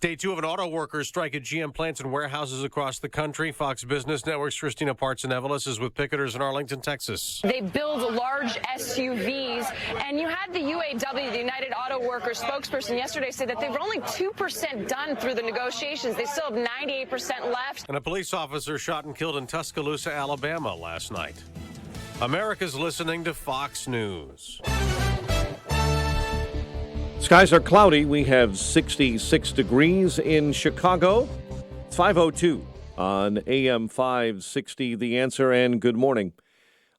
Day two of an auto workers' strike at GM plants and warehouses across the country. Fox Business Network's Christina Partsinevelos is with picketers in Arlington, Texas. They build large SUVs, and you had the UAW, the United Auto Workers spokesperson, yesterday say that they were only 2% done through the negotiations. They still have 98% left. And a police officer shot and killed in Tuscaloosa, Alabama last night. America's listening to Fox News. Skies are cloudy. We have 66 degrees in Chicago. It's 5:02 on AM 560, The Answer, and good morning.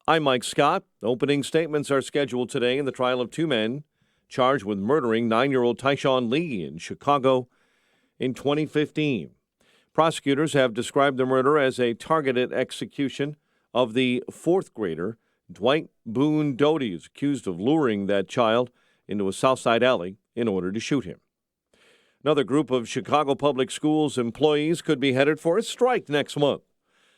I'm Mike Scott. Opening statements are scheduled today in the trial of two men charged with murdering 9-year-old Tyshawn Lee in Chicago in 2015. Prosecutors have described the murder as a targeted execution of the fourth grader, Dwight Boone Doty, is accused of luring that child into a Southside alley in order to shoot him. Another group of Chicago Public Schools employees could be headed for a strike next month.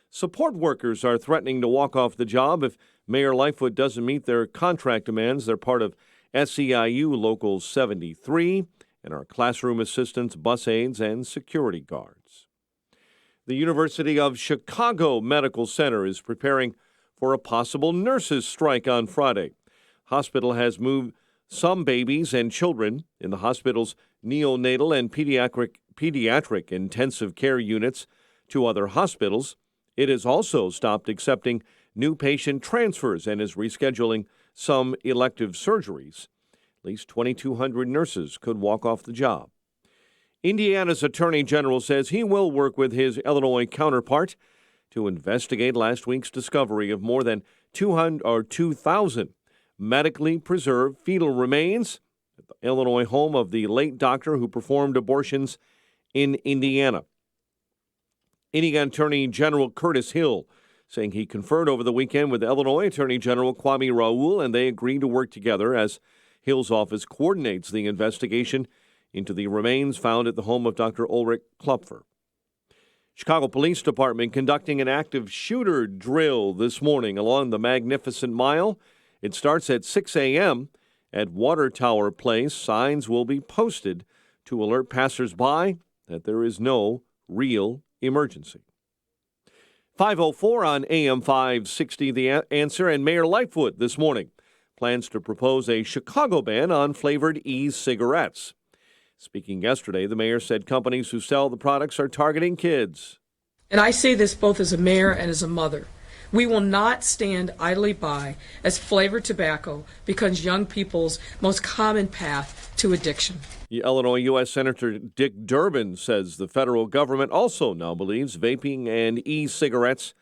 Support workers are threatening to walk off the job if Mayor Lightfoot doesn't meet their contract demands. They're part of SEIU Local 73 and are classroom assistants, bus aides, and security guards. The University of Chicago Medical Center is preparing for a possible nurses' strike on Friday. Hospital has moved some babies and children in the hospital's neonatal and pediatric intensive care units to other hospitals. It has also stopped accepting new patient transfers and is rescheduling some elective surgeries. At least 2,200 nurses could walk off the job. Indiana's Attorney General says he will work with his Illinois counterpart to investigate last week's discovery of more than 2,000 medically preserved fetal remains at the Illinois home of the late doctor who performed abortions in Indiana. Indiana Attorney General Curtis Hill saying he conferred over the weekend with Illinois Attorney General Kwame Raoul, and they agreed to work together as Hill's office coordinates the investigation into the remains found at the home of Dr. Ulrich Klopfer. Chicago Police Department conducting an active shooter drill this morning along the Magnificent Mile. It starts at 6 a.m. at Water Tower Place. Signs will be posted to alert passersby that there is no real emergency. 5:04 on AM 560, The Answer, and Mayor Lightfoot this morning plans to propose a Chicago ban on flavored e-cigarettes. Speaking yesterday, the mayor said companies who sell the products are targeting kids. And I say this both as a mayor and as a mother. We will not stand idly by as flavored tobacco becomes young people's most common path to addiction. Illinois U.S. Senator Dick Durbin says the federal government also now believes vaping and e-cigarettes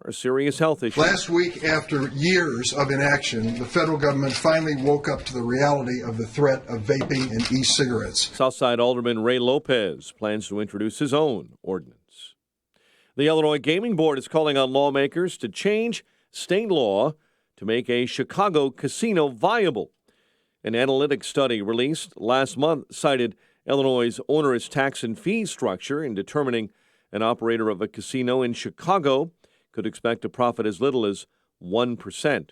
are a serious health issue. Last week, after years of inaction, the federal government finally woke up to the reality of the threat of vaping and e-cigarettes. Southside Alderman Ray Lopez plans to introduce his own ordinance. The Illinois Gaming Board is calling on lawmakers to change state law to make a Chicago casino viable. An analytic study released last month cited Illinois' onerous tax and fee structure in determining an operator of a casino in Chicago could expect a profit as little as 1%.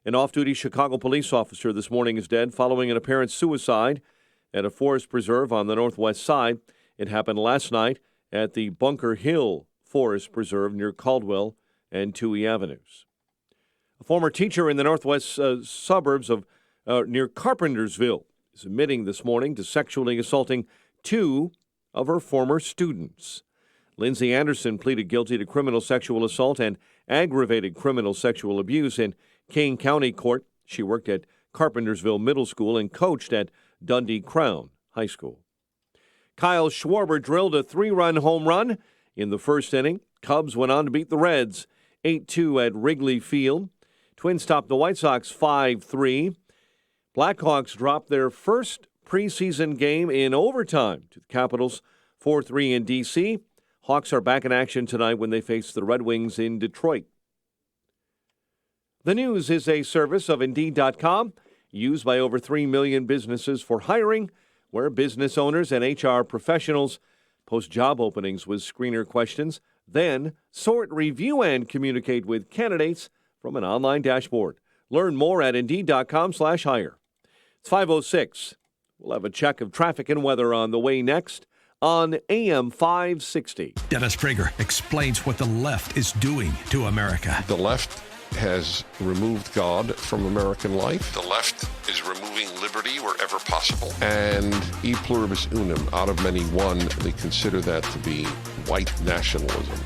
An off-duty Chicago police officer this morning is dead following an apparent suicide at a forest preserve on the northwest side. It happened last night at the Bunker Hill Forest Preserve near Caldwell and Touhy Avenues. A former teacher in the northwest suburbs of near Carpentersville is admitting this morning to sexually assaulting two of her former students. Lindsay Anderson pleaded guilty to criminal sexual assault and aggravated criminal sexual abuse in Kane County Court. She worked at Carpentersville Middle School and coached at Dundee Crown High School. Kyle Schwarber drilled a 3-run home run in the first inning. Cubs went on to beat the Reds 8-2 at Wrigley Field. Twins topped the White Sox 5-3. Blackhawks dropped their first preseason game in overtime to the Capitals 4-3 in D.C. Hawks are back in action tonight when they face the Red Wings in Detroit. The News is a service of Indeed.com, used by over 3 million businesses for hiring, where business owners and HR professionals post job openings with screener questions, then sort, review, and communicate with candidates from an online dashboard. Learn more at Indeed.com/hire. It's 5:06. We'll have a check of traffic and weather on the way next. on AM 560. Dennis Prager explains what the left is doing to America. The left has removed God from American life. The left is removing liberty wherever possible. And e pluribus unum, out of many one, they consider that to be white nationalism.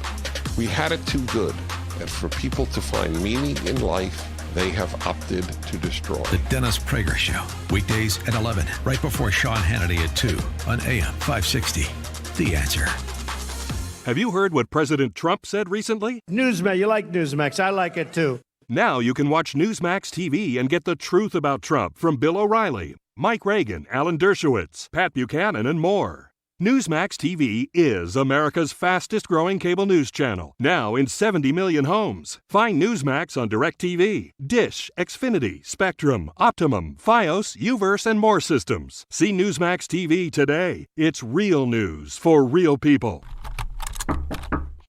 We had it too good. And for people to find meaning in life, they have opted to destroy. The Dennis Prager Show. Weekdays at 11, right before Sean Hannity at 2 on AM 560. The Answer. Have you heard what President Trump said recently? Newsmax, you like Newsmax. I like it too. Now you can watch Newsmax TV and get the truth about Trump from Bill O'Reilly, Mike Reagan, Alan Dershowitz, Pat Buchanan, and more. Newsmax TV is America's fastest growing cable news channel, now in 70 million homes. Find Newsmax on DirecTV, Dish, Xfinity, Spectrum, Optimum, Fios, Uverse, and more systems. See Newsmax TV today. It's real news for real people.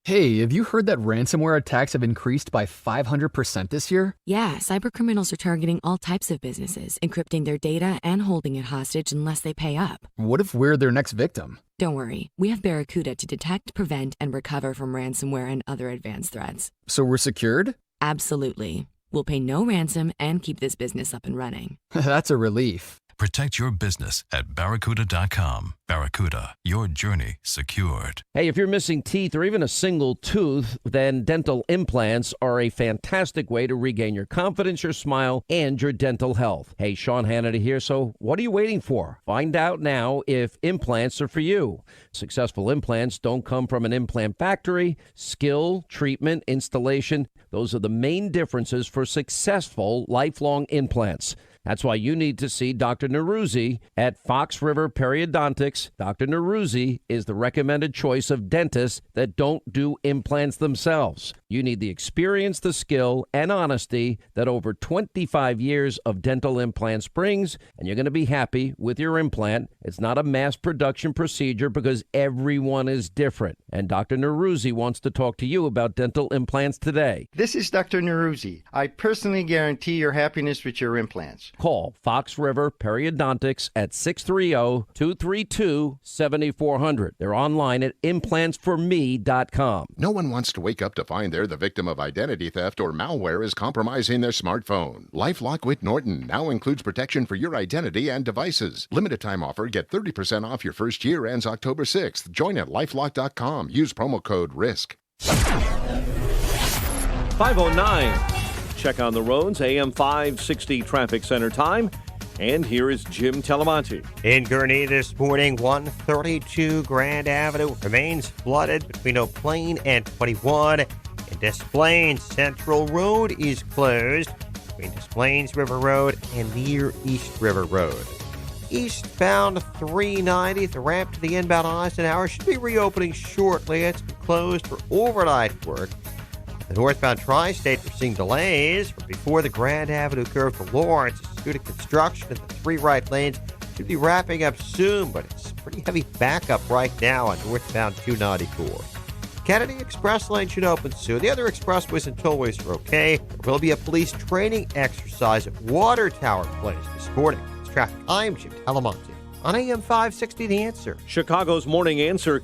Hey, have you heard that ransomware attacks have increased by 500% this year? Yeah, cybercriminals are targeting all types of businesses, encrypting their data and holding it hostage unless they pay up. What if we're their next victim? Don't worry, we have Barracuda to detect, prevent, and recover from ransomware and other advanced threats. So we're secured? Absolutely. We'll pay no ransom and keep this business up and running. That's a relief. Protect your business at Barracuda.com. Barracuda, your journey secured. Hey, if you're missing teeth or even a single tooth, then dental implants are a fantastic way to regain your confidence, your smile, and your dental health. Hey, Sean Hannity here. So what are you waiting for? Find out now if implants are for you. Successful implants don't come from an implant factory. Skill, treatment, installation, those are the main differences for successful lifelong implants. That's why you need to see Dr. Neruzzi at Fox River Periodontics. Dr. Neruzzi is the recommended choice of dentists that don't do implants themselves. You need the experience, the skill, and honesty that over 25 years of dental implants brings, and you're going to be happy with your implant. It's not a mass production procedure because everyone is different. And Dr. Neruzzi wants to talk to you about dental implants today. This is Dr. Neruzzi. I personally guarantee your happiness with your implants. Call Fox River Periodontics at 630-232-7400. They're online at implantsforme.com. No one wants to wake up to find they're the victim of identity theft or malware is compromising their smartphone. LifeLock with Norton now includes protection for your identity and devices. Limited time offer. Get 30% off your first year. Ends October 6th. Join at lifelock.com. Use promo code RISK. 509. Check on the roads, AM 560 traffic center time. And here is Jim Telemonte. In Gurnee this morning, 132 Grand Avenue remains flooded between Eau Plaine and 21. In Des Plaines, Central Road is closed between Des Plaines River Road and near East River Road. Eastbound 390, the ramp to the inbound Eisenhower should be reopening shortly. It's been closed for overnight work. The northbound tri-state, we're seeing delays from before the Grand Avenue curve to Lawrence due to construction in the 3 right lanes. Should be wrapping up soon, but it's pretty heavy backup right now on northbound 294. Kennedy Express lane should open soon. The other expressways and tollways are okay. There will be a police training exercise at Water Tower Place this morning. It's traffic. I'm Jim Telemonte on AM 560 The Answer. Chicago's Morning Answer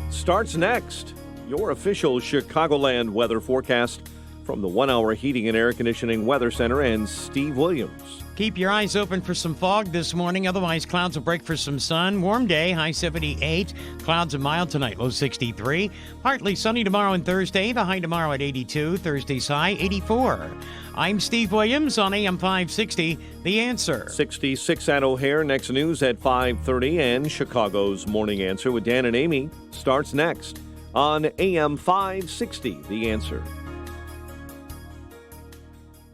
starts next. Your official Chicagoland weather forecast from the 1 Hour Heating and Air Conditioning Weather Center and Steve Williams. Keep your eyes open for some fog this morning. Otherwise, clouds will break for some sun. Warm day, high 78. Clouds and mild tonight, low 63. Partly sunny tomorrow and Thursday. The high tomorrow at 82. Thursday's high, 84. I'm Steve Williams on AM 560, The Answer. 66 at O'Hare. Next news at 5:30. And Chicago's Morning Answer with Dan and Amy starts next on AM 560, The Answer.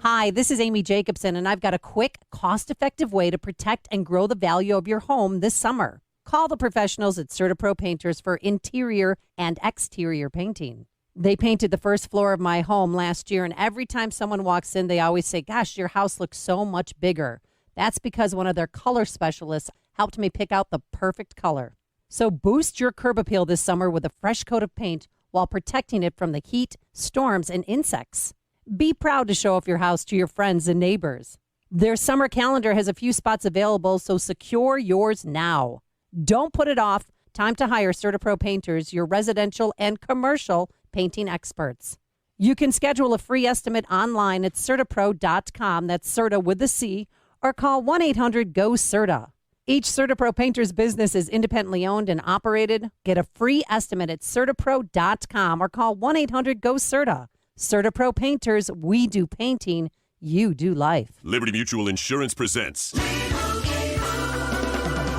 Hi, this is Amy Jacobson, and I've got a quick, cost-effective way to protect and grow the value of your home this summer. Call the professionals at CertaPro Painters for interior and exterior painting. They painted the first floor of my home last year, and every time someone walks in, they always say, gosh, your house looks so much bigger. That's because one of their color specialists helped me pick out the perfect color. So boost your curb appeal this summer with a fresh coat of paint while protecting it from the heat, storms, and insects. Be proud to show off your house to your friends and neighbors. Their summer calendar has a few spots available, so secure yours now. Don't put it off. Time to hire CertaPro painters, your residential and commercial painting experts. You can schedule a free estimate online at CertaPro.com. That's Certa with the C, or call 1-800-GO-CERTA. Each CertaPro painter's business is independently owned and operated. Get a free estimate at CertaPro.com or call 1-800-GO-CERTA. CertaPro painters, we do painting, you do life. Liberty Mutual Insurance presents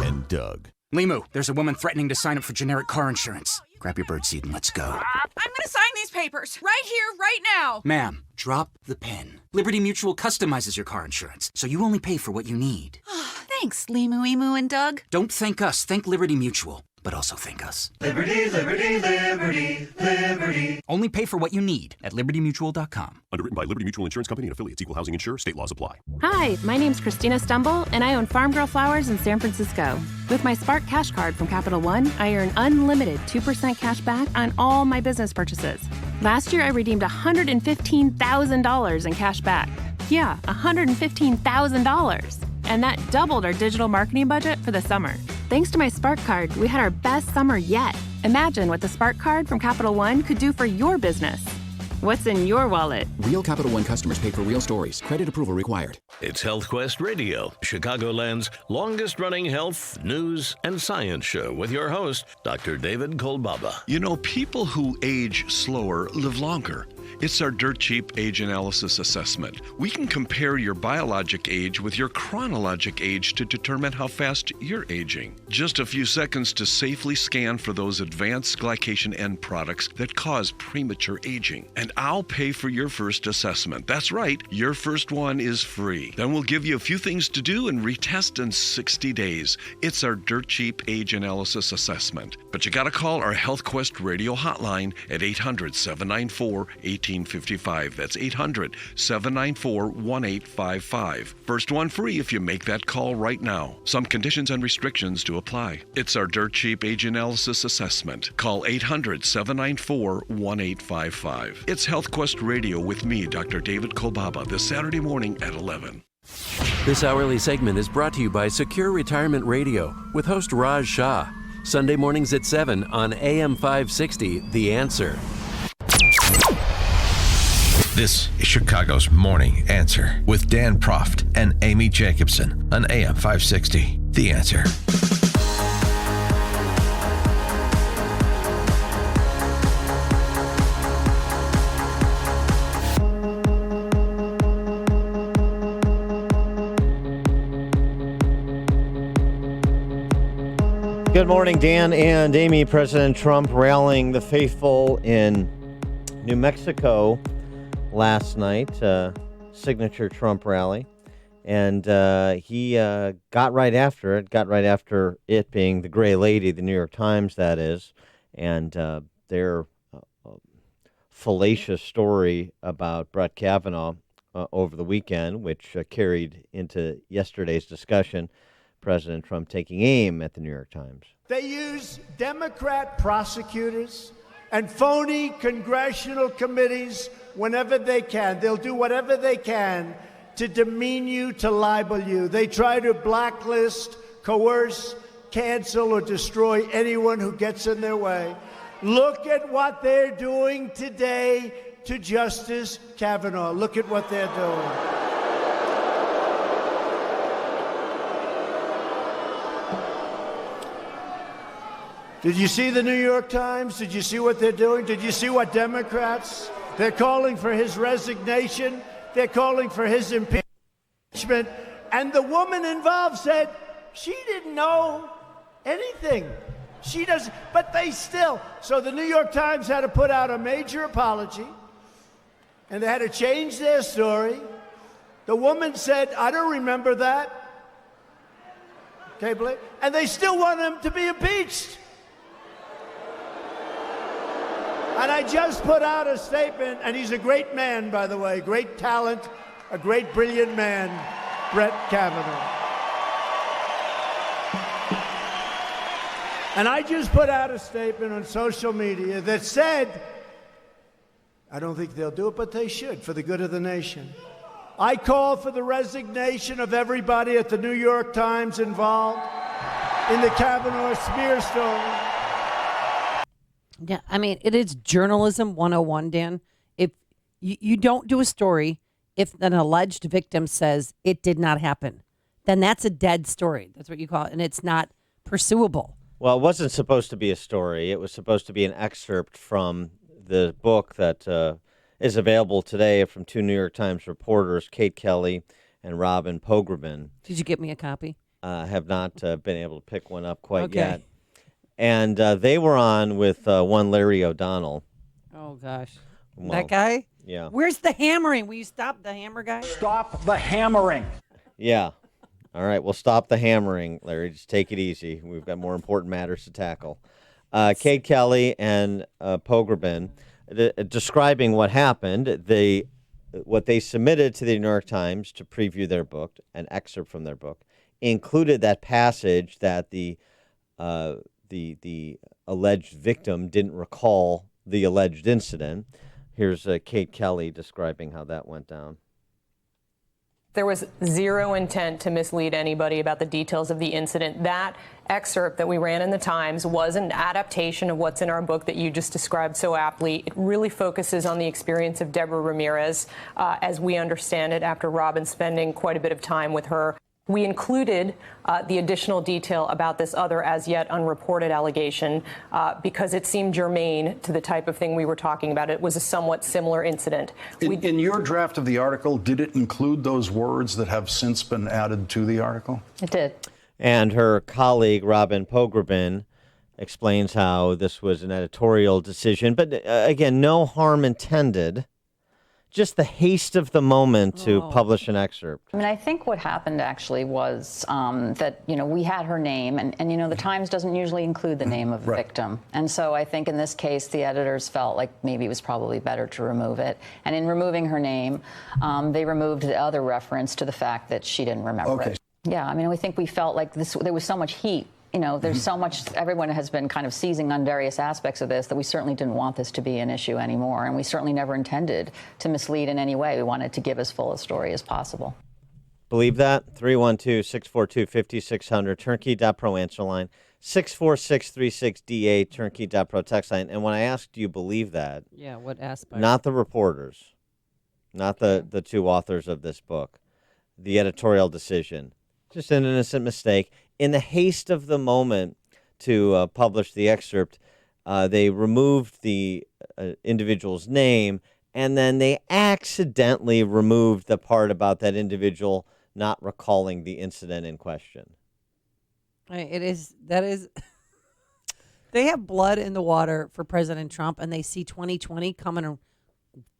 and Doug. Limu, there's a woman threatening to sign up for generic car insurance. Grab your birdseed and let's go. I'm going to sign these papers right here, right now. Ma'am, drop the pen. Liberty Mutual customizes your car insurance, so you only pay for what you need. Thanks, Limu, Emu, and Doug. Don't thank us, thank Liberty Mutual. But also thank us. Liberty, liberty, liberty, liberty. Only pay for what you need at libertymutual.com. Underwritten by Liberty Mutual Insurance Company and affiliates. Equal housing insurer. State laws apply. Hi, my name's Christina Stumble, and I own Farm Girl Flowers in San Francisco. With my Spark Cash Card from Capital One, I earn unlimited 2% cash back on all my business purchases. Last year, I redeemed $115,000 in cash back. Yeah, $115,000. And that doubled our digital marketing budget for the summer. Thanks to my Spark Card, we had our best summer yet. Imagine what the Spark Card from Capital One could do for your business. What's in your wallet? Real Capital One customers pay for real stories. Credit approval required. It's Health Quest Radio, Chicagoland's longest-running health, news, and science show with your host, Dr. David Kolbaba. You know, people who age slower live longer. It's our dirt cheap age analysis assessment. We can compare your biologic age with your chronologic age to determine how fast you're aging. Just a few seconds to safely scan for those advanced glycation end products that cause premature aging. And I'll pay for your first assessment. That's right, your first one is free. Then we'll give you a few things to do and retest in 60 days. It's our dirt cheap age analysis assessment. But you gotta call our Health Quest radio hotline at 800-794-1855. That's 800-794-1855. First one free if you make that call right now. Some conditions and restrictions do apply. It's our dirt cheap age analysis assessment. Call 800-794-1855. It's Health Quest Radio with me, Dr. David Kolbaba, this Saturday morning at 11. This hourly segment is brought to you by Secure Retirement Radio with host Raj Shah. Sunday mornings at 7 on AM 560, The Answer. This is Chicago's Morning Answer with Dan Proft and Amy Jacobson on AM 560. The Answer. Good morning, Dan and Amy. President Trump rallying the faithful in New Mexico last night, signature Trump rally, and he got right after it being the Gray Lady, the New York Times, that is, and their fallacious story about Brett Kavanaugh over the weekend, which carried into yesterday's discussion, President Trump taking aim at the New York Times. They use Democrat prosecutors and phony congressional committees whenever they can. They'll do whatever they can to demean you, to libel you. They try to blacklist, coerce, cancel, or destroy anyone who gets in their way. Look at what they're doing today to Justice Kavanaugh. Look at what they're doing. Did you see the New York Times? Did you see what they're doing? Did you see what Democrats? They're calling for his resignation. They're calling for his impeachment. And the woman involved said she didn't know anything. She doesn't, but they still. So the New York Times had to put out a major apology, and they had to change their story. The woman said, I don't remember that. Okay, believe? And they still want him to be impeached. And I just put out a statement, and he's a great man, by the way, great talent, a great, brilliant man, Brett Kavanaugh. And I just put out a statement on social media that said, I don't think they'll do it, but they should, for the good of the nation. I call for the resignation of everybody at the New York Times involved in the Kavanaugh smear story. Yeah, I mean, it is journalism 101, Dan. If you don't do a story, if an alleged victim says it did not happen, then that's a dead story. That's what you call it, and it's not pursuable. Well, it wasn't supposed to be a story. It was supposed to be an excerpt from the book that is available today from two New York Times reporters, Kate Kelly and Robin Pogrebin. Did you get me a copy? I have not been able to pick one up quite Okay. yet. And they were on with one Larry O'Donnell. Oh, gosh. Well, that guy? Yeah. Where's the hammering? Will you stop the hammer guy? Stop the hammering. Yeah. All right, we'll stop the hammering, Larry. Just take it easy. We've got more important matters to tackle. Kate Kelly and Pogrebin describing what happened. What they submitted to the New York Times to preview their book, an excerpt from their book, included that passage that the alleged victim didn't recall the alleged incident. Here's Kate Kelly describing how that went down. There was zero intent to mislead anybody about the details of the incident. That excerpt that we ran in the Times was an adaptation of what's in our book that you just described so aptly. It really focuses on the experience of Deborah Ramirez, as we understand it, after Robin spending quite a bit of time with her. We included the additional detail about this other as yet unreported allegation because it seemed germane to the type of thing we were talking about. It was a somewhat similar incident. In your draft of the article, did it include those words that have since been added to the article? It did. And her colleague, Robin Pogrebin, explains how this was an editorial decision. But again, no harm intended. Just the haste of the moment to publish an excerpt. I mean, I think what happened actually was that, we had her name, and the Times doesn't usually include the name of the victim. And so I think in this case, the editors felt like maybe it was probably better to remove it. And in removing her name, they removed the other reference to the fact that she didn't remember it. Yeah, I mean, I think we felt like there was so much heat. There's so much, everyone has been kind of seizing on various aspects of this that we certainly didn't want this to be an issue anymore. And we certainly never intended to mislead in any way. We wanted to give as full a story as possible. Believe that? 312-642-5600, turnkey.pro answer line, 64636DA, turnkey.pro text line. And when I asked, do you believe that? Yeah, what aspect? Not the reporters, not the two authors of this book, the editorial decision. Just an innocent mistake. In the haste of the moment to publish the excerpt, they removed the individual's name, and then they accidentally removed the part about that individual not recalling the incident in question. That is, they have blood in the water for President Trump, and they see 2020 coming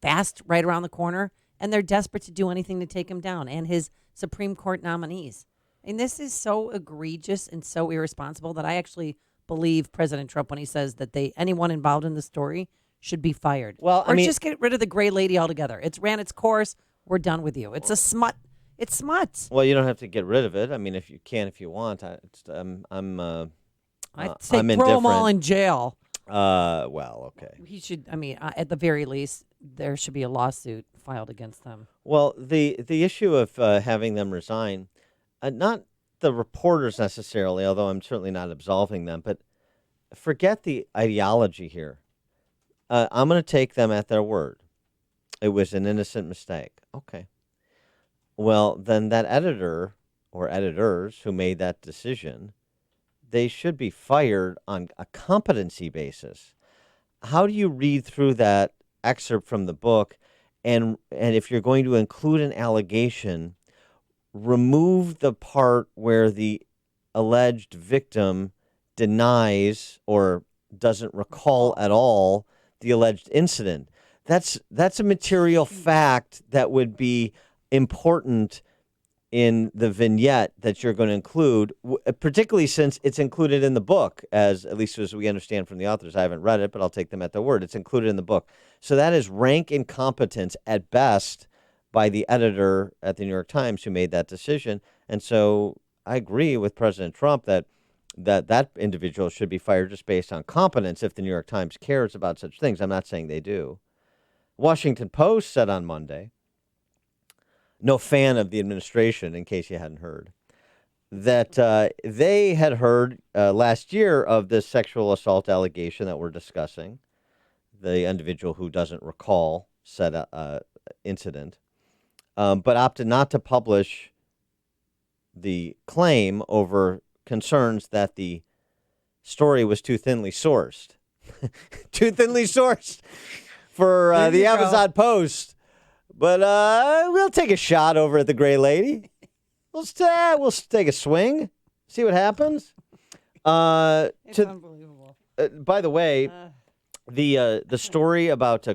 fast right around the corner, and they're desperate to do anything to take him down and his Supreme Court nominees. And this is so egregious and so irresponsible that I actually believe President Trump when he says that anyone involved in the story should be fired. Well, or just get rid of the gray lady altogether. It's ran its course. We're done with you. It's a smut. It's smut. Well, you don't have to get rid of it. I mean, if you can, if you want. I'd I'm say throw them indifferent. all in jail. Well, okay. He should. I mean, at the very least, there should be a lawsuit filed against them. Well, the issue of having them resign. Not the reporters necessarily, although I'm certainly not absolving them, but forget the ideology here. I'm going to take them at their word. It was an innocent mistake. Okay. Well, then that editor or editors who made that decision, they should be fired on a competency basis. How do you read through that excerpt from the book, and if you're going to include an allegation, remove the part where the alleged victim denies or doesn't recall at all the alleged incident? That's a material fact that would be important in the vignette that you're going to include, particularly since it's included in the book, at least as we understand from the authors. I haven't read it, but I'll take them at their word. It's included in the book. So that is rank incompetence at best by the editor at the New York Times who made that decision. And so I agree with President Trump that individual should be fired just based on competence if the New York Times cares about such things. I'm not saying they do. Washington Post said on Monday, no fan of the administration, in case you hadn't heard, that they had heard last year of this sexual assault allegation that we're discussing. The individual who doesn't recall said incident, but opted not to publish the claim over concerns that the story was too thinly sourced. Too thinly sourced for the Amazon Post. But we'll take a shot over at the Gray Lady. We'll take a swing, see what happens. It's unbelievable. By the way, the story about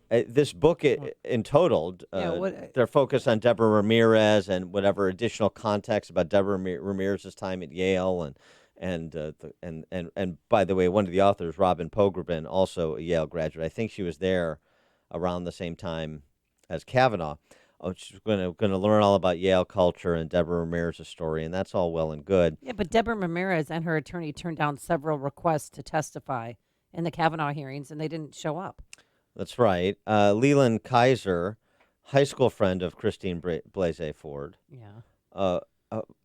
this book in total, they're focused on Deborah Ramirez and whatever additional context about Deborah Ramirez's time at Yale and by the way, one of the authors, Robin Pogrebin, also a Yale graduate. I think she was there around the same time as Kavanaugh. She's going to learn all about Yale culture and Deborah Ramirez's story, and that's all well and good. Yeah, but Deborah Ramirez and her attorney turned down several requests to testify in the Kavanaugh hearings, and they didn't show up. That's right. Leland Kaiser, high school friend of Christine Blasey Ford. Yeah.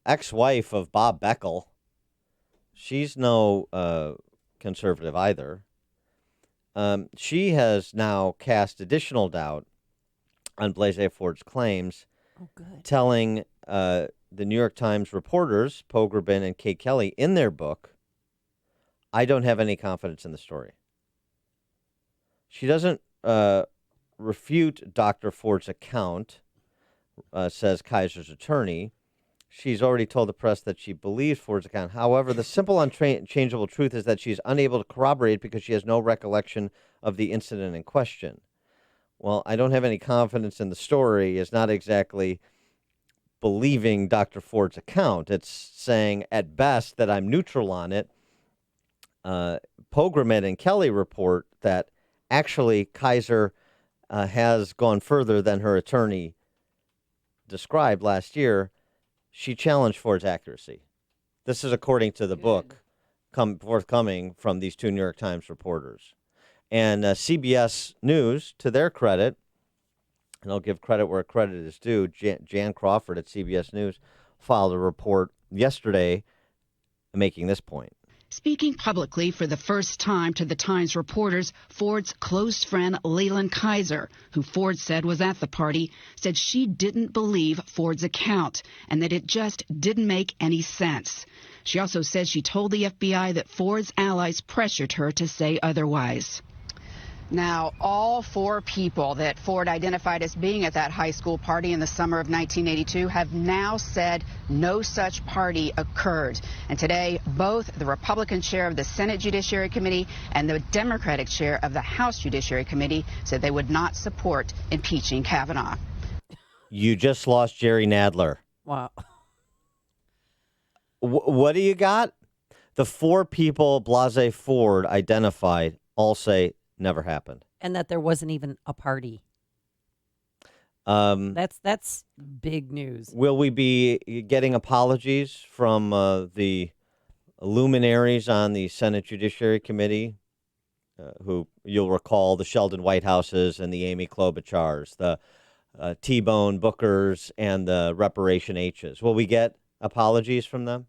Ex-wife of Bob Beckel. She's no conservative either. She has now cast additional doubt on Blasey Ford's claims, telling the New York Times reporters, Pogrebin and Kate Kelly, in their book, I don't have any confidence in the story. She doesn't refute Dr. Ford's account, says Kaiser's attorney. She's already told the press that she believes Ford's account. However, the simple, unchangeable truth is that she's unable to corroborate because she has no recollection of the incident in question. Well, I don't have any confidence in the story is not exactly believing Dr. Ford's account. It's saying, at best, that I'm neutral on it. Pogrebin and Kelly report that actually Kaiser has gone further than her attorney described last year. She challenged Ford's accuracy. This is according to the book forthcoming from these two New York Times reporters. And CBS News, to their credit, and I'll give credit where credit is due, Jan Crawford at CBS News filed a report yesterday making this point. Speaking publicly for the first time to the Times reporters, Ford's close friend Leland Kaiser, who Ford said was at the party, said she didn't believe Ford's account and that it just didn't make any sense. She also said she told the FBI that Ford's allies pressured her to say otherwise. Now, all four people that Ford identified as being at that high school party in the summer of 1982 have now said no such party occurred. And today, both the Republican chair of the Senate Judiciary Committee and the Democratic chair of the House Judiciary Committee said they would not support impeaching Kavanaugh. You just lost Jerry Nadler. Wow. What do you got? The four people Blasey Ford identified all say never happened. And that there wasn't even a party. That's big news. Will we be getting apologies from the luminaries on the Senate Judiciary Committee, who you'll recall the Sheldon Whitehouses and the Amy Klobuchars, the T-Bone Bookers and the Reparation H's? Will we get apologies from them?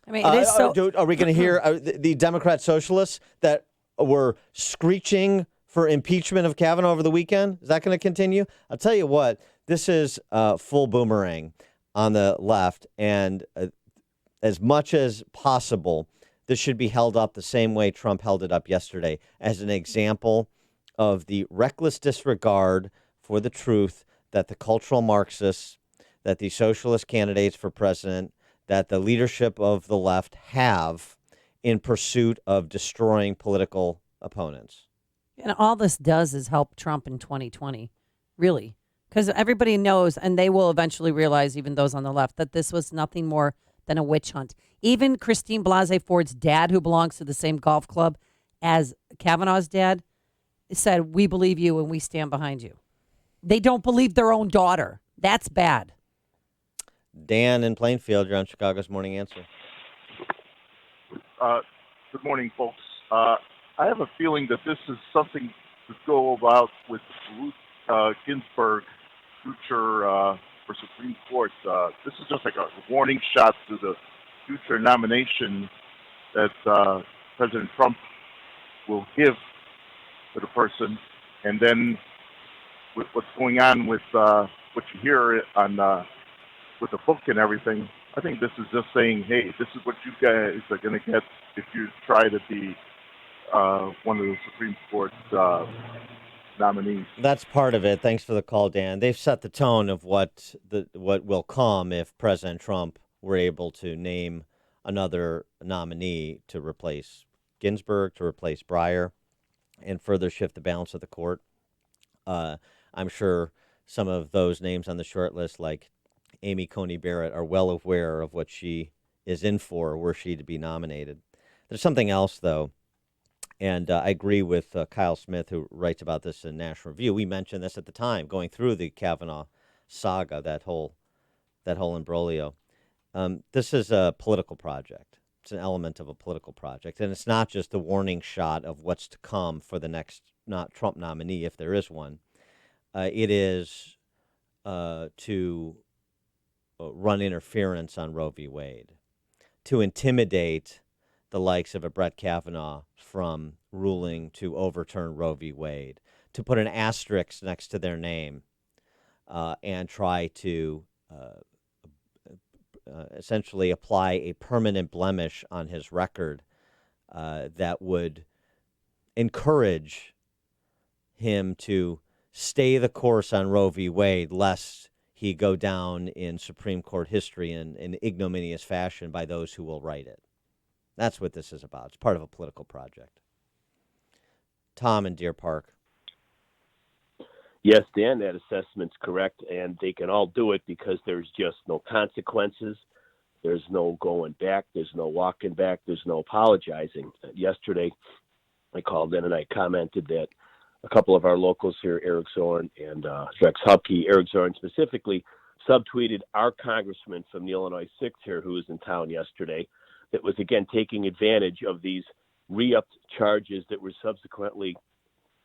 I mean, it is so. Are we going to hear the Democrat socialists that were screeching for impeachment of Kavanaugh over the weekend? Is that going to continue? I'll tell you what, this is full boomerang on the left. And as much as possible, this should be held up the same way Trump held it up yesterday as an example of the reckless disregard for the truth that the cultural Marxists, that the socialist candidates for president, that the leadership of the left have in pursuit of destroying political opponents. And all this does is help Trump in 2020, really. Because everybody knows, and they will eventually realize, even those on the left, that this was nothing more than a witch hunt. Even Christine Blasey Ford's dad, who belongs to the same golf club as Kavanaugh's dad, said, we believe you and we stand behind you. They don't believe their own daughter. That's bad. Dan in Plainfield, you're on Chicago's Morning Answer. Good morning, folks. I have a feeling that this is something to go about with Ruth Ginsburg, future for Supreme Court. This is just like a warning shot to the future nomination that President Trump will give to the person. And then with what's going on with what you hear on with the book and everything, I think this is just saying, hey, this is what you guys are going to get if you try to be one of the Supreme Court nominees. That's part of it. Thanks for the call, Dan. They've set the tone of what will come if President Trump were able to name another nominee to replace Ginsburg, to replace Breyer, and further shift the balance of the court. I'm sure some of those names on the short list, like Amy Coney Barrett, are well aware of what she is in for were she to be nominated. There's something else, though, and I agree with Kyle Smith, who writes about this in National Review. We mentioned this at the time, going through the Kavanaugh saga, that whole imbroglio. This is a political project. It's an element of a political project, and it's not just the warning shot of what's to come for the next Trump nominee, if there is one. It is to run interference on Roe v. Wade, to intimidate the likes of a Brett Kavanaugh from ruling to overturn Roe v. Wade, to put an asterisk next to their name and try to essentially apply a permanent blemish on his record that would encourage him to stay the course on Roe v. Wade, lest he go down in Supreme Court history in ignominious fashion by those who will write it. That's what this is about. It's part of a political project. Tom in Deer Park. Yes, Dan, that assessment's correct, and they can all do it because there's just no consequences. There's no going back. There's no walking back. There's no apologizing. Yesterday, I called in and I commented that a couple of our locals here, Eric Zorn and Rex Hupke, Eric Zorn specifically, subtweeted our congressman from the Illinois 6th here who was in town yesterday that was, again, taking advantage of these re-upped charges that were subsequently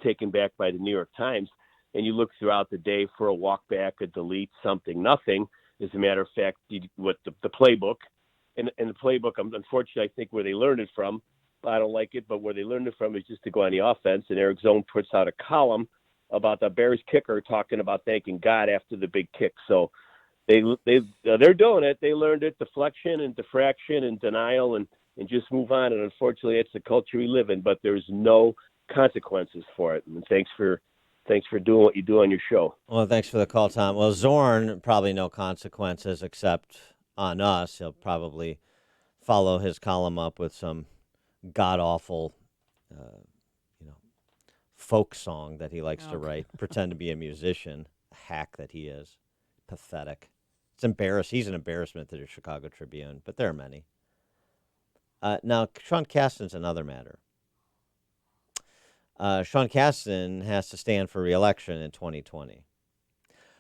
taken back by the New York Times. And you look throughout the day for a walk back, a delete, something, nothing. As a matter of fact, what the playbook, and the playbook, unfortunately, I think where they learned it from, I don't like it, but where they learned it from is just to go on the offense. And Eric Zone puts out a column about the Bears kicker talking about thanking God after the big kick. So they're doing it. They learned it, deflection and diffraction and denial and just move on. And unfortunately, it's the culture we live in, but there's no consequences for it. And thanks for doing what you do on your show. Well, thanks for the call, Tom. Well, Zorn, probably no consequences except on us. He'll probably follow his column up with some god-awful, folk song that he likes to write, pretend to be a musician, hack that he is. Pathetic. It's embarrassing. He's an embarrassment to the Chicago Tribune, but there are many. Now, Sean Casten's another matter. Sean Casten has to stand for re-election in 2020.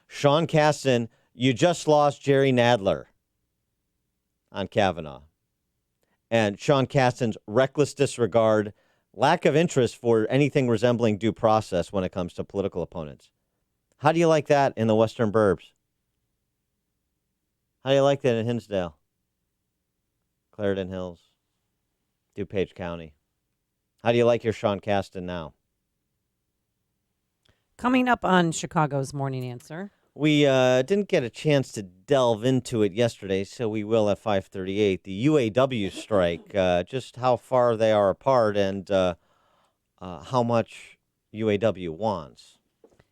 Sean Casten, you just lost Jerry Nadler on Kavanaugh. And Sean Casten's reckless disregard, lack of interest for anything resembling due process when it comes to political opponents. How do you like that in the Western Burbs? How do you like that in Hinsdale, Clarendon Hills, DuPage County? How do you like your Sean Casten now? Coming up on Chicago's Morning Answer. We didn't get a chance to delve into it yesterday, so we will at 5:38. The UAW strike, just how far they are apart and how much UAW wants.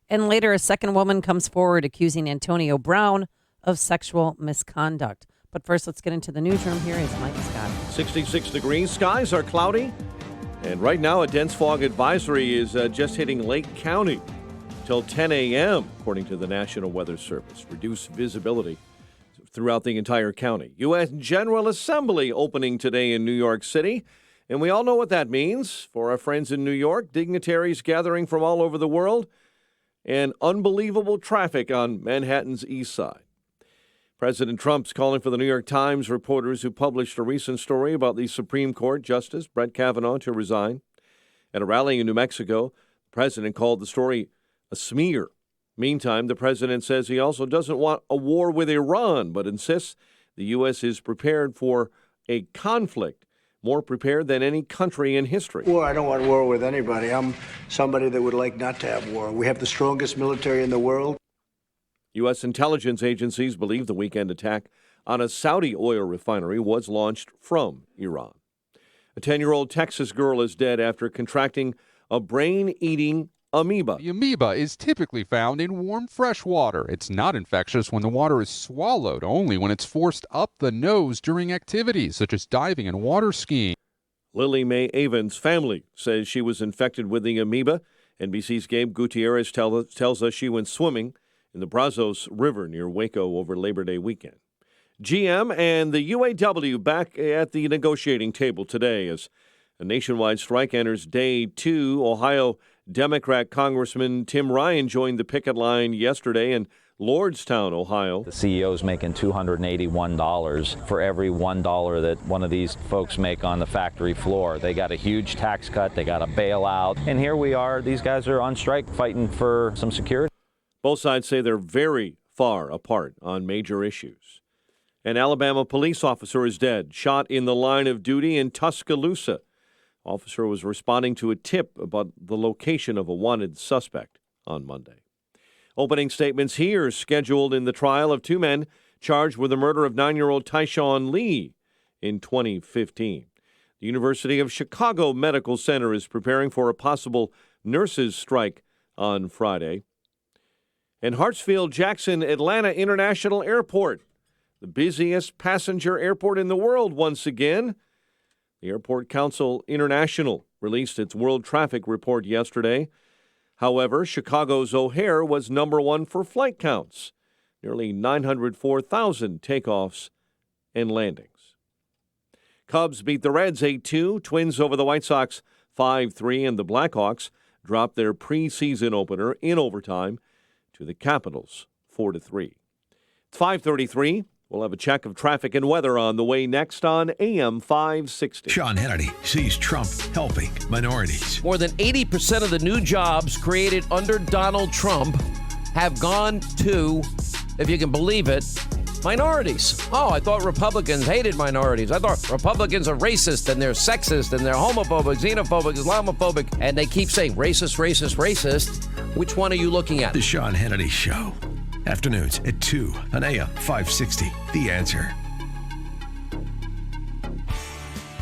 And later, a second woman comes forward accusing Antonio Brown of sexual misconduct. But first, let's get into the newsroom. Here is Mike Scott. 66 degrees. Skies are cloudy. And right now, a dense fog advisory is just hitting Lake County till 10 a.m., according to the National Weather Service. Reduced visibility throughout the entire county. U.S. General Assembly opening today in New York City. And we all know what that means for our friends in New York. Dignitaries gathering from all over the world. And unbelievable traffic on Manhattan's east side. President Trump's calling for the New York Times reporters who published a recent story about the Supreme Court Justice Brett Kavanaugh to resign. At a rally in New Mexico, the president called the story a smear, Meantime, the president says he also doesn't want a war with Iran, but insists the U.S. is prepared for a conflict, more prepared than any country in history. War, I don't want war with anybody. I'm somebody that would like not to have war. We have the strongest military in the world. U.S. intelligence agencies believe the weekend attack on a Saudi oil refinery was launched from Iran. A 10-year-old Texas girl is dead after contracting a brain-eating amoeba. The amoeba is typically found in warm, fresh water. It's not infectious when the water is swallowed, only when it's forced up the nose during activities such as diving and water skiing. Lily Mae Avon's family says she was infected with the amoeba. NBC's Gabe Gutierrez tells us she went swimming in the Brazos River near Waco over Labor Day weekend. GM and the UAW back at the negotiating table today as a nationwide strike enters day 2. Ohio Democrat Congressman Tim Ryan joined the picket line yesterday in Lordstown, Ohio. The CEO's making $281 for every $1 that one of these folks make on the factory floor. They got a huge tax cut, they got a bailout, and here we are, these guys are on strike fighting for some security. Both sides say they're very far apart on major issues. An Alabama police officer is dead, shot in the line of duty in Tuscaloosa. Officer was responding to a tip about the location of a wanted suspect on Monday. Opening statements here scheduled in the trial of 2 men charged with the murder of 9-year-old Tyshawn Lee in 2015. The University of Chicago Medical Center is preparing for a possible nurses' strike on Friday. And Hartsfield-Jackson Atlanta International Airport, the busiest passenger airport in the world once again. The Airport Council International released its World Traffic Report yesterday. However, Chicago's O'Hare was number 1 for flight counts, nearly 904,000 takeoffs and landings. Cubs beat the Reds 8-2, Twins over the White Sox 5-3, and the Blackhawks dropped their preseason opener in overtime to the Capitals 4-3. It's 5:33. We'll have a check of traffic and weather on the way next on AM 560. Sean Hannity sees Trump helping minorities. More than 80% of the new jobs created under Donald Trump have gone to, if you can believe it, minorities. Oh, I thought Republicans hated minorities. I thought Republicans are racist and they're sexist and they're homophobic, xenophobic, Islamophobic, and they keep saying racist, racist, racist. Which one are you looking at? The Sean Hannity Show. Afternoons at 2 on AM 560. The Answer.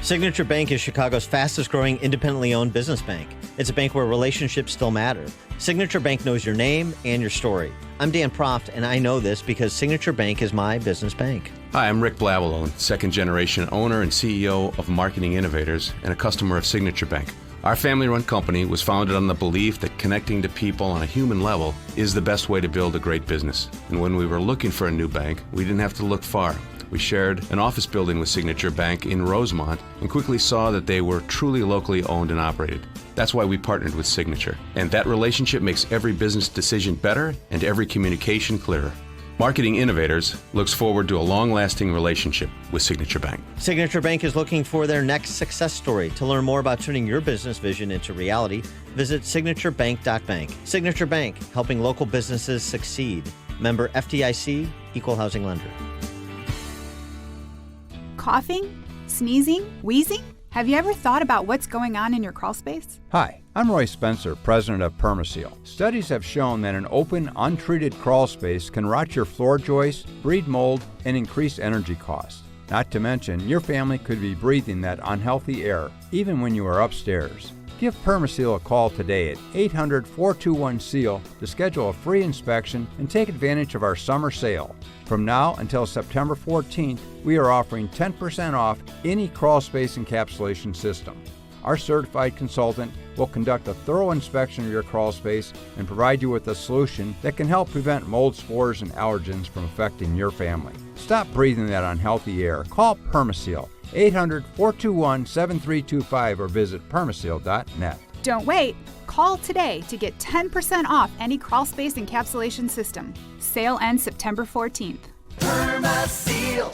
Signature Bank is Chicago's fastest growing independently owned business bank. It's a bank where relationships still matter. Signature Bank knows your name and your story. I'm Dan Proft, and I know this because Signature Bank is my business bank. Hi, I'm Rick Blavelone, second-generation owner and CEO of Marketing Innovators and a customer of Signature Bank. Our family-run company was founded on the belief that connecting to people on a human level is the best way to build a great business. And when we were looking for a new bank, we didn't have to look far. We shared an office building with Signature Bank in Rosemont and quickly saw that they were truly locally owned and operated. That's why we partnered with Signature. And that relationship makes every business decision better and every communication clearer. Marketing Innovators looks forward to a long-lasting relationship with Signature Bank. Signature Bank is looking for their next success story. To learn more about turning your business vision into reality, visit signaturebank.bank. Signature Bank, helping local businesses succeed. Member FDIC, Equal Housing Lender. Coughing? Sneezing? Wheezing? Have you ever thought about what's going on in your crawl space? Hi, I'm Roy Spencer, president of perma-seal. Studies have shown that an open, untreated crawl space can rot your floor joists, breed mold, and increase energy costs. Not to mention, your family could be breathing that unhealthy air, even when you are upstairs. Give perma-seal a call today at 800-421-SEAL to schedule a free inspection and take advantage of our summer sale. From now until September 14th, we are offering 10% off any crawl space encapsulation system. Our certified consultant will conduct a thorough inspection of your crawl space and provide you with a solution that can help prevent mold spores and allergens from affecting your family. Stop breathing that unhealthy air. Call perma-seal 800-421-7325 or visit permaseal.net. Don't wait. Call today to get 10% off any crawl space encapsulation system. Sale ends September 14th. Perma-seal.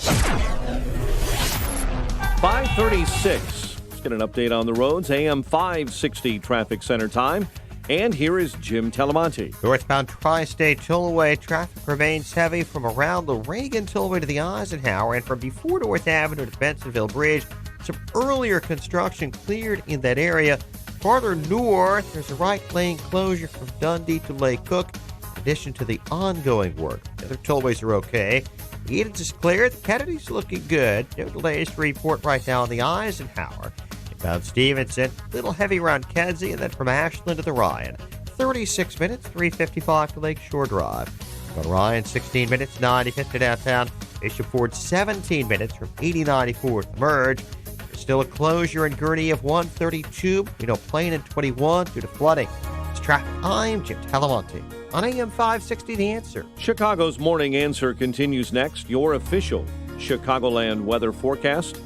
5:36. Let's get an update on the roads. AM 560 traffic center time. And here is Jim Telemonte. Northbound Tri-State Tollway traffic remains heavy from around the Reagan Tollway to the Eisenhower and from before North Avenue to Bensonville Bridge. Some earlier construction cleared in that area. Farther north, there's a right lane closure from Dundee to Lake Cook, in addition to the ongoing work. The other tollways are okay. Edens is clear. The Kennedy's looking good. No delays to report right now on the Eisenhower. Inbound Stevenson, a little heavy around Kedzie, and then from Ashland to the Ryan. 36 minutes, 3:55 to Lakeshore Drive. On Ryan, 16 minutes, 95th to downtown. Bishop Ford, 17 minutes from 8094 to Merge. There's still a closure in Gurney of 132, Plain and 21 due to flooding. It's traffic. I'm Jim Telemonte on AM 560 The Answer. Chicago's Morning Answer continues next. Your official Chicagoland weather forecast.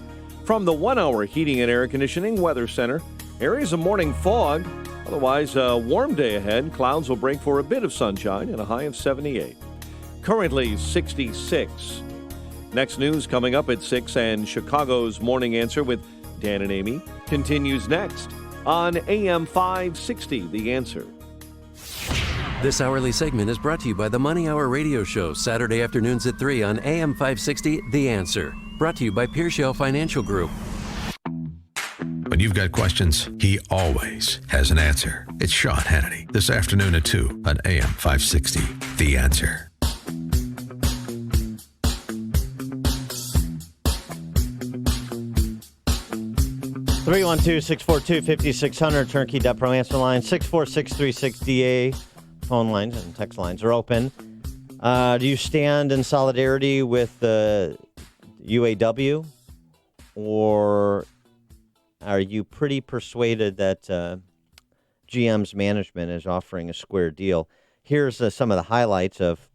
From the 1-hour heating and air conditioning weather center, areas of morning fog. Otherwise, a warm day ahead. Clouds will break for a bit of sunshine and a high of 78. Currently 66. Next news coming up at 6, and Chicago's Morning Answer with Dan and Amy continues next on AM 560, The Answer. This hourly segment is brought to you by the Money Hour radio show, Saturday afternoons at 3 on AM 560, The Answer. Brought to you by Pearshell Financial Group. When you've got questions, he always has an answer. It's Sean Hannity, this afternoon at 2 on AM 560, The Answer. 312-642-5600, Turnkey.Pro answer line, 64636DA. Phone lines and text lines are open. Do you stand in solidarity with the UAW, or are you pretty persuaded that GM's management is offering a square deal? Here's some of the highlights of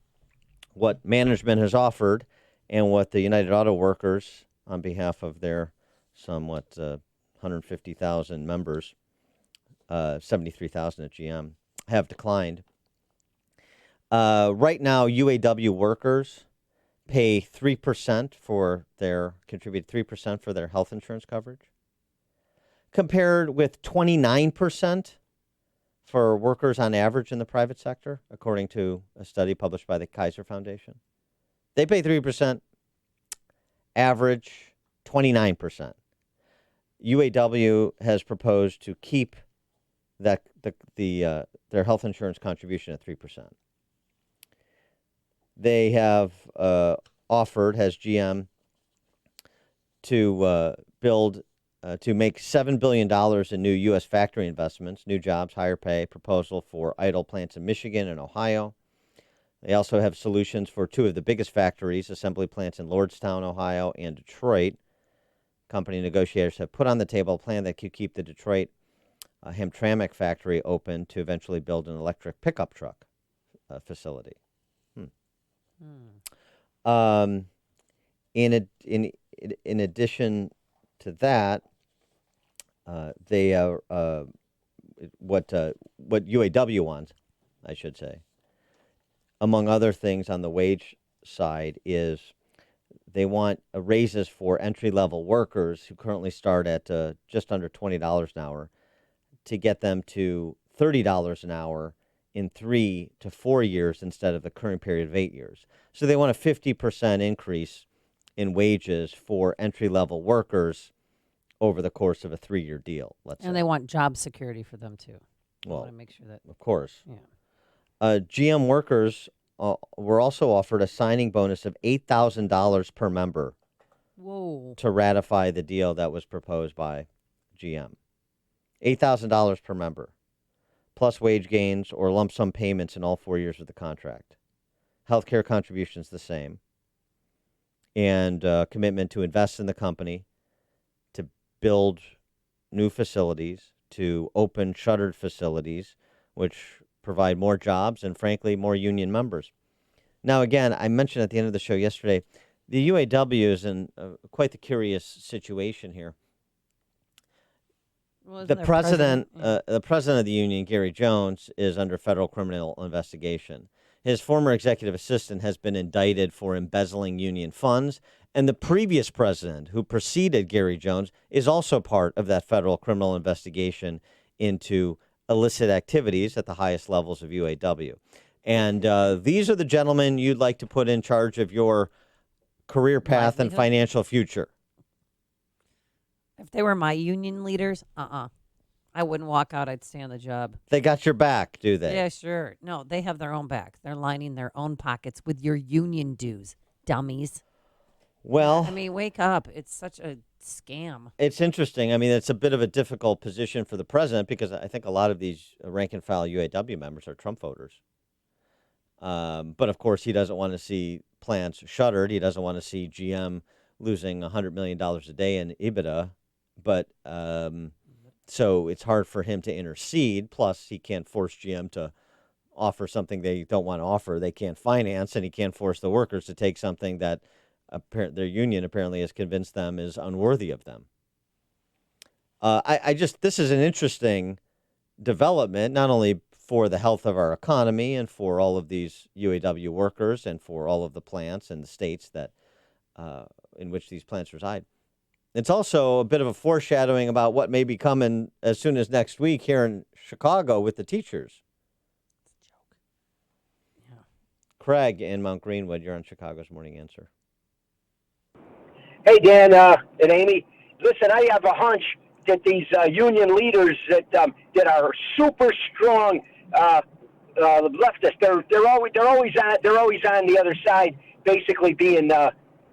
what management has offered and what the United Auto Workers, on behalf of their somewhat 150,000 members, 73,000 at GM, have declined. Right now, UAW workers pay 3% contribute 3% for their health insurance coverage, compared with 29% for workers on average in the private sector, according to a study published by the Kaiser Foundation. They pay 3%, average 29%. UAW has proposed to keep their health insurance contribution at 3%. They have offered, has GM, to make $7 billion in new U.S. factory investments, new jobs, higher pay, proposal for idle plants in Michigan and Ohio. They also have solutions for two of the biggest factories, assembly plants in Lordstown, Ohio, and Detroit. Company negotiators have put on the table a plan that could keep the Detroit Hamtramck factory open to eventually build an electric pickup truck facility. In addition to that, they are what UAW wants, I should say, among other things on the wage side, is they want raises for entry-level workers who currently start at just under $20 an hour, to get them to $30 an hour in 3 to 4 years instead of the current period of 8 years. So they want a 50% increase in wages for entry-level workers over the course of a 3-year deal, let's say. And they want job security for them, too. Well, want to make sure that, of course. Yeah. GM workers were also offered a signing bonus of $8,000 per member. Whoa. To ratify the deal that was proposed by GM. $8,000 per member, plus wage gains or lump sum payments in all 4 years of the contract. Healthcare contributions the same. And commitment to invest in the company, to build new facilities, to open shuttered facilities, which provide more jobs and, frankly, more union members. Now, again, I mentioned at the end of the show yesterday, the UAW is in quite the curious situation here. Well, the president of the union, Gary Jones, is under federal criminal investigation. His former executive assistant has been indicted for embezzling union funds, and the previous president, who preceded Gary Jones, is also part of that federal criminal investigation into illicit activities at the highest levels of UAW. And these are the gentlemen you'd like to put in charge of your career path and financial future. If they were my union leaders, I wouldn't walk out. I'd stay on the job. They got your back, do they? Yeah, sure. No, they have their own back. They're lining their own pockets with your union dues, dummies. Well, I mean, wake up. It's such a scam. it's interesting. I mean, it's a bit of a difficult position for the president because I think a lot of these rank and file UAW members are Trump voters. But of course, he doesn't want to see plants shuttered. He doesn't want to see GM losing $100 million a day in EBITDA. But so it's hard for him to intercede. Plus, he can't force GM to offer something they don't want to offer. They can't finance, and he can't force the workers to take something that their union apparently has convinced them is unworthy of them. This is an interesting development, not only for the health of our economy and for all of these UAW workers and for all of the plants and the states that in which these plants reside. It's also a bit of a foreshadowing about what may be coming as soon as next week here in Chicago with the teachers. It's a joke. Yeah. Craig in Mount Greenwood, you're on Chicago's Morning Answer. Hey, Dan and Amy. Listen, I have a hunch that these union leaders that are super strong leftists, they're always on the other side, basically being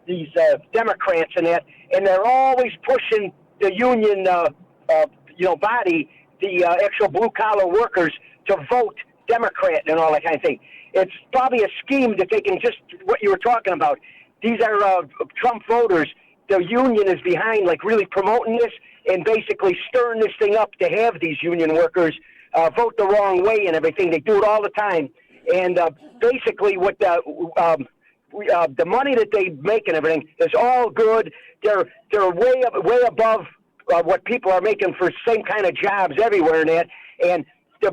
these Democrats and that, and they're always pushing the union body, the actual blue collar workers, to vote Democrat and all that kind of thing. It's probably a scheme that they can just what you were talking about. These are Trump voters. The union is behind, like, really promoting this and basically stirring this thing up to have these union workers vote the wrong way and everything. They do it all the time. And basically what the money that they make and everything is all good. They're way above what people are making for same kind of jobs everywhere and that. And the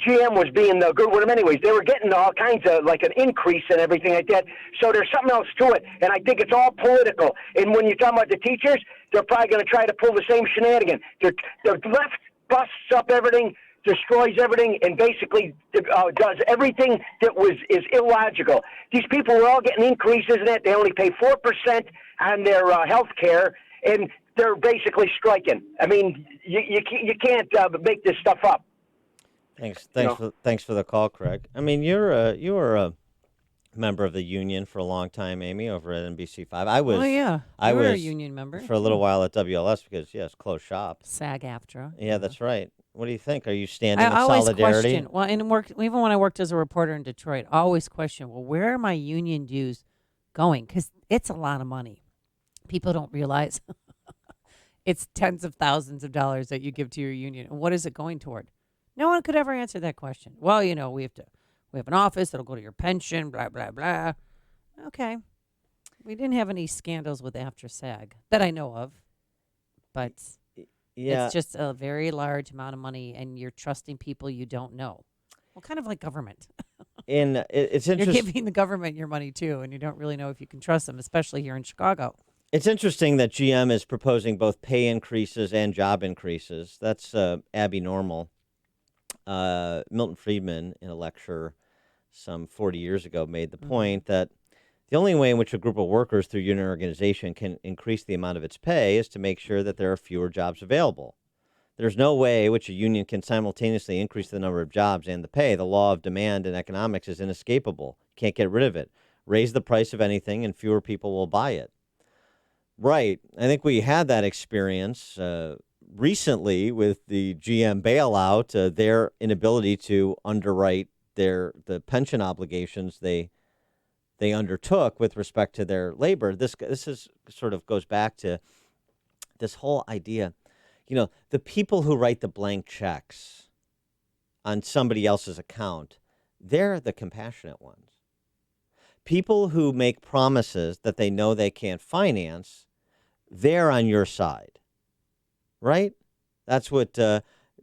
GM was being the good with them anyways. They were getting all kinds of, like, an increase and everything like that. So there's something else to it, and I think it's all political. And when you're talking about the teachers, they're probably going to try to pull the same shenanigan. The left busts up everything, destroys everything, and basically does everything that is illogical. These people are all getting increases in that. They only pay 4% on their health care, and they're basically striking. I mean, you can't make this stuff up. Thanks for the call, Craig. I mean, you were a member of the union for a long time, Amy, over at NBC5. I was. Oh yeah, I was a union member for a little while at WLS because it's closed shop. SAG-AFTRA. Yeah, that's right. What do you think? Are you standing in always solidarity? Question. Well, in work, even when I worked as a reporter in Detroit, I always question. Well, where are my union dues going? Because it's a lot of money. People don't realize it's tens of thousands of dollars that you give to your union. And what is it going toward? No one could ever answer that question. Well, we have an office that'll go to your pension, blah, blah, blah. Okay. We didn't have any scandals with after SAG that I know of, but it's just a very large amount of money, and you're trusting people you don't know. Well, kind of like government. It's interesting. You're giving the government your money, too, and you don't really know if you can trust them, especially here in Chicago. It's interesting that GM is proposing both pay increases and job increases. That's Abby Normal. Milton Friedman, in a lecture some 40 years ago, made the point that the only way in which a group of workers through union organization can increase the amount of its pay is to make sure that there are fewer jobs available. There's no way in which a union can simultaneously increase the number of jobs and the pay. The law of demand in economics is inescapable. Can't get rid of it. Raise the price of anything and fewer people will buy it. Right. I think we had that experience recently with the GM bailout, their inability to underwrite the pension obligations they undertook with respect to their labor. This is sort of goes back to this whole idea, the people who write the blank checks on somebody else's account, they're the compassionate ones. People who make promises that they know they can't finance, they're on your side. Right? That's what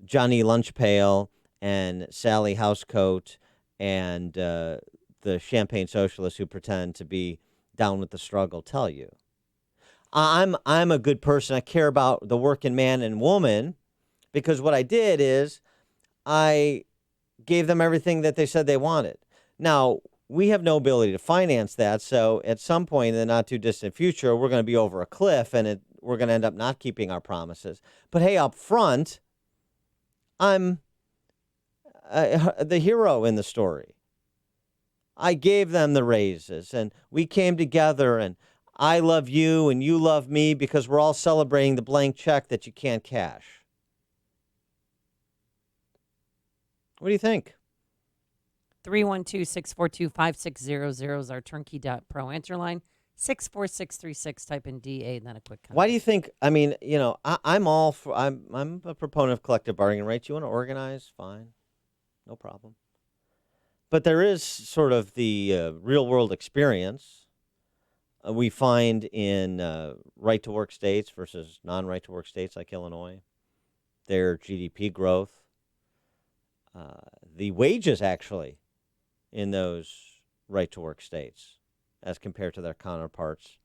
Johnny Lunchpail and Sally Housecoat and the champagne socialists who pretend to be down with the struggle tell you. I'm a good person. I care about the working man and woman because what I did is I gave them everything that they said they wanted. Now, we have no ability to finance that, so at some point in the not too distant future, we're going to be over a cliff and we're going to end up not keeping our promises. But hey, up front, I'm the hero in the story. I gave them the raises, and we came together, and I love you and you love me because we're all celebrating the blank check that you can't cash. What do you think? 312-642-5600 is our turnkey.pro answer line. 64636, type in DA and then a quick comment. Why do you think, I mean, you know, I'm all for, I'm a proponent of collective bargaining rights. You want to organize? Fine. No problem. But there is sort of the real world experience we find in right to work states versus non-right to work states like Illinois, their GDP growth, the wages actually in those right to work states as compared to their counterparts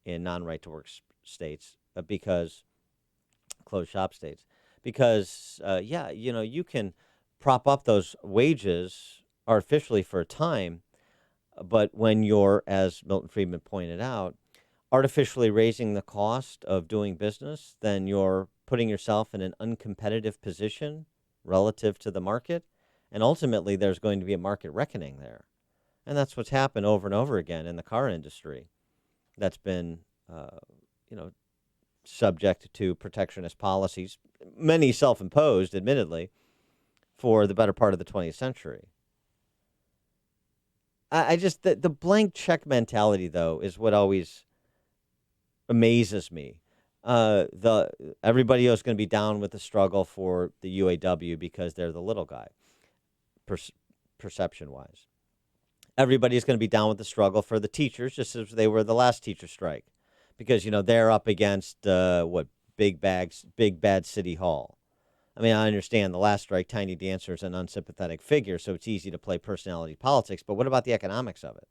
in non-right to work states because closed shop states. Because, you know, you can prop up those wages artificially for a time, but when you're, as Milton Friedman pointed out, artificially raising the cost of doing business, then you're putting yourself in an uncompetitive position relative to the market, and ultimately there's going to be a market reckoning there. And that's what's happened over and over again in the car industry that's been, subject to protectionist policies, many self-imposed, admittedly, for the better part of the 20th century. I just, the blank check mentality, though, is what always amazes me. Everybody else is going to be down with the struggle for the UAW because they're the little guy, perception-wise. Everybody's going to be down with the struggle for the teachers, just as they were the last teacher strike, because, you know, they're up against, big bad City Hall. I mean, I understand the last strike, Tiny Dancer is an unsympathetic figure, so it's easy to play personality politics, but what about the economics of it?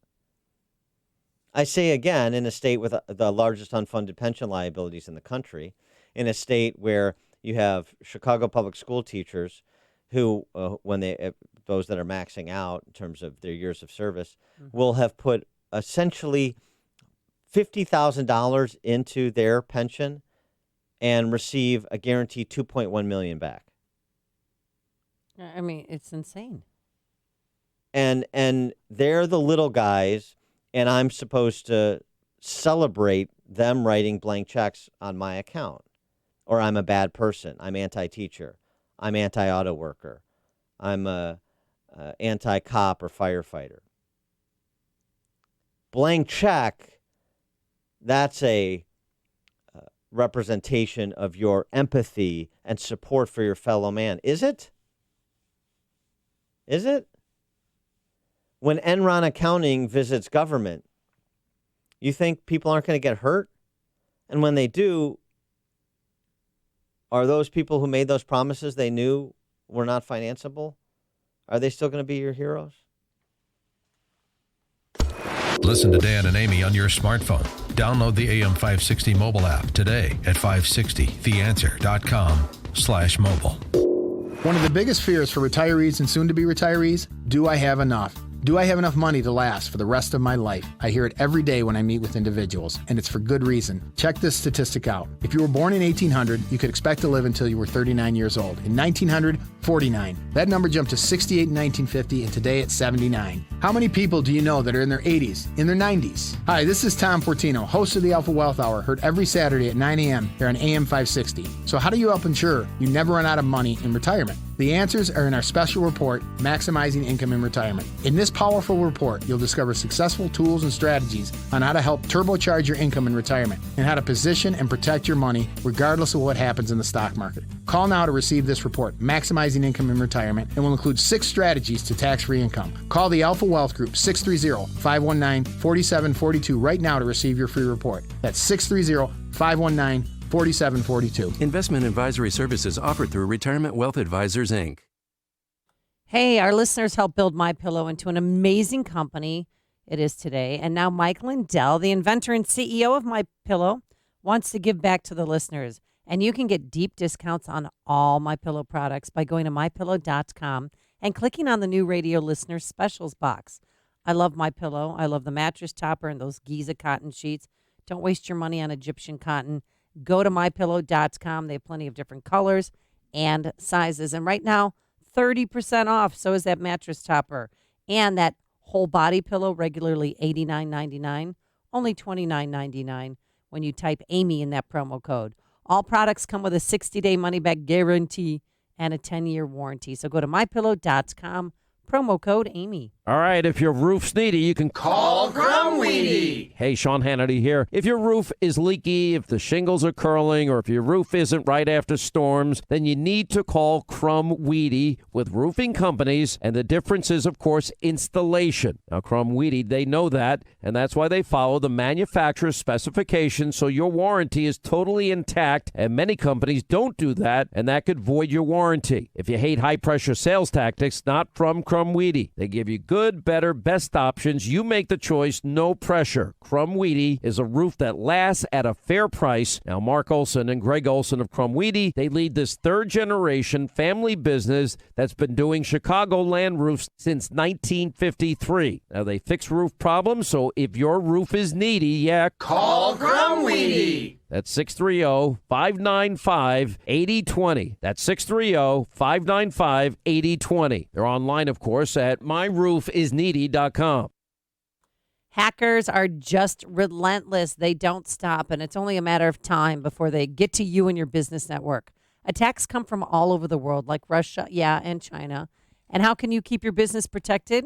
I say again, in a state with the largest unfunded pension liabilities in the country, in a state where you have Chicago public school teachers who, when those that are maxing out in terms of their years of service, will have put essentially $50,000 into their pension and receive a guaranteed $2.1 million back. I mean, it's insane. And they're the little guys, and I'm supposed to celebrate them writing blank checks on my account. Or I'm a bad person. I'm anti-teacher. I'm anti-auto worker. I'm a anti-cop or firefighter. Blank check, that's a representation of your empathy and support for your fellow man. Is it? Is it? When Enron Accounting visits government, you think people aren't going to get hurt? And when they do, are those people who made those promises they knew were not financeable, are they still going to be your heroes? Listen to Dan and Amy on your smartphone. Download the AM560 mobile app today at 560theanswer.com/mobile. One of the biggest fears for retirees and soon-to-be retirees, do I have enough? Do I have enough money to last for the rest of my life? I hear it every day when I meet with individuals, and it's for good reason. Check this statistic out. If you were born in 1800, you could expect to live until you were 39 years old. In 1900, 49. That number jumped to 68 in 1950, and today it's 79. How many people do you know that are in their 80s, in their 90s? Hi, this is Tom Fortino, host of the Alpha Wealth Hour, heard every Saturday at 9 a.m. here on AM 560. So how do you help ensure you never run out of money in retirement? The answers are in our special report, Maximizing Income in Retirement. In this powerful report, you'll discover successful tools and strategies on how to help turbocharge your income in retirement and how to position and protect your money regardless of what happens in the stock market. Call now to receive this report, Maximizing Income in Retirement, and will include 6 strategies to tax-free income. Call the Alpha Wealth Group, 630-519-4742 right now to receive your free report. That's 630-519-4742. Investment advisory services offered through Retirement Wealth Advisors, Inc. Hey, our listeners helped build MyPillow into an amazing company it is today. And now Mike Lindell, the inventor and CEO of MyPillow, wants to give back to the listeners. And you can get deep discounts on all MyPillow products by going to MyPillow.com and clicking on the new radio listener specials box. I love MyPillow. I love the mattress topper and those Giza cotton sheets. Don't waste your money on Egyptian cotton. Go to MyPillow.com. They have plenty of different colors and sizes. And right now, 30% off. So is that mattress topper. And that whole body pillow, regularly $89.99, only $29.99 when you type Amy in that promo code. All products come with a 60-day money-back guarantee and a 10-year warranty. So go to MyPillow.com, promo code Amy. All right, if your roof's needy, you can Call Crumweedy. Hey, Sean Hannity here. If your roof is leaky, if the shingles are curling, or if your roof isn't right after storms, then you need to call Crumweedy with roofing companies. And the difference is, of course, installation. Now, Crumweedy, they know that, and that's why they follow the manufacturer's specifications, so your warranty is totally intact. And many companies don't do that, and that could void your warranty. If you hate high-pressure sales tactics, not from Crumweedy. They give you good, better, best options. You make the choice, no pressure. Crumweedy is a roof that lasts at a fair price. Now, Mark Olson and Greg Olson of Crumweedy, they lead this third-generation family business that's been doing Chicagoland roofs since 1953. Now, they fix roof problems, so if your roof is needy, Call Crumweedy. That's 630-595-8020. That's 630-595-8020. They're online, of course, at myroofisneedy.com. Hackers are just relentless. They don't stop, and it's only a matter of time before they get to you and your business network. Attacks come from all over the world, like Russia, and China. And how can you keep your business protected?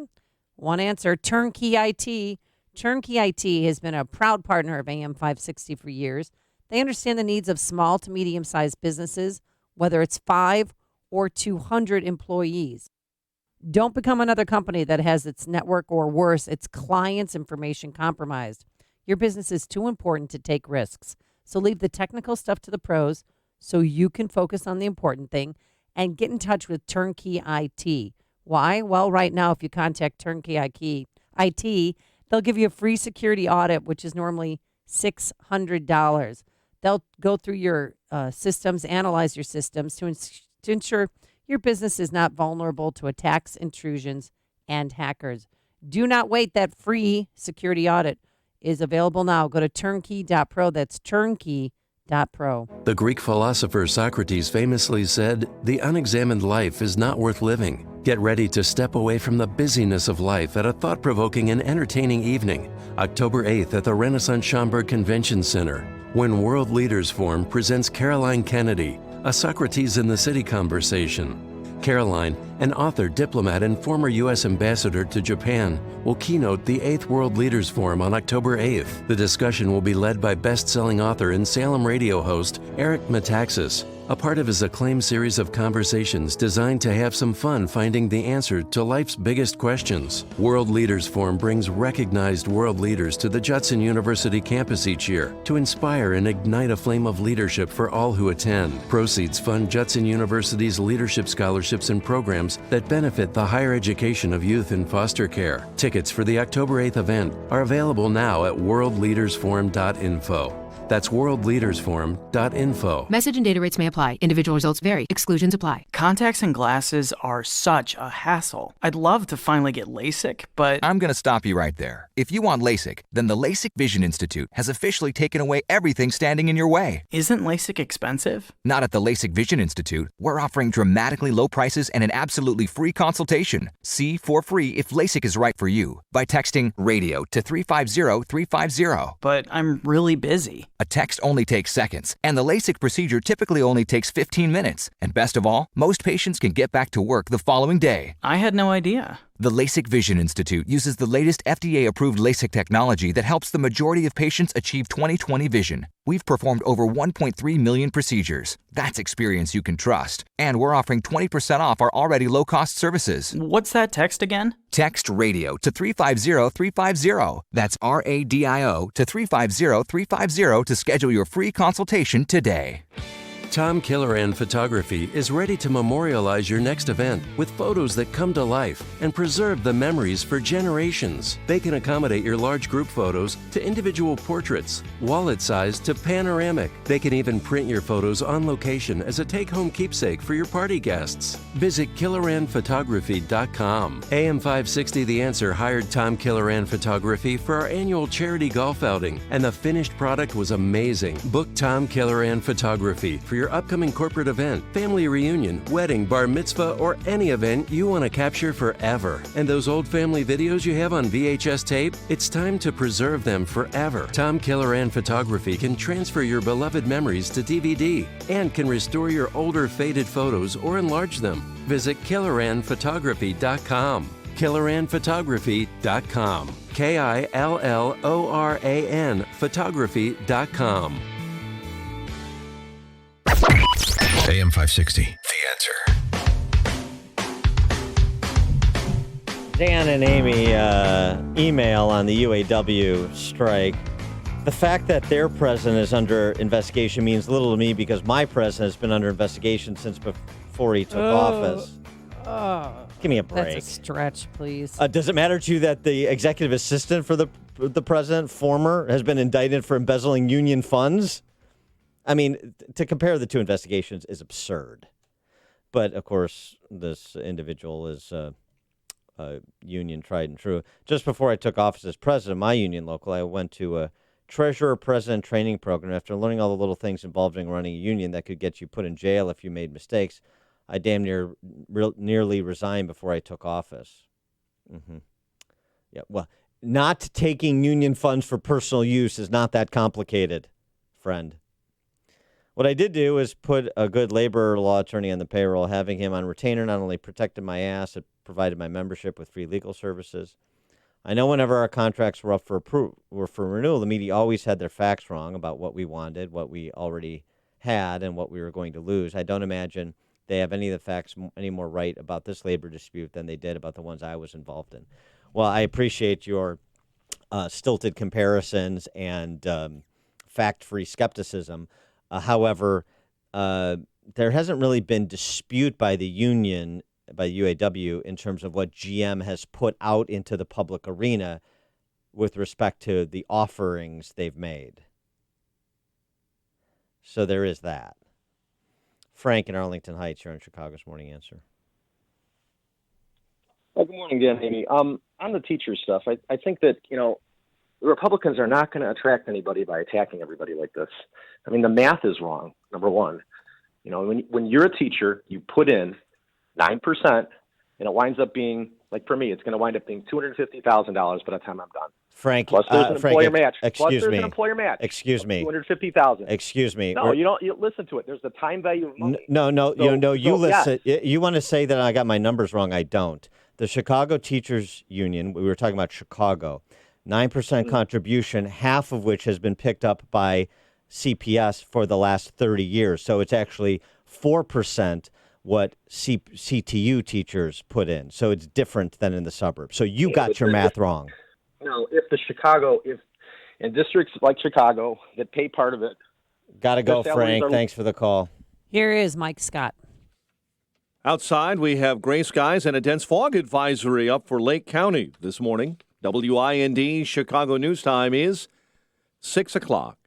One answer, Turnkey IT. Turnkey IT has been a proud partner of AM 560 for years. They understand the needs of small to medium-sized businesses, whether it's 5 or 200 employees. Don't become another company that has its network or worse, its clients' information compromised. Your business is too important to take risks. So leave the technical stuff to the pros so you can focus on the important thing and get in touch with Turnkey IT. Why? Well, right now, if you contact Turnkey IT, they'll give you a free security audit, which is normally $600. They'll go through your systems, analyze your systems to ensure your business is not vulnerable to attacks, intrusions, and hackers. Do not wait. That free security audit is available now. Go to turnkey.pro. That's turnkey.pro. The Greek philosopher Socrates famously said, "The unexamined life is not worth living." Get ready to step away from the busyness of life at a thought-provoking and entertaining evening, October 8th at the Renaissance Schaumburg Convention Center. When World Leaders Forum presents Caroline Kennedy, a Socrates in the City conversation. Caroline, an author, diplomat, and former U.S. ambassador to Japan, will keynote the 8th World Leaders Forum on October 8th. The discussion will be led by best-selling author and Salem radio host Eric Metaxas, a part of his acclaimed series of conversations designed to have some fun finding the answer to life's biggest questions. World Leaders Forum brings recognized world leaders to the Judson University campus each year to inspire and ignite a flame of leadership for all who attend. Proceeds fund Judson University's leadership scholarships and programs that benefit the higher education of youth in foster care. Tickets for the October 8th event are available now at worldleadersforum.info. That's worldleadersforum.info. Message and data rates may apply. Individual results vary. Exclusions apply. Contacts and glasses are such a hassle. I'd love to finally get LASIK, but I'm going to stop you right there. If you want LASIK, then the LASIK Vision Institute has officially taken away everything standing in your way. Isn't LASIK expensive? Not at the LASIK Vision Institute. We're offering dramatically low prices and an absolutely free consultation. See for free if LASIK is right for you by texting RADIO to 350-350. But I'm really busy. A text only takes seconds, and the LASIK procedure typically only takes 15 minutes. And best of all, most patients can get back to work the following day. I had no idea. The LASIK Vision Institute uses the latest FDA-approved LASIK technology that helps the majority of patients achieve 20/20 vision. We've performed over 1.3 million procedures. That's experience you can trust. And we're offering 20% off our already low-cost services. What's that text again? Text RADIO to 350-350. That's RADIO to 350-350 to schedule your free consultation today. Tom Killeran Photography is ready to memorialize your next event with photos that come to life and preserve the memories for generations. They can accommodate your large group photos to individual portraits, wallet size to panoramic. They can even print your photos on location as a take-home keepsake for your party guests. Visit KilleranPhotography.com. AM 560 The Answer hired Tom Killeran Photography for our annual charity golf outing, and the finished product was amazing. Book Tom Killeran Photography for your upcoming corporate event, family reunion, wedding, bar mitzvah, or any event you want to capture forever. And those old family videos you have on VHS tape, it's time to preserve them forever. Tom Killeran Photography can transfer your beloved memories to DVD and can restore your older faded photos or enlarge them. Visit KilleranPhotography.com. KilleranPhotography.com. KILLORAN Photography.com. AM 560, The Answer. Dan and Amy email on the UAW strike. The fact that their president is under investigation means little to me because my president has been under investigation since before he took office. Give me a break. That's a stretch, please. Does it matter to you that the executive assistant for the president, former, has been indicted for embezzling union funds? I mean, to compare the two investigations is absurd. But, of course, this individual is union tried and true. Just before I took office as president of my union local, I went to a treasurer-president training program. After learning all the little things involving running a union that could get you put in jail if you made mistakes, I damn nearly resigned before I took office. Yeah, well, not taking union funds for personal use is not that complicated, friend. What I did do is put a good labor law attorney on the payroll. Having him on retainer not only protected my ass, it provided my membership with free legal services. I know whenever our contracts were up for renewal, the media always had their facts wrong about what we wanted, what we already had, and what we were going to lose. I don't imagine they have any of the facts any more right about this labor dispute than they did about the ones I was involved in. Well, I appreciate your stilted comparisons and fact-free skepticism. However, there hasn't really been dispute by the union, by UAW, in terms of what GM has put out into the public arena with respect to the offerings they've made. So there is that. Frank in Arlington Heights, here on Chicago's Morning Answer. Well, good morning, Dan, Amy. On the teacher stuff, I think that, the Republicans are not going to attract anybody by attacking everybody like this. I mean, the math is wrong, number one. When you're a teacher, you put in 9%, and it winds up being, like for me, it's going to wind up being $250,000 by the time I'm done. Frank, plus there's an employer match. Excuse me. An employer match. Excuse me. $250,000. Excuse me. No, you don't. You listen to it. There's the time value of money. No. You listen. Yes. You want to say that I got my numbers wrong? I don't. The Chicago Teachers Union. We were talking about Chicago. 9% contribution, half of which has been picked up by CPS for the last 30 years. So it's actually 4% what CTU teachers put in. So it's different than in the suburbs. So you got your math wrong. No, if in districts like Chicago that pay part of it. Got to go, Frank. Thanks for the call. Here is Mike Scott. Outside, we have gray skies and a dense fog advisory up for Lake County this morning. WIND Chicago News Time is 6 o'clock.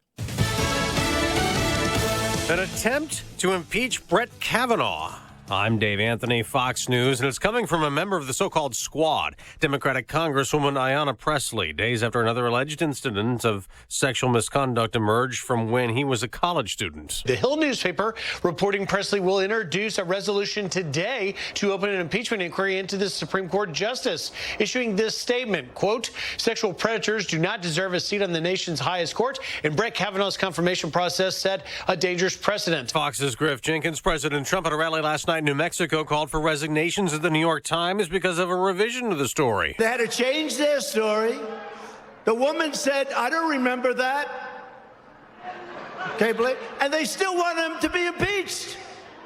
An attempt to impeach Brett Kavanaugh. I'm Dave Anthony, Fox News, and it's coming from a member of the so-called Squad, Democratic Congresswoman Ayanna Pressley, days after another alleged incident of sexual misconduct emerged from when he was a college student. The Hill newspaper reporting Pressley will introduce a resolution today to open an impeachment inquiry into the Supreme Court justice, issuing this statement, quote, sexual predators do not deserve a seat on the nation's highest court, and Brett Kavanaugh's confirmation process set a dangerous precedent. Fox's Griff Jenkins. President Trump at a rally last night in New Mexico called for resignations at the New York Times because of a revision to the story. They had to change their story. The woman said, I don't remember that. Okay, and they still want him to be impeached.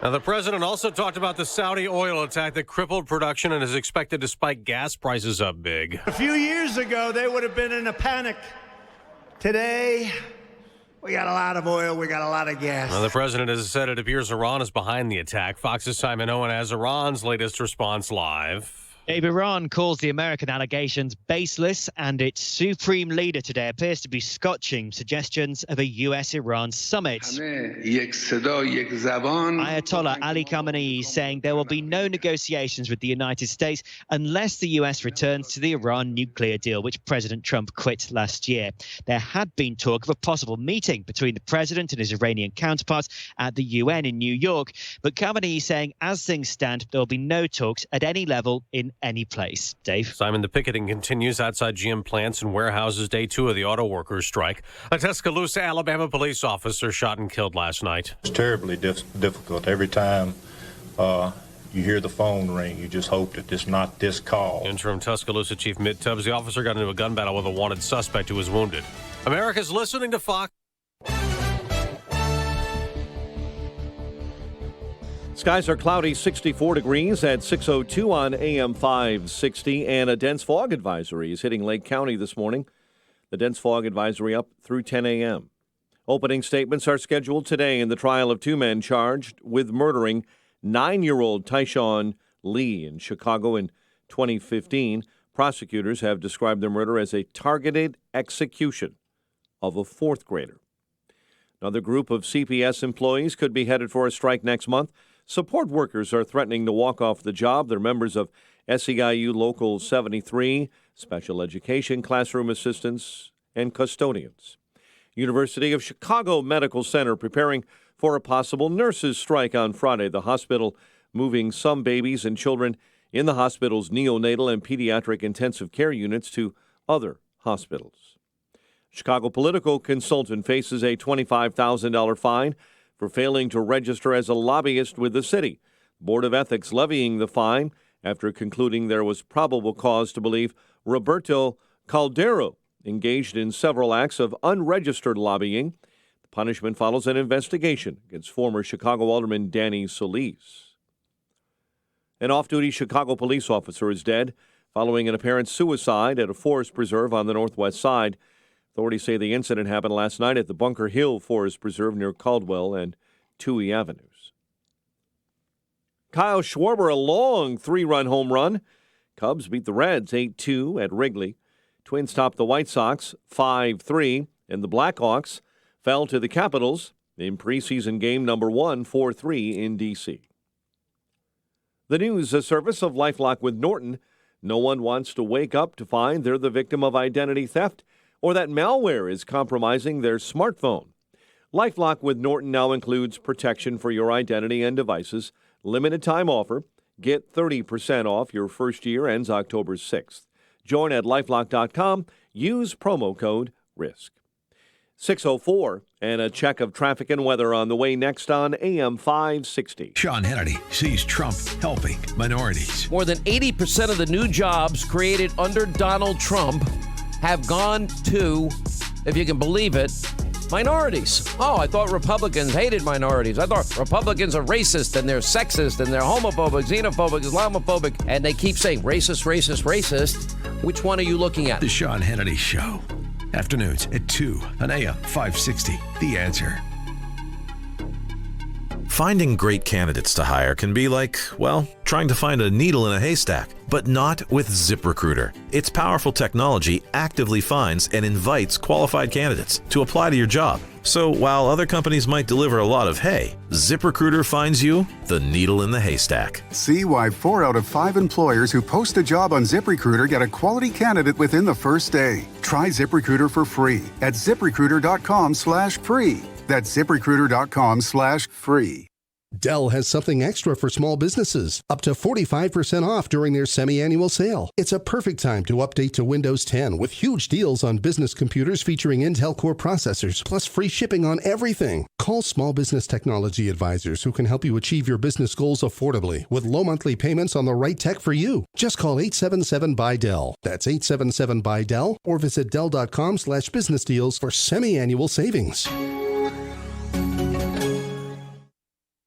Now, the president also talked about the Saudi oil attack that crippled production and is expected to spike gas prices up big. A few years ago, they would have been in a panic. Today, We got a lot of oil. We got a lot of gas. Well, the president has said it appears Iran is behind the attack. Fox's Simon Owen has Iran's latest response live. Dave, Iran calls the American allegations baseless, and its supreme leader today appears to be scotching suggestions of a U.S.-Iran summit. Ayatollah Ali Khamenei is saying there will be no negotiations with the United States unless the U.S. returns to the Iran nuclear deal, which President Trump quit last year. There had been talk of a possible meeting between the president and his Iranian counterparts at the UN in New York, but Khamenei is saying as things stand, there will be no talks at any level in any place. Dave? Simon, the picketing continues outside GM plants and warehouses, day 2 of the auto workers' strike. A Tuscaloosa, Alabama police officer shot and killed last night. It's terribly difficult. Every time you hear the phone ring, you just hope that it's not this call. Interim Tuscaloosa Chief Mitt Tubbs, the officer got into a gun battle with a wanted suspect who was wounded. America's listening to Fox. Skies are cloudy, 64 degrees at 6:02 on AM 560, and a dense fog advisory is hitting Lake County this morning. The dense fog advisory up through 10 a.m. Opening statements are scheduled today in the trial of 2 men charged with murdering 9-year-old Tyshawn Lee in Chicago in 2015. Prosecutors have described the murder as a targeted execution of a 4th grader. Another group of CPS employees could be headed for a strike next month. Support workers are threatening to walk off the job. They're members of SEIU Local 73, special education classroom assistants, and custodians. University of Chicago Medical Center preparing for a possible nurses' strike on Friday. The hospital moving some babies and children in the hospital's neonatal and pediatric intensive care units to other hospitals. Chicago political consultant faces a $25,000 fine for failing to register as a lobbyist with the city. Board of Ethics levying the fine after concluding there was probable cause to believe Roberto Caldero engaged in several acts of unregistered lobbying. The punishment follows an investigation against former Chicago Alderman Danny Solis. An off-duty Chicago police officer is dead following an apparent suicide at a forest preserve on the northwest side. Authorities say the incident happened last night at the Bunker Hill Forest Preserve near Caldwell and Toohey Avenues. Kyle Schwarber, a long 3-run home run. Cubs beat the Reds 8-2 at Wrigley. Twins topped the White Sox 5-3, and the Blackhawks fell to the Capitals in preseason game number 1, 4-3 in D.C. The news service of LifeLock with Norton. No one wants to wake up to find they're the victim of identity theft or that malware is compromising their smartphone. LifeLock with Norton now includes protection for your identity and devices. Limited time offer. Get 30% off. Your first year ends October 6th. Join at lifelock.com. Use promo code RISK. 6:04 and a check of traffic and weather on the way next on AM 560. Sean Hannity sees Trump helping minorities. More than 80% of the new jobs created under Donald Trump have gone to, if you can believe it, minorities. Oh, I thought Republicans hated minorities. I thought Republicans are racist and they're sexist and they're homophobic, xenophobic, Islamophobic, and they keep saying racist, racist, racist. Which one are you looking at? The Sean Hannity Show. Afternoons at 2 on AM 560. The Answer. Finding great candidates to hire can be like, well, trying to find a needle in a haystack, but not with ZipRecruiter. Its powerful technology actively finds and invites qualified candidates to apply to your job. So while other companies might deliver a lot of hay, ZipRecruiter finds you the needle in the haystack. See why 4 out of 5 employers who post a job on ZipRecruiter get a quality candidate within the first day. Try ZipRecruiter for free at ZipRecruiter.com/free. That's ZipRecruiter.com/free. Dell has something extra for small businesses, up to 45% off during their semi-annual sale. It's a perfect time to update to Windows 10 with huge deals on business computers featuring Intel Core processors, plus free shipping on everything. Call Small Business Technology Advisors who can help you achieve your business goals affordably with low monthly payments on the right tech for you. Just call 877-BUY-DELL. That's 877-BUY-DELL or visit Dell.com/business deals for semi-annual savings.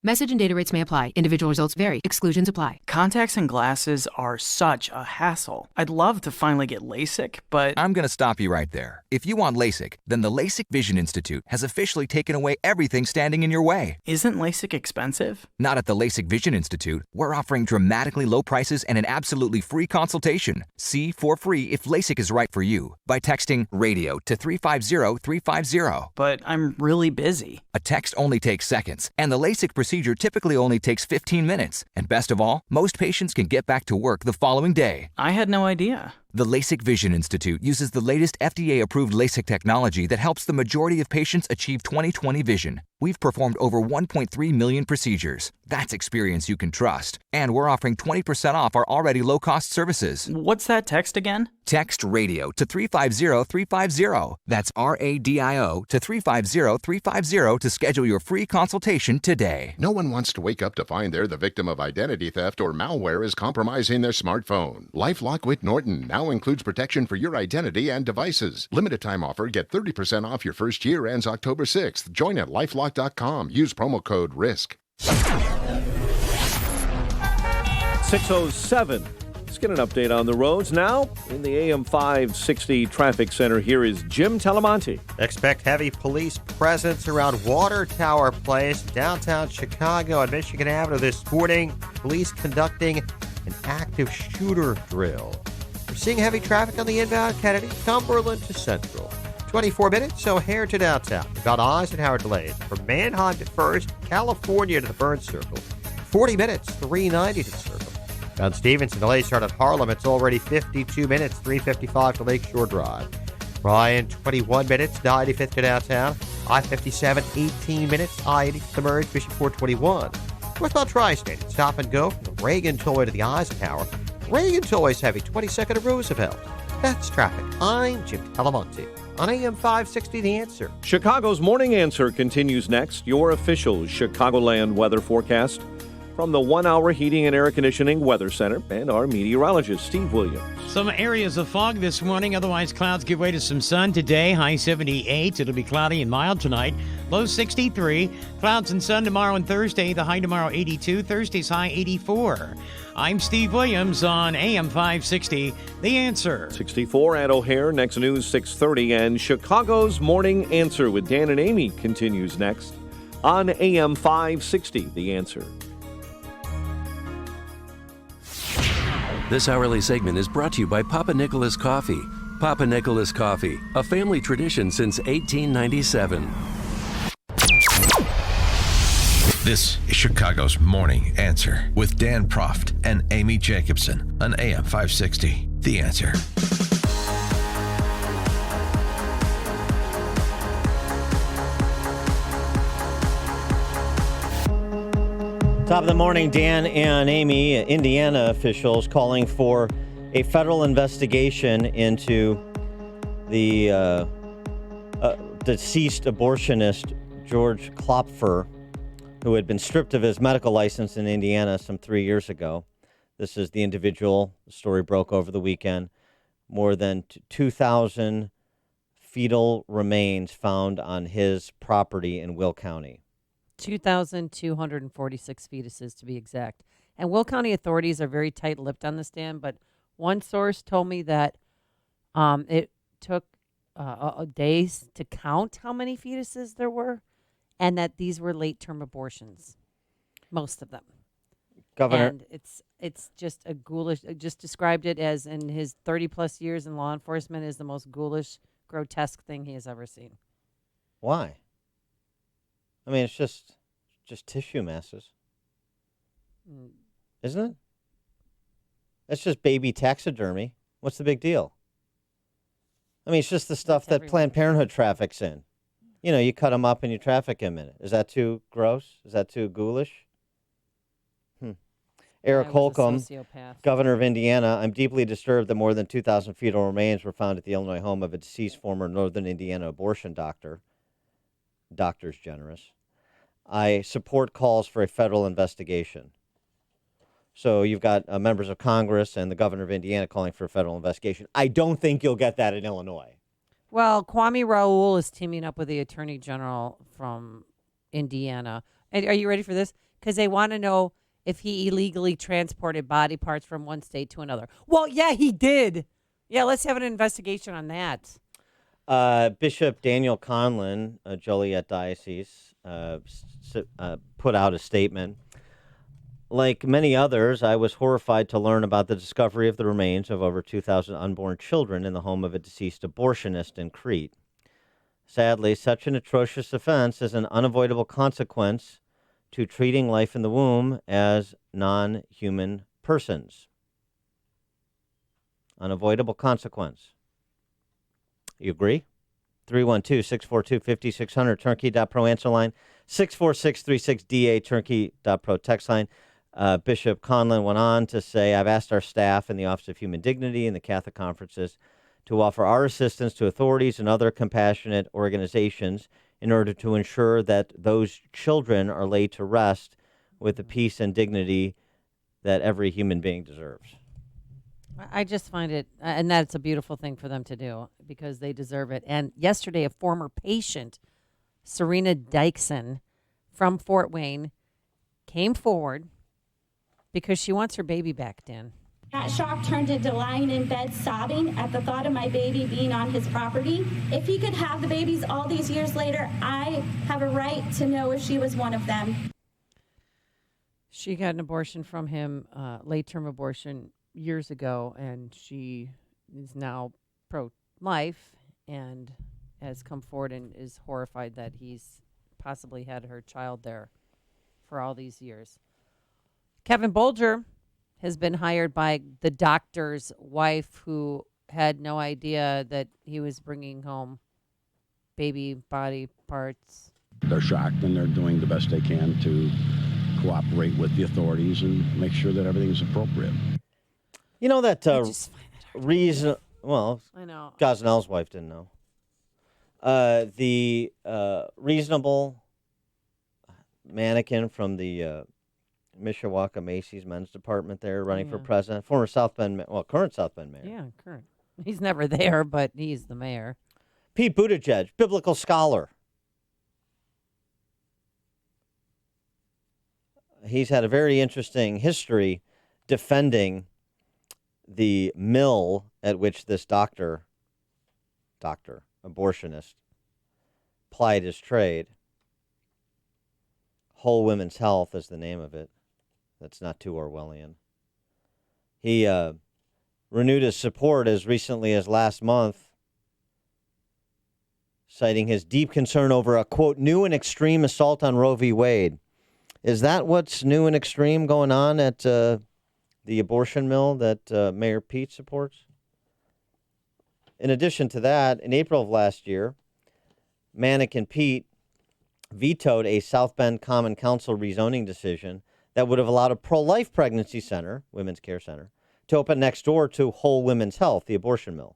Message and data rates may apply. Individual results vary. Exclusions apply. Contacts and glasses are such a hassle. I'd love to finally get LASIK, but I'm going to stop you right there. If you want LASIK, then the LASIK Vision Institute has officially taken away everything standing in your way. isn't LASIK expensive? Not at the LASIK Vision Institute. We're offering dramatically low prices and an absolutely free consultation. See for free if LASIK is right for you by texting RADIO to 350-350. But I'm really busy. A text only takes seconds, and the LASIK procedure typically only takes 15 minutes. And best of all, most patients can get back to work the following day. I had no idea. The LASIK Vision Institute uses the latest FDA-approved LASIK technology that helps the majority of patients achieve 20/20 vision. We've performed over 1.3 million procedures. That's experience you can trust. And we're offering 20% off our already low-cost services. What's that text again? Text RADIO to 350-350. That's RADIO to 350-350 to schedule your free consultation today. No one wants to wake up to find they're the victim of identity theft or malware is compromising their smartphone. LifeLock with Norton now includes protection for your identity and devices. Limited time offer. Get 30% off your first year. Ends October 6th. Join at lifelock.com. Use promo code RISK. 6:07. Let's get an update on the roads now. In the AM 560 traffic center, here is Jim Talamonte. Expect heavy police presence around Water Tower Place, downtown Chicago on Michigan Avenue this morning. Police conducting an active shooter drill. We're seeing heavy traffic on the inbound Kennedy, Cumberland to Central. 24 minutes, O'Hare to downtown. About Eisenhower delays from Manheim to First, California to the Burns Circle. 40 minutes, 390 to the Circle. On Stevenson, delays start at Harlem. It's already 52 minutes, 355 to Lakeshore Drive. Ryan, 21 minutes, 95th to downtown. I-57, 18 minutes, I-80 to the Merge, Bishopport 21. Northbound Tri-State, stop and go from the Reagan Tollway to the Eisenhower. Reagan Tollway's heavy, 22nd to Roosevelt. That's traffic. I'm Jim Talamonte on AM 560 The Answer. Chicago's Morning Answer continues next. Your official Chicagoland weather forecast from the 1 Hour Heating and Air Conditioning Weather Center and our meteorologist, Steve Williams. Some areas of fog this morning, otherwise clouds give way to some sun today. High 78. It'll be cloudy and mild tonight. Low 63. Clouds and sun tomorrow and Thursday. The high tomorrow 82. Thursday's high 84. I'm Steve Williams on AM 560, The Answer. 64 at O'Hare. Next news 6:30. And Chicago's Morning Answer with Dan and Amy continues next on AM 560, The Answer. This hourly segment is brought to you by Papa Nicholas Coffee. Papa Nicholas Coffee, a family tradition since 1897. This is Chicago's Morning Answer with Dan Proft and Amy Jacobson on AM 560. The Answer. Top of the morning, Dan and Amy. Indiana officials calling for a federal investigation into the deceased abortionist George Klopfer, who had been stripped of his medical license in Indiana some 3 years ago. This is the individual. The story broke over the weekend. More than 2,000 fetal remains found on his property in Will County. 2,246 fetuses to be exact. And Will County authorities are very tight-lipped on this, Dan, but one source told me that it took days to count how many fetuses there were, and that these were late-term abortions, most of them. Governor, and it's just a ghoulish. I just described it as, in his 30-plus years in law enforcement, is the most ghoulish, grotesque thing he has ever seen. Why? I mean, it's just tissue masses, isn't it? It's just baby taxidermy. What's the big deal? I mean, it's just the stuff that Planned Parenthood traffics in. You know, you cut them up and you traffic them in it. Is that too gross? Is that too ghoulish? Eric Holcomb, governor of Indiana. I'm deeply disturbed that more than 2,000 fetal remains were found at the Illinois home of a deceased former Northern Indiana abortion doctor. Doctor's generous. I support calls for a federal investigation. So you've got members of Congress and the governor of Indiana calling for a federal investigation. I don't think you'll get that in Illinois. Well, Kwame Raoul is teaming up with the attorney general from Indiana. And are you ready for this? because they want to know if he illegally transported body parts from one state to another. Well, yeah, he did. Yeah, let's have an investigation on that. Bishop Daniel Conlin, Joliet Diocese, put out a statement. Like many others, I was horrified to learn about the discovery of the remains of over 2,000 unborn children in the home of a deceased abortionist in Crete. Sadly, such an atrocious offense is an unavoidable consequence to treating life in the womb as non-human persons. Unavoidable consequence. You agree? 312-642-5600, turnkey.pro answer line, 64636DA, turnkey.pro text line. Bishop Conlin went on to say, I've asked our staff in the Office of Human Dignity and the Catholic Conferences to offer our assistance to authorities and other compassionate organizations in order to ensure that those children are laid to rest with the peace and dignity that every human being deserves. I just find it, and that's a beautiful thing for them to do because they deserve it. And yesterday, a former patient, Serena Dykeson from Fort Wayne, came forward because she wants her baby back, Dan. That shock turned into lying in bed sobbing at the thought of my baby being on his property. If he could have the babies all these years later, I have a right to know if she was one of them. She got an abortion from him, late-term abortion, years ago, and she is now pro-life and has come forward and is horrified that he's possibly had her child there for all these years. Kevin Bolger has been hired by the doctor's wife who had no idea that he was bringing home baby body parts. They're shocked and they're doing the best they can to cooperate with the authorities and make sure that everything is appropriate. You know that reason? Well, I know. Gosnell's wife didn't know. The reasonable mannequin from the Mishawaka Macy's men's department there running for president, former South Bend, current South Bend mayor. Yeah, current. He's never there, but he's the mayor. Pete Buttigieg, biblical scholar. He's had a very interesting history defending the mill at which this abortionist, plied his trade. Whole Women's Health is the name of it. That's not too Orwellian. He renewed his support as recently as last month, citing his deep concern over a, quote, new and extreme assault on Roe v. Wade. Is that what's new and extreme going on at the abortion mill that Mayor Pete supports? In addition to that, in April of last year, Mannequin Pete vetoed a South Bend Common Council rezoning decision that would have allowed a pro-life pregnancy center, women's care center, to open next door to Whole Women's Health, the abortion mill.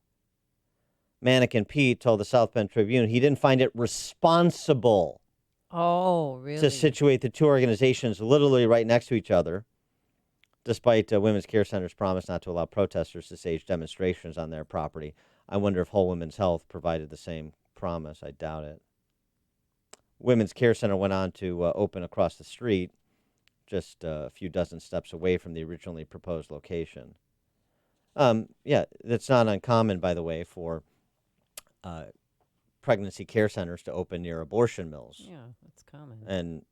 Mannequin Pete told the South Bend Tribune he didn't find it responsible to situate the two organizations literally right next to each other, despite Women's Care Center's promise not to allow protesters to stage demonstrations on their property. I wonder if Whole Women's Health provided the same promise. I doubt it. Women's Care Center went on to open across the street, just a few dozen steps away from the originally proposed location. That's not uncommon, by the way, for pregnancy care centers to open near abortion mills. Yeah, that's common. And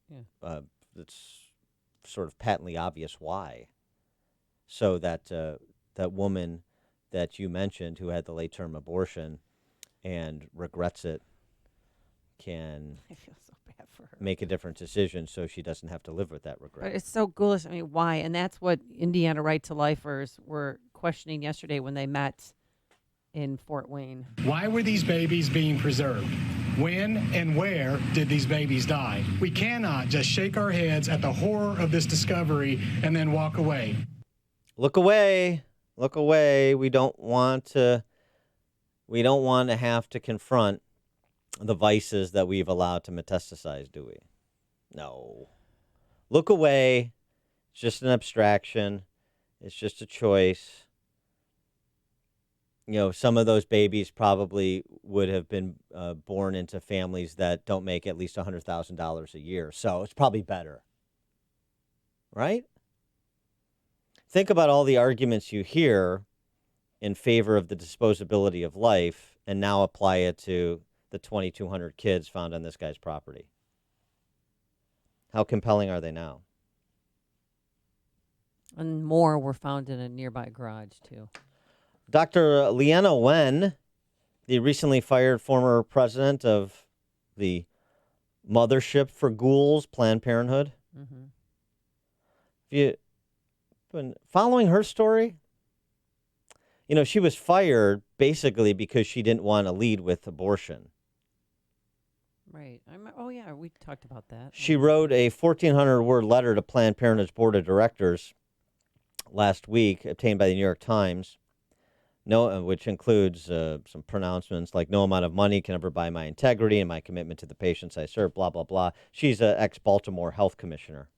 it's sort of patently obvious why. So that that woman that you mentioned who had the late-term abortion and regrets it can I feel so bad for her. Make a different decision so she doesn't have to live with that regret. But it's so ghoulish. I mean, why? And that's what Indiana Right to Lifers were questioning yesterday when they met in Fort Wayne. Why were these babies being preserved? When and where did these babies die? We cannot just shake our heads at the horror of this discovery and then walk away. Look away. Look away. We don't want to have to confront the vices that we've allowed to metastasize, do we? No. Look away. It's just an abstraction. It's just a choice. You know, some of those babies probably would have been born into families that don't make at least $100,000 a year. So it's probably better. right? Think about all the arguments you hear in favor of the disposability of life and now apply it to the 2,200 kids found on this guy's property. How compelling are they now? And more were found in a nearby garage, too. Dr. Leana Wen, the recently fired former president of the Mothership for Ghouls, Planned Parenthood. Mm-hmm. If you been following her story, she was fired basically because she didn't want to lead with abortion. Right. Oh, yeah, we talked about that. She wrote a 1,400-word letter to Planned Parenthood's board of directors last week, obtained by the New York Times, which includes some pronouncements like no amount of money can ever buy my integrity and my commitment to the patients I serve, blah, blah, blah. She's an ex-Baltimore health commissioner.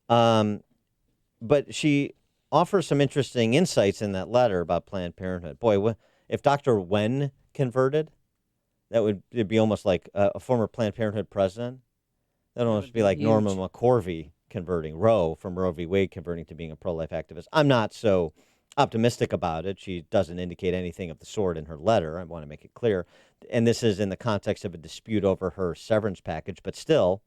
But she offers some interesting insights in that letter about Planned Parenthood. Boy, if Dr. Wen converted, it'd be almost like a former Planned Parenthood president. That'd almost be like huge. Norman McCorvey converting, Roe from Roe v. Wade converting to being a pro-life activist. I'm not so optimistic about it. She doesn't indicate anything of the sort in her letter. I want to make it clear. And this is in the context of a dispute over her severance package. But still,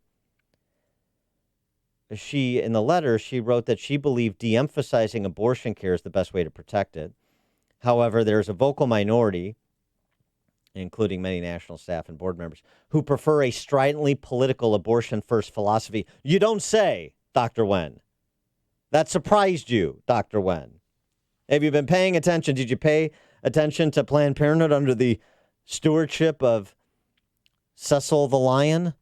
in the letter, she wrote that she believed de-emphasizing abortion care is the best way to protect it. However, there's a vocal minority, including many national staff and board members, who prefer a stridently political abortion-first philosophy. You don't say, Dr. Wen. That surprised you, Dr. Wen. Have you been paying attention? Did you pay attention to Planned Parenthood under the stewardship of Cecil the Lion?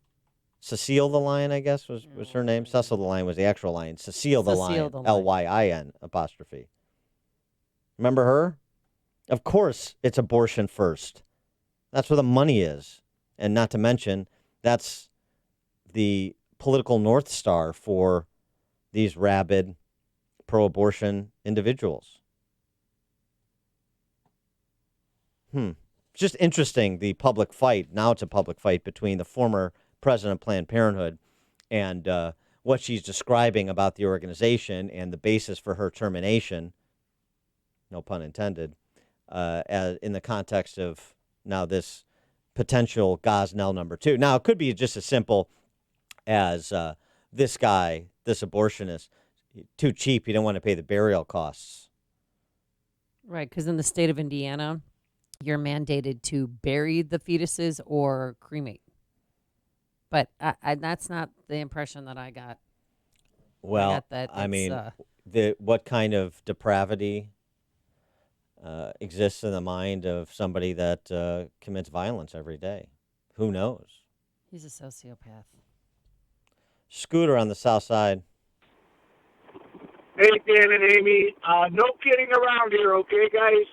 Cecile the Lion, I guess, was her name. Cecil the Lion was the actual lion. Cecile the Lion, Lyin apostrophe. Remember her? Of course, it's abortion first. That's where the money is. And not to mention, that's the political North Star for these rabid pro-abortion individuals. It's just interesting, the public fight. Now it's a public fight between the former president of Planned Parenthood and what she's describing about the organization and the basis for her termination, no pun intended, in the context of now this potential Gosnell number 2. Now, it could be just as simple as this guy, this abortionist, too cheap, he don't want to pay the burial costs. Right, because in the state of Indiana, you're mandated to bury the fetuses or cremate. But that's not the impression that I got. Well, what kind of depravity exists in the mind of somebody that commits violence every day? Who knows? He's a sociopath. Scooter on the south side. Hey, Dan and Amy. No kidding around here, okay, guys?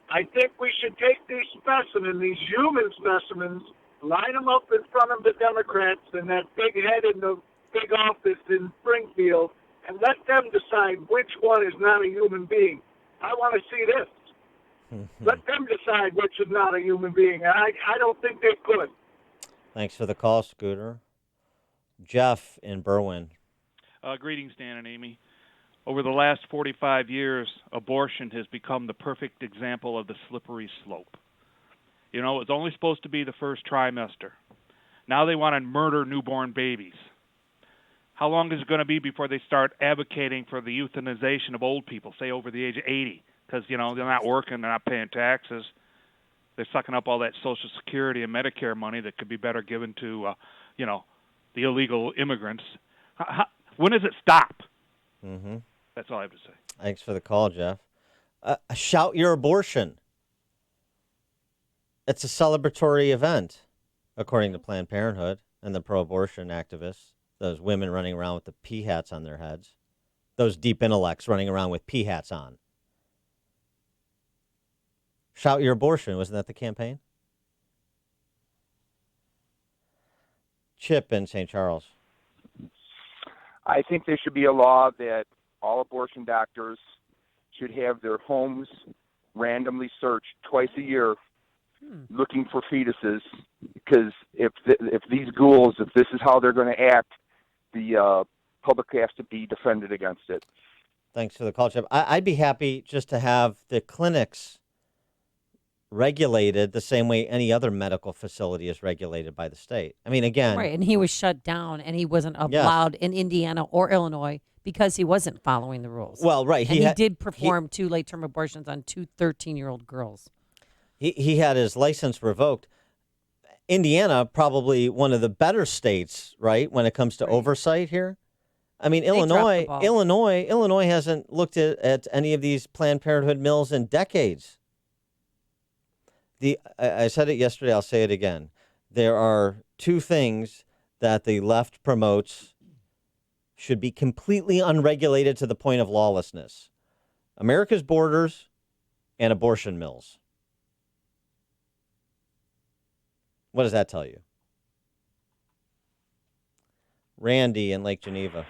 I think we should take these specimens, these human specimens, line them up in front of the Democrats and that big head in the big office in Springfield, and let them decide which one is not a human being. I want to see this. Let them decide which is not a human being. I don't think they could. Thanks for the call, Scooter. Jeff in Berwyn. Greetings, Dan and Amy. Over the last 45 years, abortion has become the perfect example of the slippery slope. You know, it was only supposed to be the first trimester. Now they want to murder newborn babies. How long is it going to be before they start advocating for the euthanization of old people, say over the age of 80? Because, you know, they're not working, they're not paying taxes. They're sucking up all that Social Security and Medicare money that could be better given to, the illegal immigrants. When does it stop? Mm-hmm. That's all I have to say. Thanks for the call, Jeff. Shout your abortion. It's a celebratory event, according to Planned Parenthood and the pro-abortion activists. Those women running around with the pea hats on their heads. Those deep intellects running around with pea hats on. Shout your abortion. Wasn't that the campaign? Chip in St. Charles. I think there should be a law that all abortion doctors should have their homes randomly searched twice a year looking for fetuses, because if these ghouls, if this is how they're going to act, the public has to be defended against it. Thanks for the call, Chip. I'd be happy just to have the clinics regulated the same way any other medical facility is regulated by the state. I mean, again, Right, and he was shut down, and he wasn't Yes. allowed in Indiana or Illinois because he wasn't following the rules. Well, right, And he did perform 2 late-term abortions on 2 13-year-old girls. he had his license revoked. Indiana, probably one of the better states, right, when it comes to oversight here. I mean, dropped the ball. Illinois hasn't looked at any of these Planned Parenthood mills in decades. I said it yesterday, I'll say it again. There are 2 things that the left promotes should be completely unregulated to the point of lawlessness. America's borders and abortion mills. What does that tell you? Randy in Lake Geneva.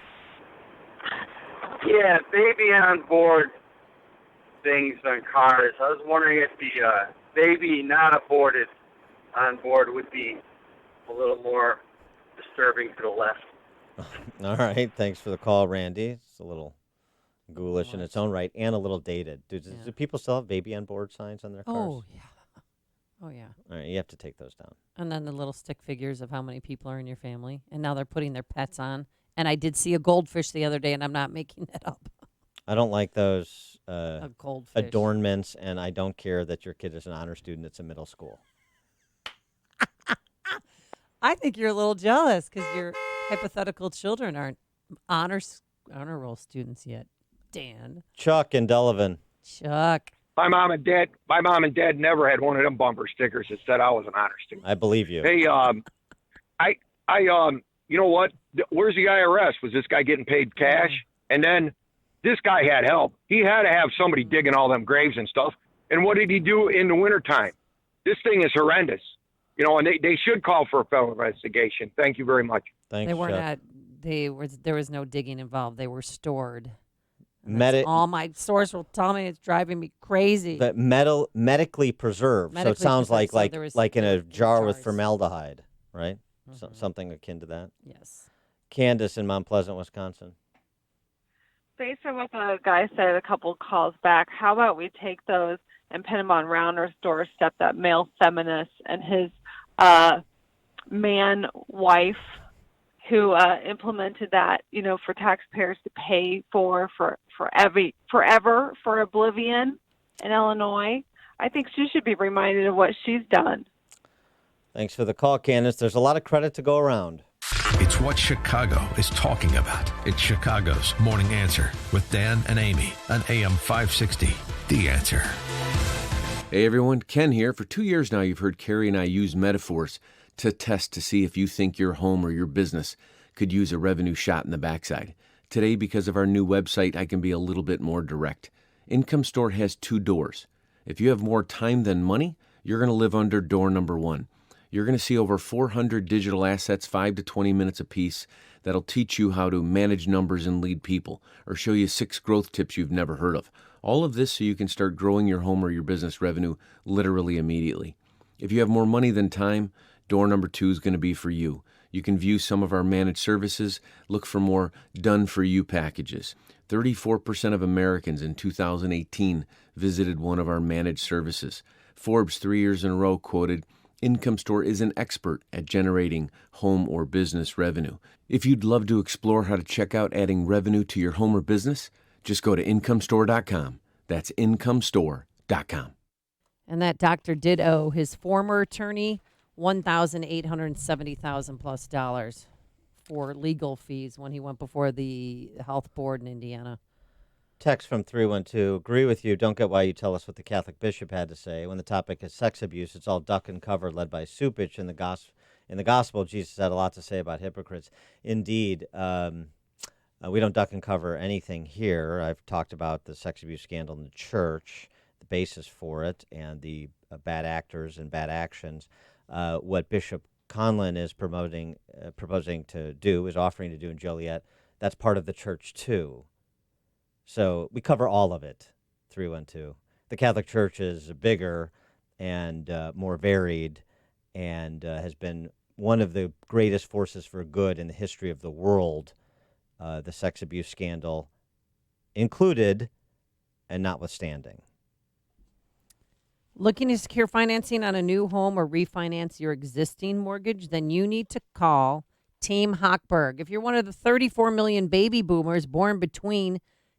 Yeah, baby on board things on cars. I was wondering if the baby not aborted on board would be a little more disturbing to the left. All right. Thanks for the call, Randy. It's a little ghoulish in its own right and a little dated. Do people still have baby on board signs on their cars? Oh, yeah. Oh, yeah. All right. You have to take those down. And then the little stick figures of how many people are in your family. And now they're putting their pets on. And I did see a goldfish the other day, and I'm not making that up. I don't like those A goldfish. adornments, and I don't care that your kid is an honor student that's in middle school. I think you're a little jealous because your hypothetical children aren't honor roll students yet. Dan. Chuck and Delavan. Chuck. My mom and dad never had one of them bumper stickers that said I was an honor student. I believe you. Hey, you know what? Where's the IRS? Was this guy getting paid cash? And then this guy had help. He had to have somebody digging all them graves and stuff. And what did he do in the wintertime? This thing is horrendous. You know, and they should call for a federal investigation. Thank you very much. Thanks, They were Chuck. not. There was no digging involved. They were stored. All my source will tell me it's driving me crazy. But medically preserved. So it Medically sounds preserved, so there was- like in a jar with jars. formaldehyde, right? Something akin to that. Yes. Candace in Mount Pleasant, Wisconsin. Based on what the guy said a couple calls back, how about we take those and pin them on Rounder's doorstep, that male feminist and his wife who implemented that, you know, for taxpayers to pay forever for oblivion in Illinois. I think she should be reminded of what she's done. Thanks for the call, Candace. There's a lot of credit to go around. It's what Chicago is talking about. It's Chicago's Morning Answer with Dan and Amy on AM 560. The Answer. Hey everyone, Ken here. For 2 years now, you've heard Carrie and I use metaphors to test to see if you think your home or your business could use a revenue shot in the backside. Today, because of our new website, I can be a little bit more direct. Income Store has 2 doors. If you have more time than money, you're going to live under door number 1. You're going to see over 400 digital assets, 5 to 20 minutes apiece, that'll teach you how to manage numbers and lead people, or show you 6 growth tips you've never heard of. All of this so you can start growing your home or your business revenue literally immediately. If you have more money than time, door number 2 is going to be for you. You can view some of our managed services, look for more done-for-you packages. 34% of Americans in 2018 visited one of our managed services. Forbes 3 years in a row quoted, Income Store is an expert at generating home or business revenue. If you'd love to explore how to check out adding revenue to your home or business, just go to incomestore.com. That's incomestore.com. And that doctor did owe his former attorney $1,870,000 plus for legal fees when he went before the health board in Indiana. Text from 312. Agree with you. Don't get why you tell us what the Catholic bishop had to say. When the topic is sex abuse, it's all duck and cover led by Supich. In the gospel, Jesus had a lot to say about hypocrites. Indeed, we don't duck and cover anything here. I've talked about the sex abuse scandal in the church, the basis for it, and the bad actors and bad actions. What Bishop Conlin is proposing to do, is offering to do in Joliet, that's part of the church too. So we cover all of it, 312. The Catholic Church is bigger and more varied and has been one of the greatest forces for good in the history of the world, the sex abuse scandal included and notwithstanding. Looking to secure financing on a new home or refinance your existing mortgage? Then you need to call Team Hochberg. If you're one of the 34 million baby boomers born between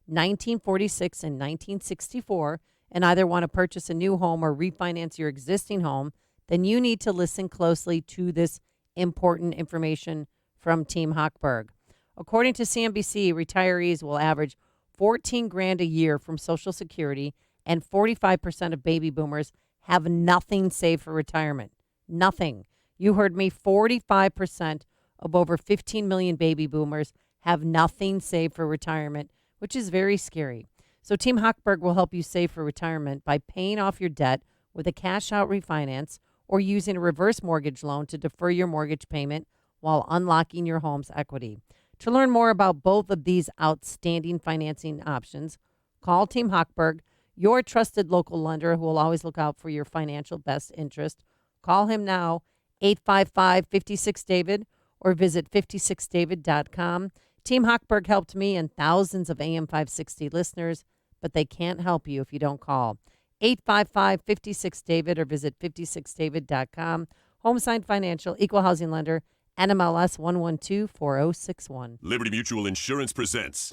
1946 and 1964 and either want to purchase a new home or refinance your existing home, then you need to listen closely to this important information from Team Hochberg. According to CNBC, retirees will average $14,000 a year from Social Security, and 45% of baby boomers have nothing saved for retirement. Nothing. You heard me, 45% of over 15 million baby boomers have nothing saved for retirement, which is very scary. So Team Hochberg will help you save for retirement by paying off your debt with a cash-out refinance or using a reverse mortgage loan to defer your mortgage payment while unlocking your home's equity. To learn more about both of these outstanding financing options, call Team Hochberg, your trusted local lender who will always look out for your financial best interest. Call him now, 855-56-DAVID, or visit 56david.com. Team Hochberg helped me and thousands of AM 560 listeners, but they can't help you if you don't call. 855-56-DAVID or visit 56david.com. Homesign Financial, Equal Housing Lender, NMLS 1124061. Liberty Mutual Insurance presents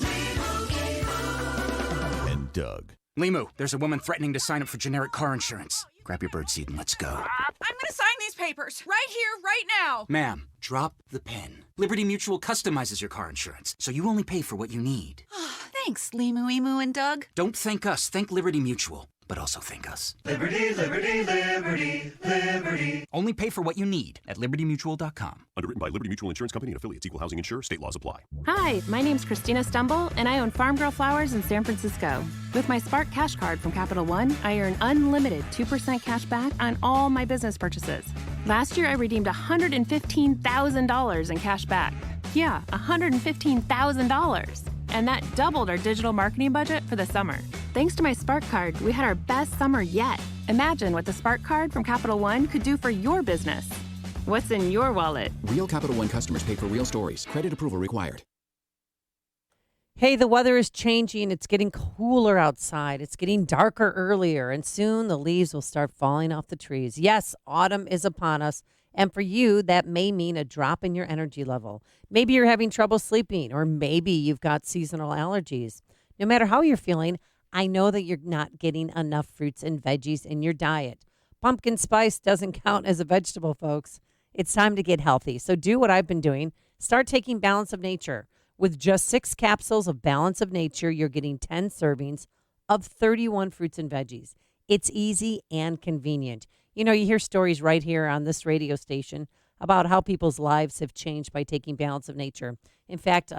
and Doug. Limu, there's a woman threatening to sign up for generic car insurance. Grab your birdseed and let's go. I'm going to sign these papers right here, right now. Ma'am, drop the pen. Liberty Mutual customizes your car insurance, so you only pay for what you need. Thanks, Limu, Emu, and Doug. Don't thank us, thank Liberty Mutual. But also thank us. Liberty, liberty, liberty, liberty. Only pay for what you need at libertymutual.com. Underwritten by Liberty Mutual Insurance Company and affiliates. Equal housing insurer. State laws apply. Hi, my name's Christina Stumble, and I own Farm Girl Flowers in San Francisco. With my Spark Cash Card from Capital One, I earn unlimited 2% cash back on all my business purchases. Last year, I redeemed $115,000 in cash back. Yeah, $115,000. And that doubled our digital marketing budget for the summer. Thanks to my Spark Card, we had our best summer yet. Imagine what the Spark Card from Capital One could do for your business. What's in your wallet? Real Capital One customers pay for real stories. Credit approval required. Hey, the weather is changing. It's getting cooler outside. It's getting darker earlier, and soon the leaves will start falling off the trees. Yes, autumn is upon us. And for you, that may mean a drop in your energy level. Maybe you're having trouble sleeping, or maybe you've got seasonal allergies. No matter how you're feeling, I know that you're not getting enough fruits and veggies in your diet. Pumpkin spice doesn't count as a vegetable, folks. It's time to get healthy. So do what I've been doing. Start taking Balance of Nature. With just 6 capsules of Balance of Nature, you're getting 10 servings of 31 fruits and veggies. It's easy and convenient. You know, you hear stories right here on this radio station about how people's lives have changed by taking Balance of Nature. In fact,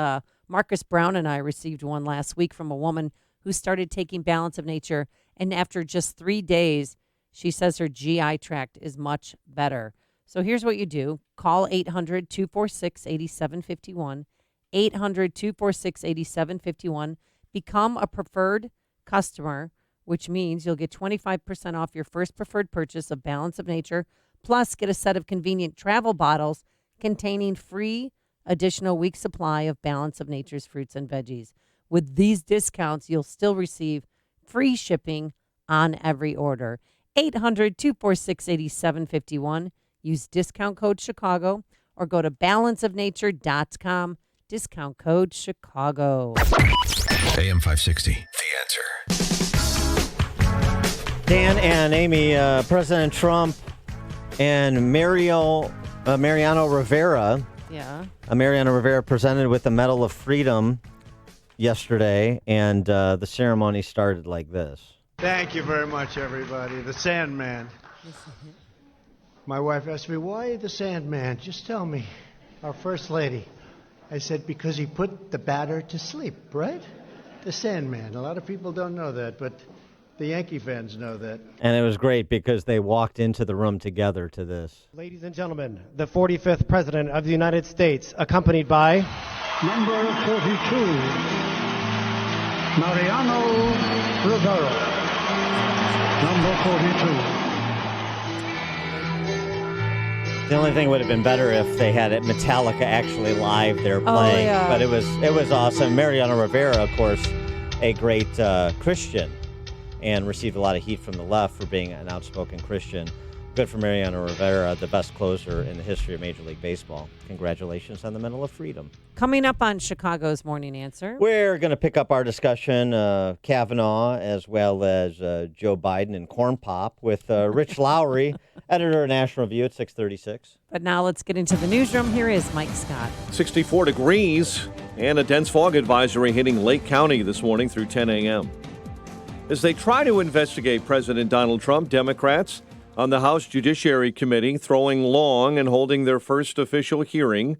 Marcus Brown and I received one last week from a woman who started taking Balance of Nature, and after just 3 days, she says her GI tract is much better. So here's what you do. Call 800-246-8751, 800-246-8751. Become a preferred customer, which means you'll get 25% off your first preferred purchase of Balance of Nature, plus get a set of convenient travel bottles containing free additional week supply of Balance of Nature's fruits and veggies. With these discounts, you'll still receive free shipping on every order. 800-246-8751. Use discount code Chicago or go to balanceofnature.com. Discount code Chicago. AM 560, The Answer. Dan and Amy, President Trump and Mariano Rivera. Yeah. Mariano Rivera presented with the Medal of Freedom yesterday, and the ceremony started like this. Thank you very much, everybody. The Sandman. My wife asked me, why the Sandman? Just tell me. Our First Lady. I said, because he put the batter to sleep, right? The Sandman. A lot of people don't know that, but the Yankee fans know that. And it was great because they walked into the room together to this. Ladies and gentlemen, the 45th President of the United States, accompanied by... Number 42, Mariano Rivera. Number 42. The only thing would have been better if they had it Metallica actually live there playing. yeah. But it was awesome. Mariano Rivera, of course, a great Christian, and received a lot of heat from the left for being an outspoken Christian. Good for Mariano Rivera, the best closer in the history of Major League Baseball. Congratulations on the Medal of Freedom. Coming up on Chicago's Morning Answer. We're going to pick up our discussion, Kavanaugh, as well as Joe Biden and Corn Pop with Rich Lowry, editor of National Review at 6:36. But now let's get into the newsroom. Here is Mike Scott. 64 degrees and a dense fog advisory hitting Lake County this morning through 10 a.m. As they try to investigate President Donald Trump, Democrats on the House Judiciary Committee throwing long and holding their first official hearing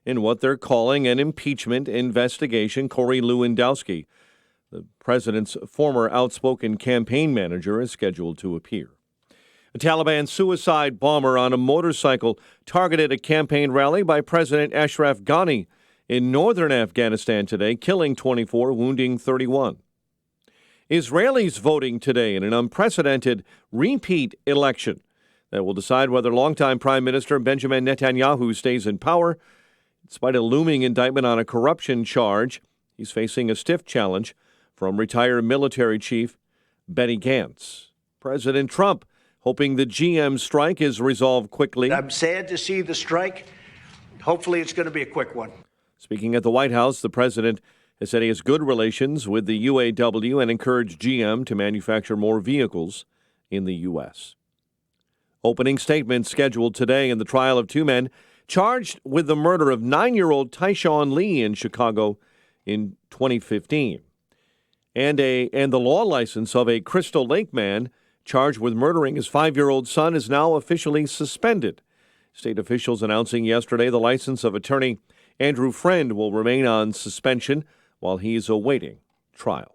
in what they're calling an impeachment investigation. Corey Lewandowski, the president's former outspoken campaign manager, is scheduled to appear. A Taliban suicide bomber on a motorcycle targeted a campaign rally by President Ashraf Ghani in northern Afghanistan today, killing 24, wounding 31. Israelis voting today in an unprecedented repeat election that will decide whether longtime Prime Minister Benjamin Netanyahu stays in power. Despite a looming indictment on a corruption charge, he's facing a stiff challenge from retired military chief Benny Gantz. President Trump hoping the GM strike is resolved quickly. I'm sad to see the strike. Hopefully it's going to be a quick one. Speaking at the White House, the president has said he has good relations with the UAW and encouraged GM to manufacture more vehicles in the U.S. Opening statements scheduled today in the trial of two men charged with the murder of 9-year-old Tyshawn Lee in Chicago in 2015, and the law license of a Crystal Lake man charged with murdering his 5-year-old son is now officially suspended. State officials announcing yesterday the license of attorney Andrew Friend will remain on suspension while he is awaiting trial.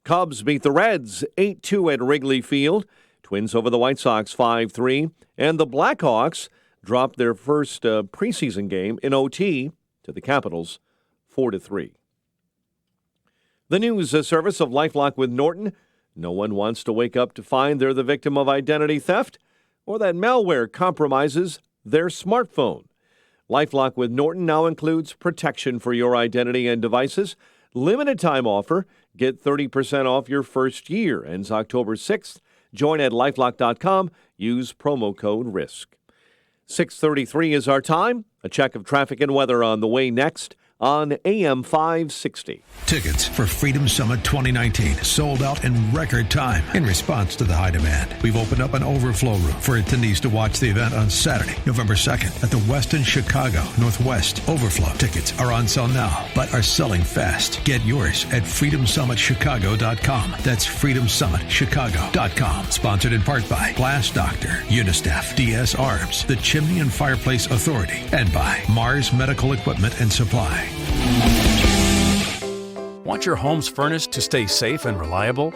Cubs beat the Reds 8-2 at Wrigley Field. Twins over the White Sox 5-3. And the Blackhawks dropped their first preseason game in OT to the Capitals 4-3. The news service of LifeLock with Norton. No one wants to wake up to find they're the victim of identity theft or that malware compromises their smartphone. LifeLock with Norton now includes protection for your identity and devices. Limited time offer. Get 30% off your first year. Ends October 6th. Join at lifelock.com. Use promo code RISK. 6:33 is our time. A check of traffic and weather on the way next on AM 560. Tickets for Freedom Summit 2019 sold out in record time in response to the high demand. We've opened up an overflow room for attendees to watch the event on Saturday, November 2nd at the Westin Chicago Northwest. Overflow tickets are on sale now, but are selling fast. Get yours at freedomsummitchicago.com. That's freedomsummitchicago.com. Sponsored in part by Glass Doctor, Unistaff, DS Arms, the Chimney and Fireplace Authority, and by Mars Medical Equipment and Supply. Want your home's furnace to stay safe and reliable?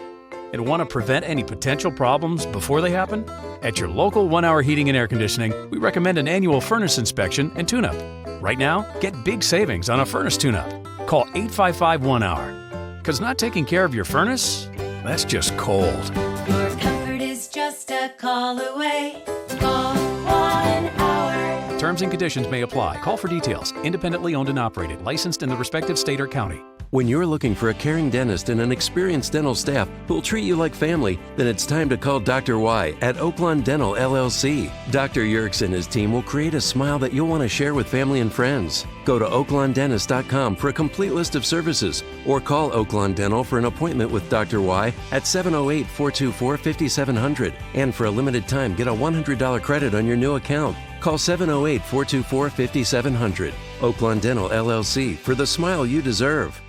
And want to prevent any potential problems before they happen? At your local 1 Hour Heating and Air Conditioning, we recommend an annual furnace inspection and tune-up. Right now, get big savings on a furnace tune-up. Call 855-1-HOUR. Because not taking care of your furnace, that's just cold. Your comfort is just a call away. Call 1 Hour. Terms and conditions may apply. Call for details. Independently owned and operated. Licensed in the respective state or county. When you're looking for a caring dentist and an experienced dental staff who'll treat you like family, then it's time to call Dr. Y at Oaklawn Dental LLC. Dr. Yerkes and his team will create a smile that you'll want to share with family and friends. Go to oaklawndentist.com for a complete list of services, or call Oaklawn Dental for an appointment with Dr. Y at 708-424-5700. And for a limited time, get a $100 credit on your new account. Call 708-424-5700. Oaklawn Dental LLC for the smile you deserve.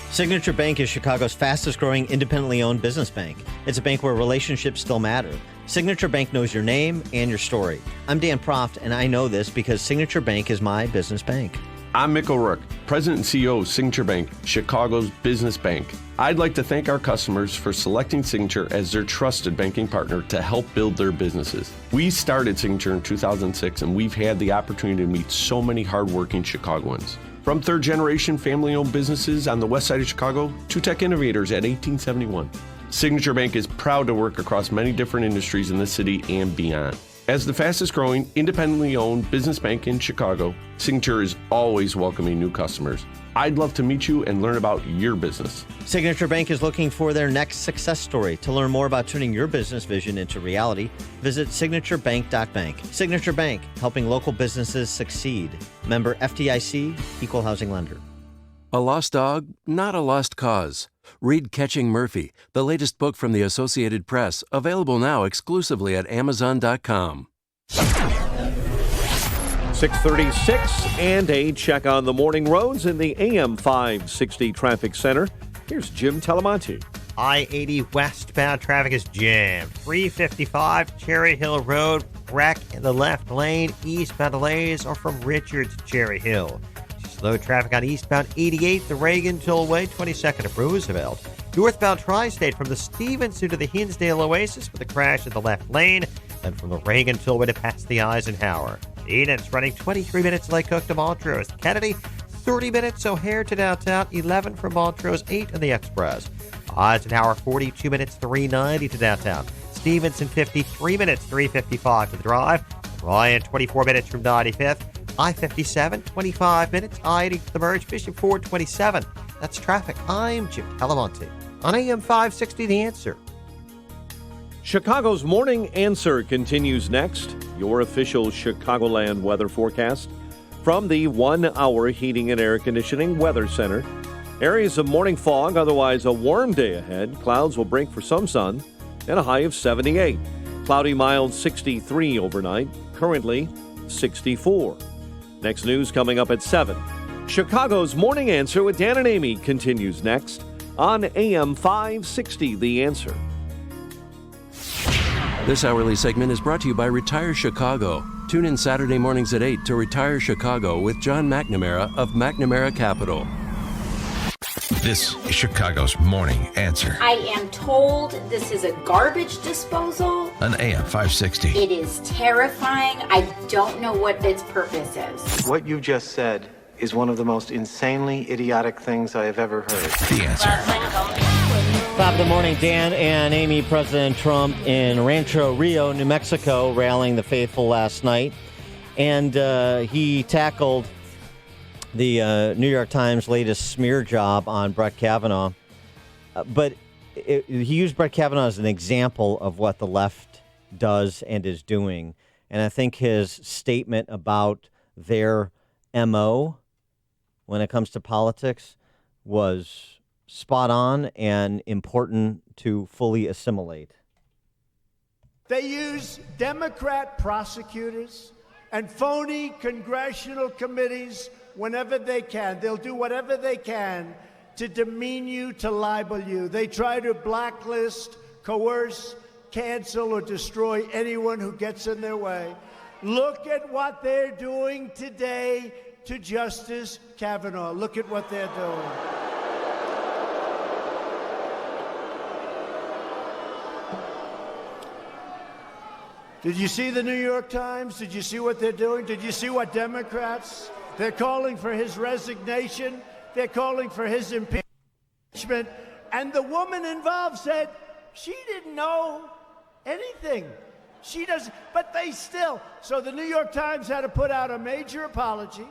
Signature Bank is Chicago's fastest growing independently owned business bank. It's a bank where relationships still matter. Signature Bank knows your name and your story. I'm Dan Proft, and I know this because Signature Bank is my business bank. I'm Mick O'Rourke, President and CEO of Signature Bank, Chicago's business bank. I'd like to thank our customers for selecting Signature as their trusted banking partner to help build their businesses. We started Signature in 2006, and we've had the opportunity to meet so many hardworking Chicagoans. From third-generation family-owned businesses on the west side of Chicago to tech innovators at 1871. Signature Bank is proud to work across many different industries in the city and beyond. As the fastest growing, independently owned business bank in Chicago, Signature is always welcoming new customers. I'd love to meet you and learn about your business. Signature Bank is looking for their next success story. To learn more about turning your business vision into reality, visit signaturebank.bank. Signature Bank, helping local businesses succeed. Member FDIC, equal housing lender. A lost dog, not a lost cause. Read Catching Murphy, the latest book from the Associated Press, available now exclusively at Amazon.com. 6:36 and a check on the morning roads in the AM 560 Traffic Center. Here's Jim Talamonte. I-80 westbound traffic is jammed. 355 Cherry Hill Road, wreck in the left lane. Eastbound delays are from Richards to Cherry Hill. Slow traffic on eastbound 88, the Reagan Tollway, 22nd to Roosevelt. Northbound Tri-State from the Stevenson to the Hinsdale Oasis with a crash in the left lane, and from the Reagan Tollway to past the Eisenhower. Enid's running 23 minutes Lake Cook to Montrose. Kennedy, 30 minutes O'Hare to downtown, 11 from Montrose, 8 on the Express. Eisenhower, 42 minutes, 390 to downtown. Stevenson, 53 minutes, 355 to the drive. Ryan, 24 minutes from 95th. I-57, 25 minutes. I-80 to the merge. Bishop Ford, 27. That's traffic. I'm Jim Talamonte on AM 560, The Answer. Chicago's Morning Answer continues next. Your official Chicagoland weather forecast from the 1 Hour Heating and Air Conditioning Weather Center. Areas of morning fog, otherwise a warm day ahead. Clouds will break for some sun and a high of 78. Cloudy, mild 63 overnight. Currently 64. Next news coming up at 7. Chicago's Morning Answer with Dan and Amy continues next on AM 560, The Answer. This hourly segment is brought to you by Retire Chicago. Tune in Saturday mornings at 8 to Retire Chicago with John McNamara of McNamara Capital. This is Chicago's Morning Answer I am told this is a garbage disposal. on AM 560. It is terrifying. I don't know what its purpose is. What you just said is one of the most insanely idiotic things I have ever heard. The Answer. Top of the morning, Dan and Amy. President Trump in Rancho Rio, New Mexico, rallying the faithful last night. And he tackled the New York Times latest smear job on Brett Kavanaugh. But he used Brett Kavanaugh as an example of what the left does and is doing. And I think his statement about their MO when it comes to politics was spot on and important to fully assimilate. They use Democrat prosecutors and phony congressional committees whenever they can. They'll do whatever they can to demean you, to libel you. They try to blacklist, coerce, cancel, or destroy anyone who gets in their way. Look at what they're doing today to Justice Kavanaugh. Look at what they're doing. Did you see the New York Times? Did you see what they're doing? Did you see what Democrats? They're calling for his resignation. They're calling for his impeachment. And the woman involved said she didn't know anything. She doesn't, but they still. So the New York Times had to put out a major apology,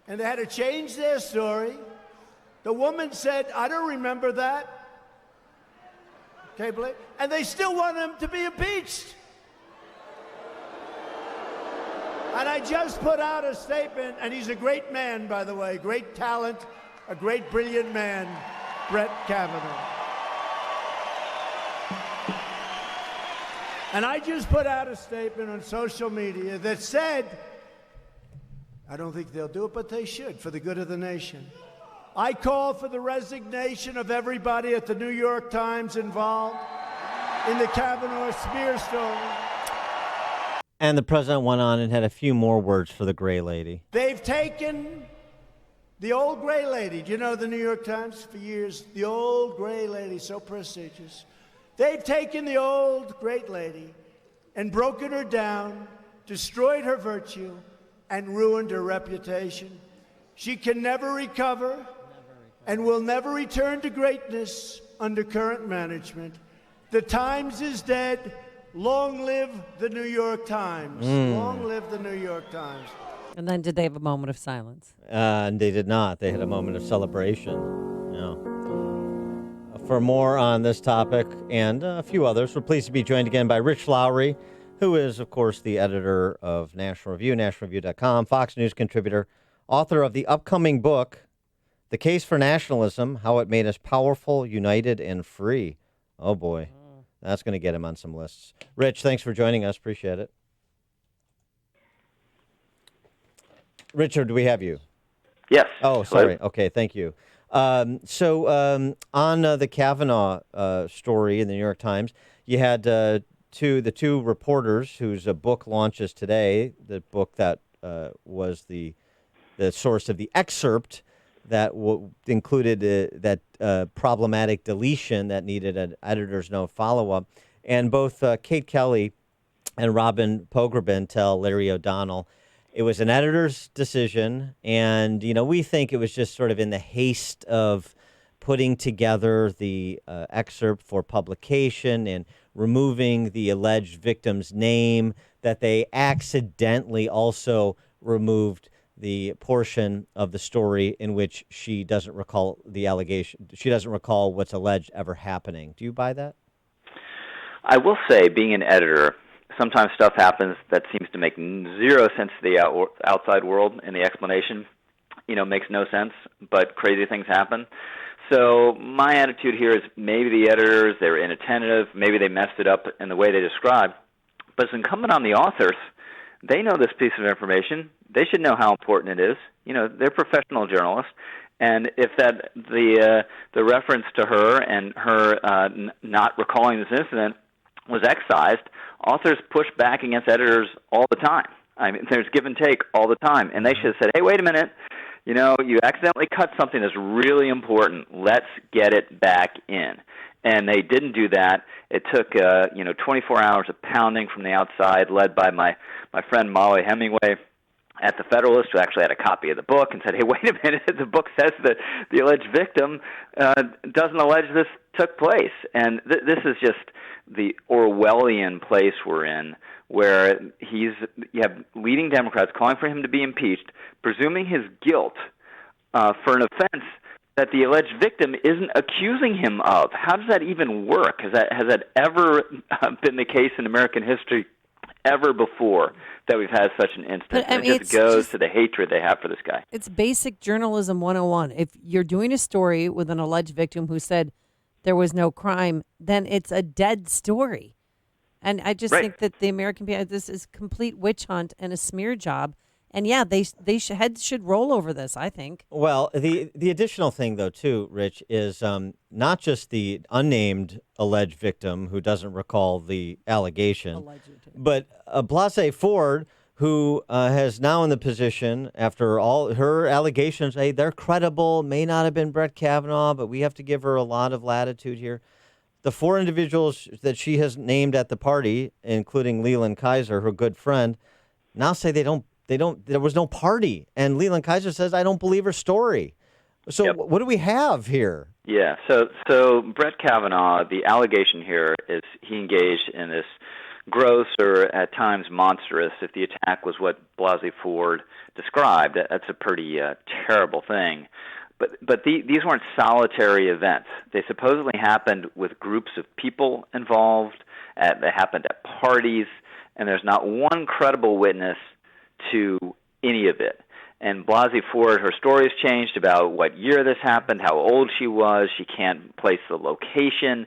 and they had to change their story. The woman said, I don't remember that. Okay, Blake? And they still want him to be impeached. And I just put out a statement, and he's a great man, by the way, great talent, a great, brilliant man, Brett Kavanaugh. And I just put out a statement on social media that said, I don't think they'll do it, but they should, for the good of the nation. I call for the resignation of everybody at the New York Times involved in the Kavanaugh smear story. And the president went on and had a few more words for the gray lady. They've taken the old gray lady. Do you know the New York Times for years? The old gray lady, so prestigious. They've taken the old great lady and broken her down, destroyed her virtue, and ruined her reputation. She can never recover and will never return to greatness under current management. The Times is dead. Long live the New York Times. Long live the New York Times. And then did they have a moment of silence? And they did not. They had a moment of celebration. Yeah. For more on this topic and a few others, we're pleased to be joined again by Rich Lowry, who is, of course, the editor of National Review, nationalreview.com, Fox News contributor, author of the upcoming book, The Case for Nationalism, How It Made Us Powerful, United, and Free. Oh, boy. That's going to get him on some lists. Rich, thanks for joining us. Appreciate it. Richard, do we have you? Yes. Oh, sorry. Okay, thank you. On the Kavanaugh story in the New York Times, you had the two reporters whose book launches today, the book that was the source of the excerpt that included that problematic deletion that needed an editor's note follow-up. And both Kate Kelly and Robin Pogrebin tell Larry O'Donnell it was an editor's decision, and, we think it was just sort of in the haste of putting together the excerpt for publication and removing the alleged victim's name that they accidentally also removed the portion of the story in which she doesn't recall the allegation. She doesn't recall what's alleged ever happening. Do you buy that? I will say, being an editor, sometimes stuff happens that seems to make zero sense to the outside world, and the explanation, makes no sense, but crazy things happen. So my attitude here is maybe the editors, they were inattentive, maybe they messed it up in the way they described, but it's incumbent on the authors. They know this piece of information. They should know how important it is. They're professional journalists, and if the reference to her and her not recalling this incident was excised, authors push back against editors all the time. I mean, there's give and take all the time, and they should have said, "Hey, wait a minute. You accidentally cut something that's really important. Let's get it back in." And they didn't do that. It took 24 hours of pounding from the outside, led by my friend Molly Hemingway at the Federalist, who actually had a copy of the book and said, "Hey, wait a minute. The book says that the alleged victim doesn't allege this took place." And this is just the Orwellian place we're in, where you have leading Democrats calling for him to be impeached, presuming his guilt for an offense that the alleged victim isn't accusing him of. How does that even work? Has that ever been the case in American history ever before that we've had such an instance? It just goes to the hatred they have for this guy. It's basic journalism 101. If you're doing a story with an alleged victim who said there was no crime, then it's a dead story. And I just think that the American people, this is complete witch hunt and a smear job. And yeah, heads should roll over this, I think. Well, the additional thing, though, too, Rich, is not just the unnamed alleged victim who doesn't recall the allegation, but Blasey Ford, who has now in the position, after all her allegations, hey, they're credible, may not have been Brett Kavanaugh, but we have to give her a lot of latitude here. The four individuals that she has named at the party, including Leland Kaiser, her good friend, now say there was no party. And Leland Kaiser says, I don't believe her story. So what do we have here? Yeah, so Brett Kavanaugh, the allegation here is he engaged in this gross or at times monstrous, if the attack was what Blasey Ford described, that's a pretty terrible thing. But these weren't solitary events. They supposedly happened with groups of people involved. They happened at parties, and there's not one credible witness to any of it. And Blasey Ford, her story has changed about what year this happened, how old she was. She can't place the location.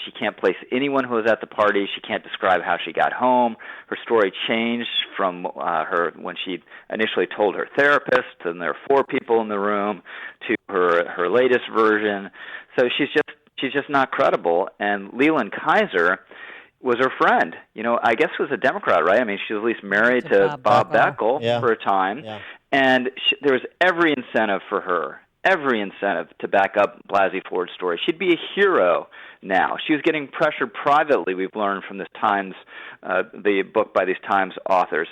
She can't place anyone who was at the party. She can't describe how she got home. Her story changed from her when she initially told her therapist, and there are 4 people in the room, to her latest version. So she's just not credible. And Leland Kaiser was her friend. I guess was a Democrat, right? I mean, she was at least married to Bob Beckel for a time. Yeah. And there was every incentive for her, to back up Blasey Ford's story. She'd be a hero now. She was getting pressure privately, we've learned from this Times, the book by these Times authors.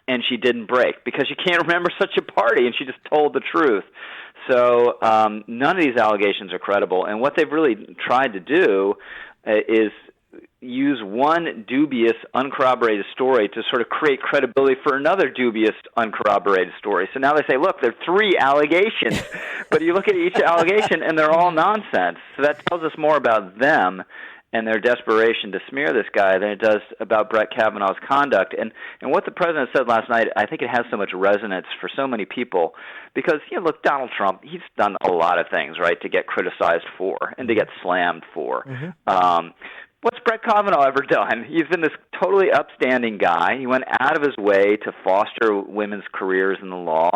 And she didn't break because you can't remember such a party, and she just told the truth. So none of these allegations are credible. And what they've really tried to do is use one dubious, uncorroborated story to sort of create credibility for another dubious, uncorroborated story. So now they say, look, there are 3 allegations, but you look at each allegation and they're all nonsense. So that tells us more about them and their desperation to smear this guy than it does about Brett Kavanaugh's conduct. And what the president said last night, I think it has so much resonance for so many people because, look, Donald Trump, he's done a lot of things, right, to get criticized for and to get slammed for. What's Brett Kavanaugh ever done? He's been this totally upstanding guy. He went out of his way to foster women's careers in the law,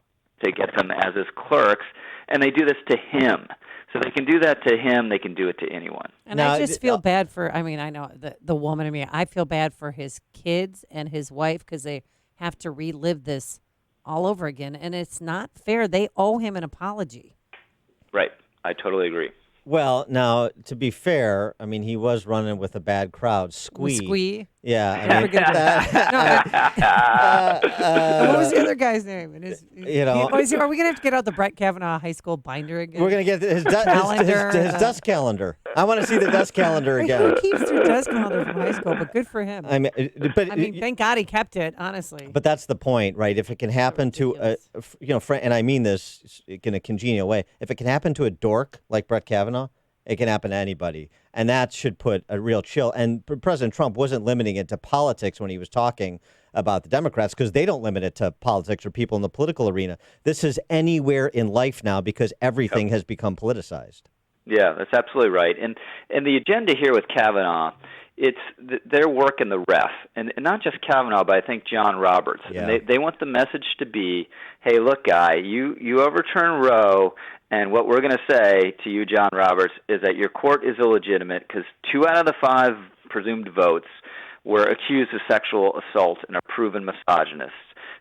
to get them as his clerks, and they do this to him. So they can do that to him. They can do it to anyone. And now, I just feel bad for, I know the woman in me. I feel bad for his kids and his wife because they have to relive this all over again. And it's not fair. They owe him an apology. Right. I totally agree. Well, now, to be fair, he was running with a bad crowd. Squee. Yeah. Never get that. What was the other guy's name? And are we going to have to get out the Brett Kavanaugh high school binder again? We're going to get his dust calendar. I want to see the dust calendar again. He keeps their dust calendar from high school, but good for him. Thank God he kept it, honestly. But that's the point, right? If it can happen to, and I mean this in a congenial way, if it can happen to a dork like Brett Kavanaugh, it can happen to anybody. And that should put a real chill. And President Trump wasn't limiting it to politics when he was talking about the Democrats because they don't limit it to politics or people in the political arena. This is anywhere in life now because everything has become politicized. Yeah, that's absolutely right. And the agenda here with Kavanaugh, it's their work in the ref, and not just Kavanaugh, but I think John Roberts. Yeah. And they want the message to be, hey, look, guy, you overturn Roe, and what we're going to say to you, John Roberts, is that your court is illegitimate because 2 out of the 5 presumed votes were accused of sexual assault and are proven misogynists.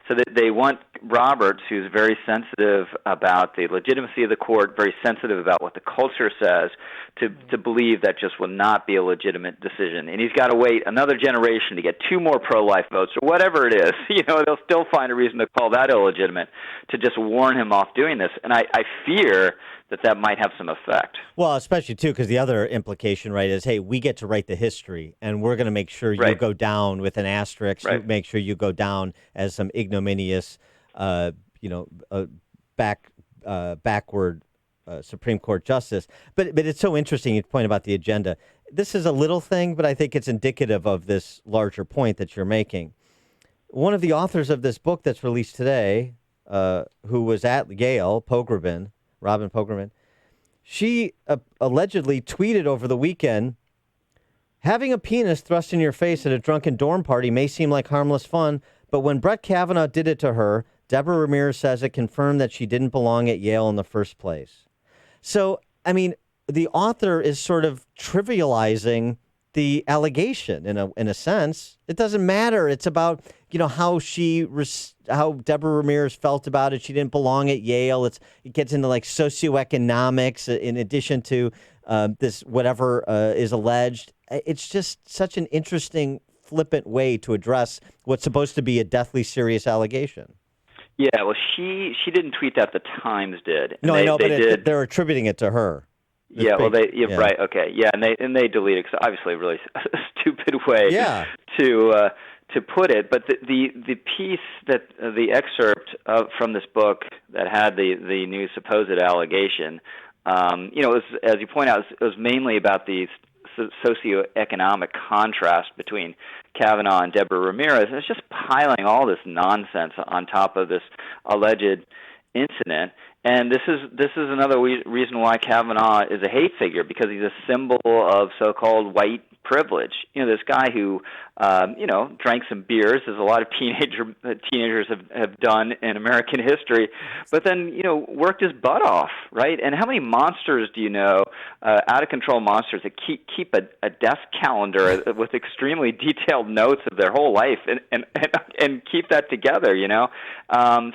So that they want Roberts, who's very sensitive about the legitimacy of the court, very sensitive about what the culture says, to believe that just will not be a legitimate decision. And he's got to wait another generation to get 2 more pro-life votes or whatever it is. They'll still find a reason to call that illegitimate, to just warn him off doing this. And I fear that might have some effect. Well, especially, too, because the other implication, right, is, hey, we get to write the history, and we're going to make sure you go down with an asterisk, make sure you go down as some ignominious, backward Supreme Court justice. But it's so interesting, you point about the agenda. This is a little thing, but I think it's indicative of this larger point that you're making. One of the authors of this book that's released today, who was at Yale, Robin Pogrebin, she allegedly tweeted over the weekend, having a penis thrust in your face at a drunken dorm party may seem like harmless fun, but when Brett Kavanaugh did it to her, Deborah Ramirez says it confirmed that she didn't belong at Yale in the first place. So, the author is sort of trivializing the allegation in a sense. It doesn't matter. It's about, how Deborah Ramirez felt about it. She didn't belong at Yale. It gets into like socioeconomics in addition to this whatever is alleged. It's just such an interesting, flippant way to address what's supposed to be a deathly serious allegation. Yeah, well, she didn't tweet that. The Times did. No, I know, but they're attributing it to her. Yeah, well, right, okay, yeah, and they deleted it. Obviously, a really stupid way to put it. But the piece that the excerpt from this book that had the new supposed allegation, it was, as you point out, it was mainly about the socioeconomic contrast between Kavanaugh and Deborah Ramirez. And it's just piling all this nonsense on top of this alleged incident. And this is another reason why Kavanaugh is a hate figure, because he's a symbol of so-called white privilege. This guy who, drank some beers, as a lot of teenagers have done in American history, but then, worked his butt off, right? And how many monsters do you know, out-of-control monsters that keep a desk calendar with extremely detailed notes of their whole life and keep that together,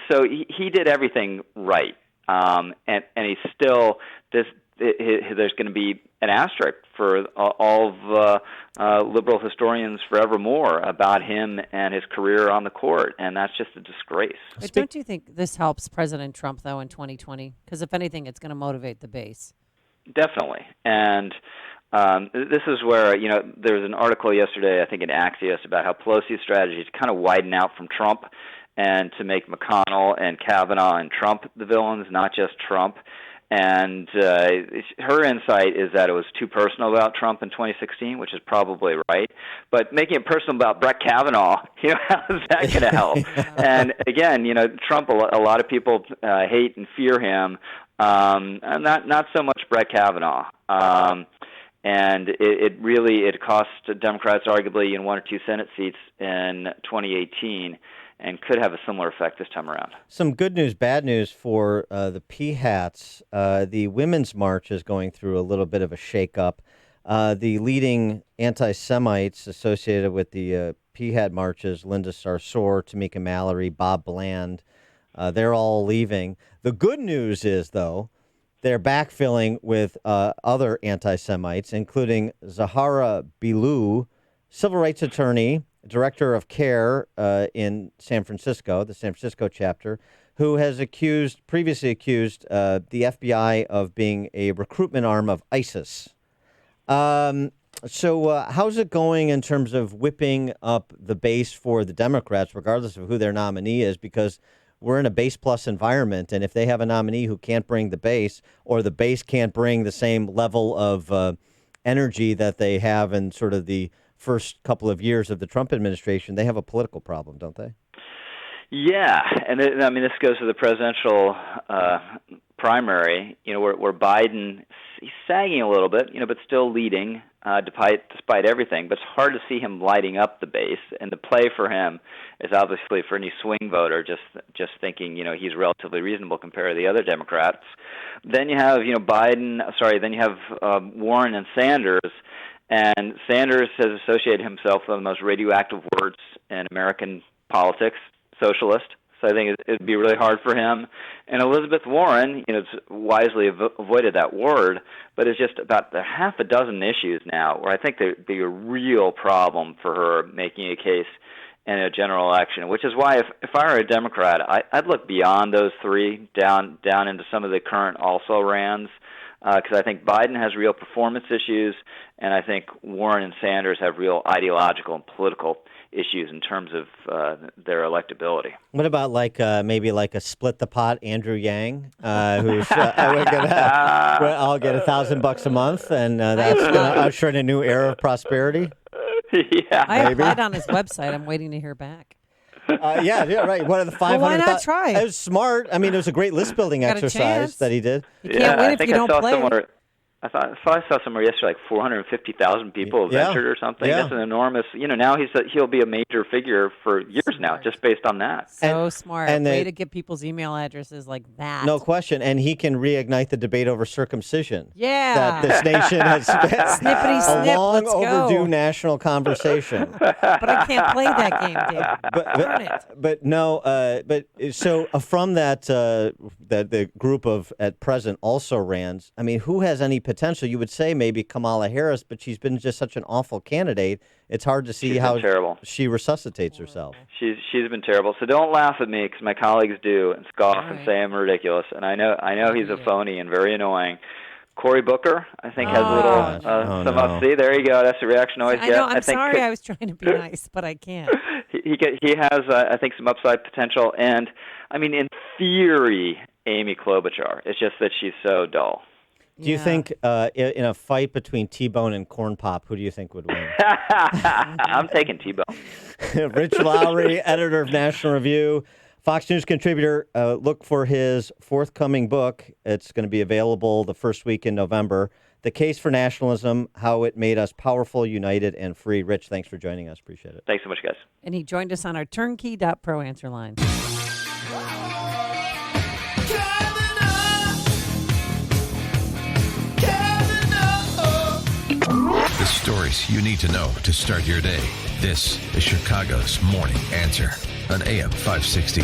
So he did everything right. And he's still there's going to be an asterisk for all of liberal historians forevermore about him and his career on the court, and that's just a disgrace. But don't you think this helps President Trump, though, in 2020? Because if anything, it's going to motivate the base. Definitely. And This is where, there was an article yesterday, I think in Axios, about how Pelosi's strategy is to kind of widen out from Trump and to make McConnell and Kavanaugh and Trump the villains, not just Trump. And her insight is that it was too personal about Trump in 2016, which is probably right. But making it personal about Brett Kavanaugh, how is that going to help? And again, Trump, a lot of people hate and fear him, not so much Brett Kavanaugh. And it cost Democrats arguably in 1 or 2 Senate seats in 2018. And could have a similar effect this time around. Some good news, bad news for the P-hats. The Women's March is going through a little bit of a shakeup. The leading anti-Semites associated with the P-hat marches, Linda Sarsour, Tamika Mallory, Bob Bland, they're all leaving. The good news is, though, they're backfilling with other anti-Semites, including Zahara Bilou, civil rights attorney, director of CARE in San Francisco, the San Francisco chapter, who has previously accused the FBI of being a recruitment arm of ISIS. So how's it going in terms of whipping up the base for the Democrats, regardless of who their nominee is? Because we're in a base plus environment, and if they have a nominee who can't bring the base, or the base can't bring the same level of energy that they have in sort of the first couple of years of the Trump administration, they have a political problem, don't they? Yeah, and this goes to the presidential primary, where Biden, he's sagging a little bit, but still leading despite everything. But it's hard to see him lighting up the base, and the play for him is obviously for any swing voter just thinking, he's relatively reasonable compared to the other Democrats. Then you have, then you have Warren and Sanders. And Sanders has associated himself with the most radioactive words in American politics, socialist. So I think it'd be really hard for him. And Elizabeth Warren, wisely avoided that word, but it's just about half a dozen issues now where I think there'd be a real problem for her making a case in a general election, which is why if I were a Democrat, I'd look beyond those three, down into some of the current also-rans, because I think Biden has real performance issues, and I think Warren and Sanders have real ideological and political issues in terms of their electability. What about maybe a split the pot Andrew Yang, who's I'll get $1,000 a month, and that's going to usher in a new era of prosperity? Yeah, I applied on his website. I'm waiting to hear back. Yeah, right. One of the 500. Well, why not try? It was smart. I mean, it was a great list building exercise that he did. You can't win if you don't play. I saw somewhere yesterday, like 450,000 people have entered or something. Yeah. That's an enormous. Now he'll be a major figure for years now, just based on that. So smart. And way to get people's email addresses like that. No question. And he can reignite the debate over circumcision. Yeah. That this nation has Snippity snip. a long Let's overdue go. national conversation. But I can't play that game, David. So from that the group of at present also rans. I mean, who has any potential? You would say maybe Kamala Harris, but she's been just such an awful candidate. It's hard to see how she resuscitates herself. She's been terrible. So don't laugh at me, because my colleagues do and scoff and say I'm ridiculous. And I know he's a phony and very annoying. Cory Booker, I think, has a little some up. See, there you go. That's the reaction I always get. I'm sorry. I was trying to be nice, but I can't. He has, I think, some upside potential. And, I mean, in theory, Amy Klobuchar. It's just that she's so dull. Do you think in a fight between T-Bone and Corn Pop, who do you think would win? I'm taking T-Bone. Rich Lowry, editor of National Review, Fox News contributor. Look for his forthcoming book. It's going to be available the first week in November. The Case for Nationalism, How It Made Us Powerful, United, and Free. Rich, thanks for joining us. Appreciate it. Thanks so much, guys. And he joined us on our turnkey.pro answer line. The stories you need to know to start your day. This is Chicago's Morning Answer on AM 560.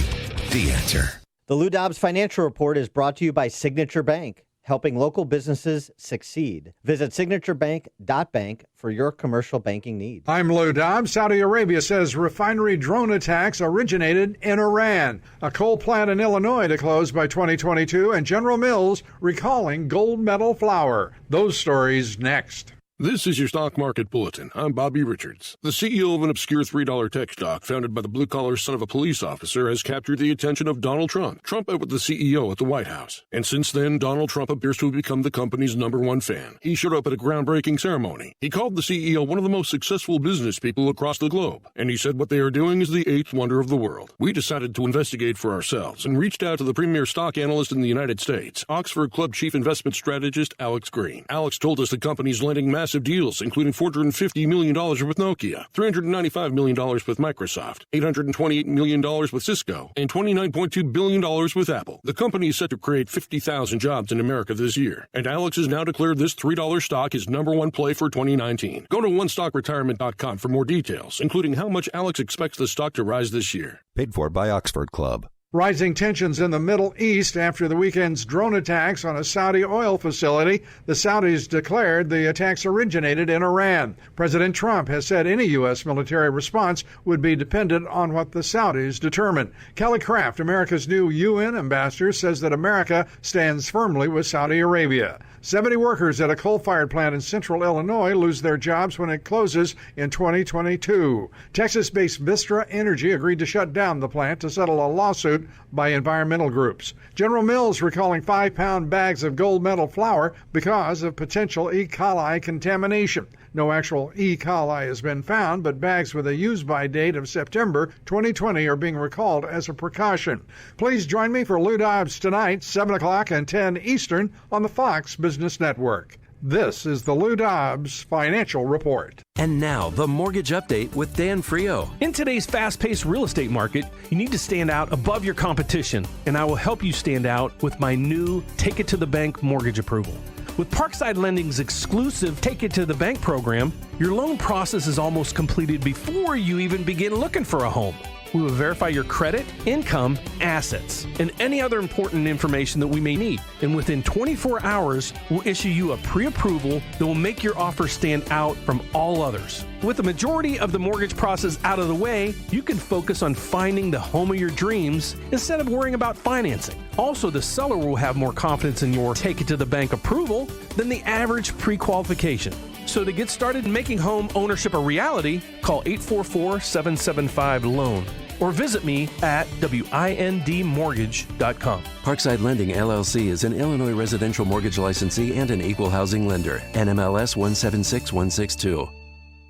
The Answer. The Lou Dobbs Financial Report is brought to you by Signature Bank, helping local businesses succeed. Visit signaturebank.bank for your commercial banking needs. I'm Lou Dobbs. Saudi Arabia says refinery drone attacks originated in Iran. A coal plant in Illinois to close by 2022, and General Mills recalling gold medal flour. Those stories next. This is your stock market bulletin. I'm Bobby Richards. The CEO of an obscure $3 tech stock founded by the blue-collar son of a police officer has captured the attention of Donald Trump. Trump met with the CEO at the White House. And since then, Donald Trump appears to have become the company's #1 fan. He showed up at a groundbreaking ceremony. He called the CEO one of the most successful business people across the globe. And he said what they are doing is the 8th wonder of the world. We decided to investigate for ourselves and reached out to the premier stock analyst in the United States, Oxford Club chief investment strategist Alex Green. Alex told us the company's landing massive deals, including $450 million with Nokia, $395 million with Microsoft, $828 million with Cisco, and $29.2 billion with Apple. The company is set to create 50,000 jobs in America this year, and Alex has now declared this $3 stock his #1 play for 2019. Go to onestockretirement.com for more details, including how much Alex expects the stock to rise this year. Paid for by Oxford Club. Rising tensions in the Middle East after the weekend's drone attacks on a Saudi oil facility. The Saudis declared the attacks originated in Iran. President Trump has said any U.S. military response would be dependent on what the Saudis determine. Kelly Craft, America's new UN ambassador, says that America stands firmly with Saudi Arabia. 70 workers at a coal-fired plant in central Illinois lose their jobs when it closes in 2022. Texas-based Vistra Energy agreed to shut down the plant to settle a lawsuit by environmental groups. General Mills recalling 5-pound bags of gold medal flour because of potential E. coli contamination. No actual E. coli has been found, but bags with a use-by date of September 2020 are being recalled as a precaution. Please join me for Lou Dobbs tonight, 7 o'clock and 10 Eastern on the Fox Business Network. This is the Lou Dobbs Financial Report. And now, the Mortgage Update with Dan Frio. In today's fast-paced real estate market, you need to stand out above your competition, and I will help you stand out with my new Take It to the Bank mortgage approval. With Parkside Lending's exclusive Take It to the Bank program, your loan process is almost completed before you even begin looking for a home. We will verify your credit, income, assets, and any other important information that we may need. And within 24 hours, we'll issue you a pre-approval that will make your offer stand out from all others. With the majority of the mortgage process out of the way, you can focus on finding the home of your dreams instead of worrying about financing. Also, the seller will have more confidence in your Take It to the Bank approval than the average pre-qualification. So to get started making home ownership a reality, call 844-775-LOAN or visit me at windmortgage.com. Parkside Lending, LLC is an Illinois residential mortgage licensee and an equal housing lender. NMLS 176162.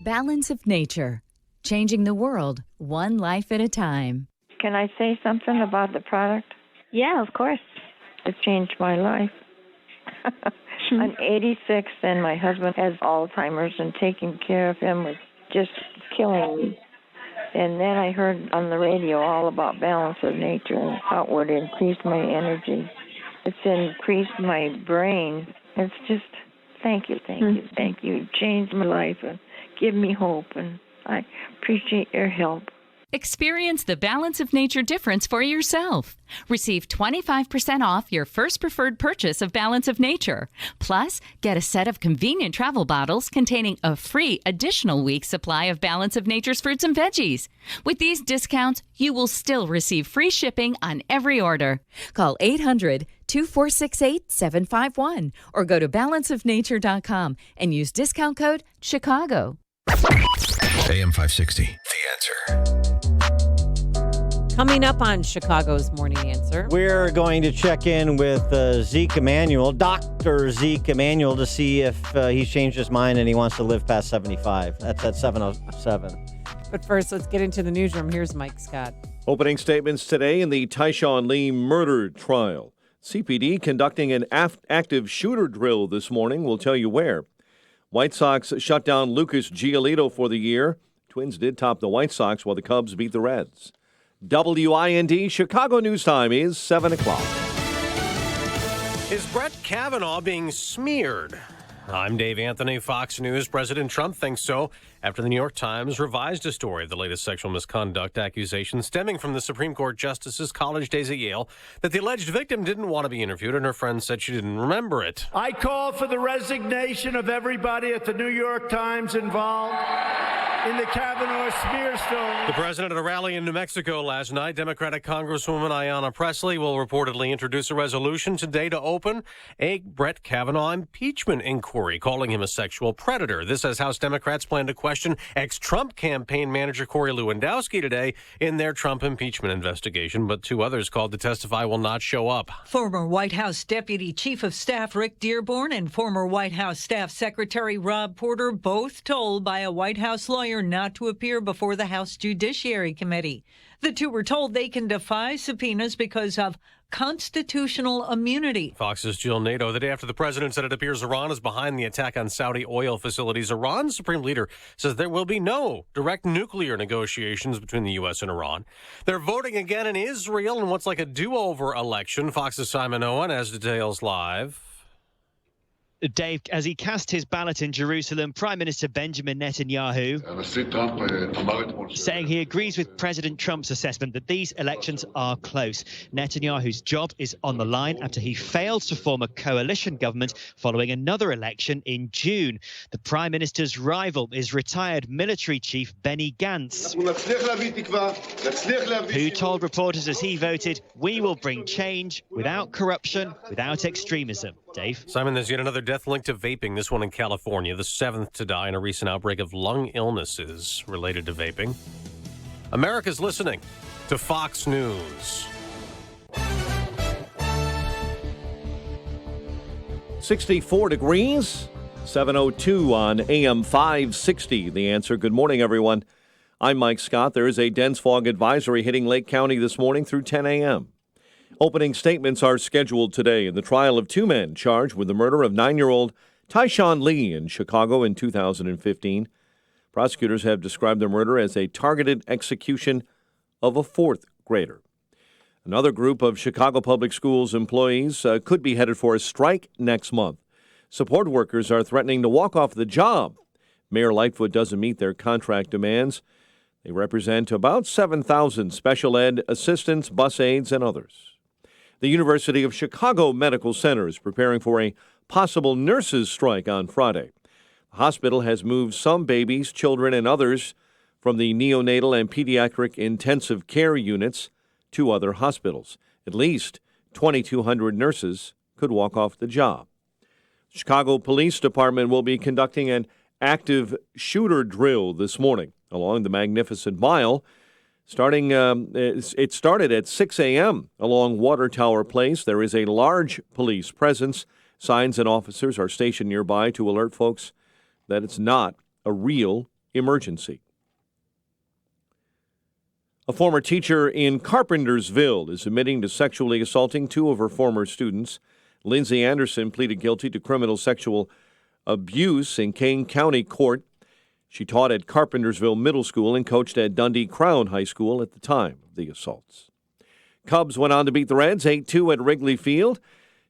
Balance of Nature. Changing the world, one life at a time. Can I say something about the product? Yeah, of course. It changed my life. I'm 86 and my husband has Alzheimer's, and taking care of him was just killing me. And then I heard on the radio all about Balance of Nature and how it would increase my energy. It's increased my brain. It's just, thank you. You changed my life and give me hope, and I appreciate your help. Experience the Balance of Nature difference for yourself. Receive 25% off your first preferred purchase of Balance of Nature. Plus, get a set of convenient travel bottles containing a free additional week's supply of Balance of Nature's fruits and veggies. With these discounts, you will still receive free shipping on every order. Call 800-2468-751 or go to balanceofnature.com and use discount code Chicago. AM 560, The Answer. Coming up on Chicago's Morning Answer, we're going to check in with Zeke Emanuel, Dr. Zeke Emanuel, to see if he's changed his mind and he wants to live past 75. That's at 7:07. But first, let's get into the newsroom. Here's Mike Scott. Opening statements today in the Tyshawn Lee murder trial. CPD conducting an active shooter drill this morning. We'll tell you where. White Sox shut down Lucas Giolito for the year. Twins did top the White Sox while the Cubs beat the Reds. WIND Chicago News Time is 7 o'clock. Is Brett Kavanaugh being smeared? I'm Dave Anthony, Fox News. President Trump thinks so after the New York Times revised a story of the latest sexual misconduct accusations stemming from the Supreme Court Justice's college days at Yale that the alleged victim didn't want to be interviewed and her friend said she didn't remember it. I call for the resignation of everybody at the New York Times involved. in the Kavanaugh smear story. The president at a rally in New Mexico last night, Democratic Congresswoman Ayanna Pressley will reportedly introduce a resolution today to open a Brett Kavanaugh impeachment inquiry, calling him a sexual predator. This as House Democrats plan to question ex-Trump campaign manager Corey Lewandowski today in their Trump impeachment investigation, but two others called to testify will not show up. Former White House Deputy Chief of Staff Rick Dearborn and former White House Staff Secretary Rob Porter both told by a White House lawyer not to appear before the House Judiciary Committee. The two were told they can defy subpoenas because of constitutional immunity. Fox's Jill Nato. The day after the president said it appears Iran is behind the attack on Saudi oil facilities, Iran's supreme leader says there will be no direct nuclear negotiations between the U.S. and Iran. They're voting again in Israel in what's like a do-over election. Fox's Simon Owen has details live. Dave, as he cast his ballot in Jerusalem, Prime Minister Benjamin Netanyahu saying he agrees with President Trump's assessment that these elections are close. Netanyahu's job is on the line after he failed to form a coalition government following another election in June. The Prime Minister's rival is retired military chief Benny Gantz, who told reporters as he voted, "We will bring change without corruption, without extremism." Dave? Simon, there's yet another death linked to vaping, this one in California, the seventh to die in a recent outbreak of lung illnesses related to vaping. America's listening to Fox News. 64 degrees, 7:02 on AM 560. The Answer. Good morning, everyone. I'm Mike Scott. There is a dense fog advisory hitting Lake County this morning through 10 a.m. Opening statements are scheduled today in the trial of two men charged with the murder of 9-year-old Tyshawn Lee in Chicago in 2015. Prosecutors have described the murder as a targeted execution of a fourth grader. Another group of Chicago Public Schools employees could be headed for a strike next month. Support workers are threatening to walk off the job. Mayor Lightfoot doesn't meet their contract demands. They represent about 7,000 special ed assistants, bus aides, and others. The University of Chicago Medical Center is preparing for a possible nurses' strike on Friday. The hospital has moved some babies, children, and others from the neonatal and pediatric intensive care units to other hospitals. At least 2,200 nurses could walk off the job. Chicago Police Department will be conducting an active shooter drill this morning along the Magnificent Mile. It started at 6 a.m. along Water Tower Place. There is a large police presence. Signs and officers are stationed nearby to alert folks that it's not a real emergency. A former teacher in Carpentersville is admitting to sexually assaulting two of her former students. Lindsay Anderson pleaded guilty to criminal sexual abuse in Kane County Court. She taught at Carpentersville Middle School and coached at Dundee Crown High School at the time of the assaults. Cubs went on to beat the Reds 8-2 at Wrigley Field.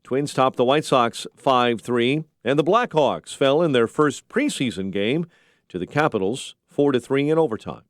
Twins topped the White Sox 5-3, and the Blackhawks fell in their first preseason game to the Capitals 4-3 in overtime.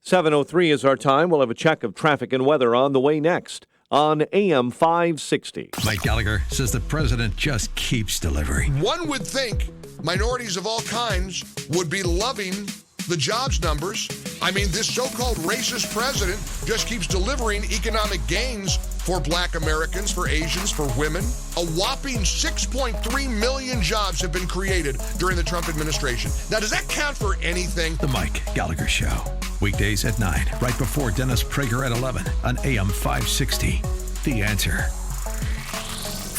7:03 is our time. We'll have a check of traffic and weather on the way next on AM 560. Mike Gallagher says the president just keeps delivering. One would think minorities of all kinds would be loving the jobs numbers. I mean, this so-called racist president just keeps delivering economic gains for black Americans, for Asians, for women. A whopping 6.3 million jobs have been created during the Trump administration. Now, does that count for anything? The Mike Gallagher Show. Weekdays at 9, right before Dennis Prager at 11 on AM 560. The Answer.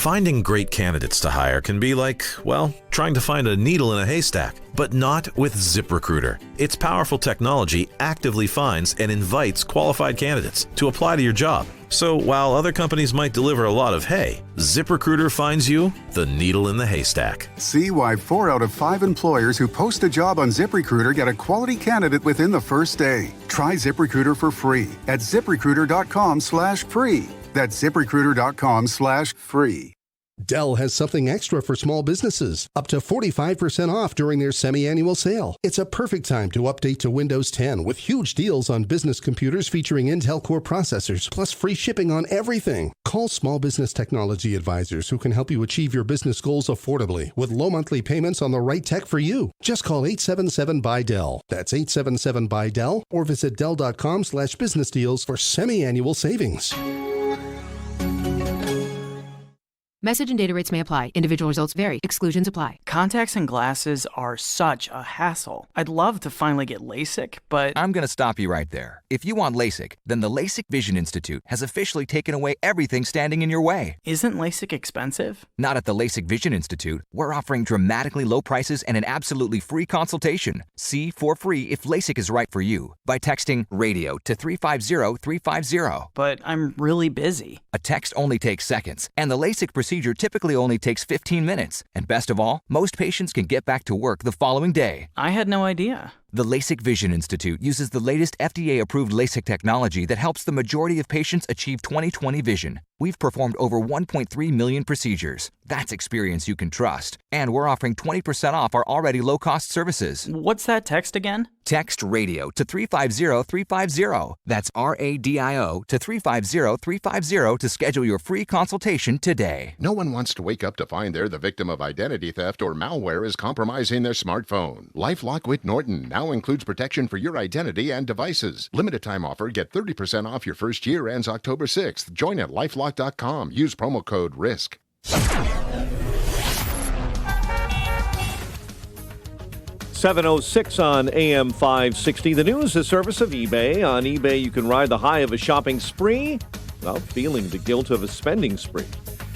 Finding great candidates to hire can be like, well, trying to find a needle in a haystack, but not with ZipRecruiter. Its powerful technology actively finds and invites qualified candidates to apply to your job. So while other companies might deliver a lot of hay, ZipRecruiter finds you the needle in the haystack. See why 4 out of 5 employers who post a job on ZipRecruiter get a quality candidate within the first day. Try ZipRecruiter for free at ZipRecruiter.com/free. That's ZipRecruiter.com/free. Dell has something extra for small businesses, up to 45% off during their semi-annual sale. It's a perfect time to update to Windows 10 with huge deals on business computers featuring Intel Core processors, plus free shipping on everything. Call Small Business Technology Advisors who can help you achieve your business goals affordably with low monthly payments on the right tech for you. Just call 877-BUY-DELL. That's 877-BUY-DELL or visit Dell.com/business deals for semi-annual savings. Message and data rates may apply. Individual results vary. Exclusions apply. Contacts and glasses are such a hassle. I'd love to finally get LASIK, but I'm going to stop you right there. If you want LASIK, then the LASIK Vision Institute has officially taken away everything standing in your way. Isn't LASIK expensive? Not at the LASIK Vision Institute. We're offering dramatically low prices and an absolutely free consultation. See for free if LASIK is right for you by texting RADIO to 350-350. But I'm really busy. A text only takes seconds, and the LASIK procedure typically only takes 15 minutes. And best of all, most patients can get back to work the following day. I had no idea. The LASIK Vision Institute uses the latest FDA-approved LASIK technology that helps the majority of patients achieve 20/20 vision. We've performed over 1.3 million procedures. That's experience you can trust. And we're offering 20% off our already low-cost services. What's that text again? Text RADIO to 350-350. That's RADIO to 350-350 to schedule your free consultation today. No one wants to wake up to find they're the victim of identity theft or malware is compromising their smartphone. LifeLock with Norton now includes protection for your identity and devices. Limited time offer. Get 30% off your first year. Ends October 6th. Join at LifeLock.com. Use promo code RISK. 7:06 on AM 560. The news, the service of eBay. On eBay, you can ride the high of a shopping spree without feeling the guilt of a spending spree.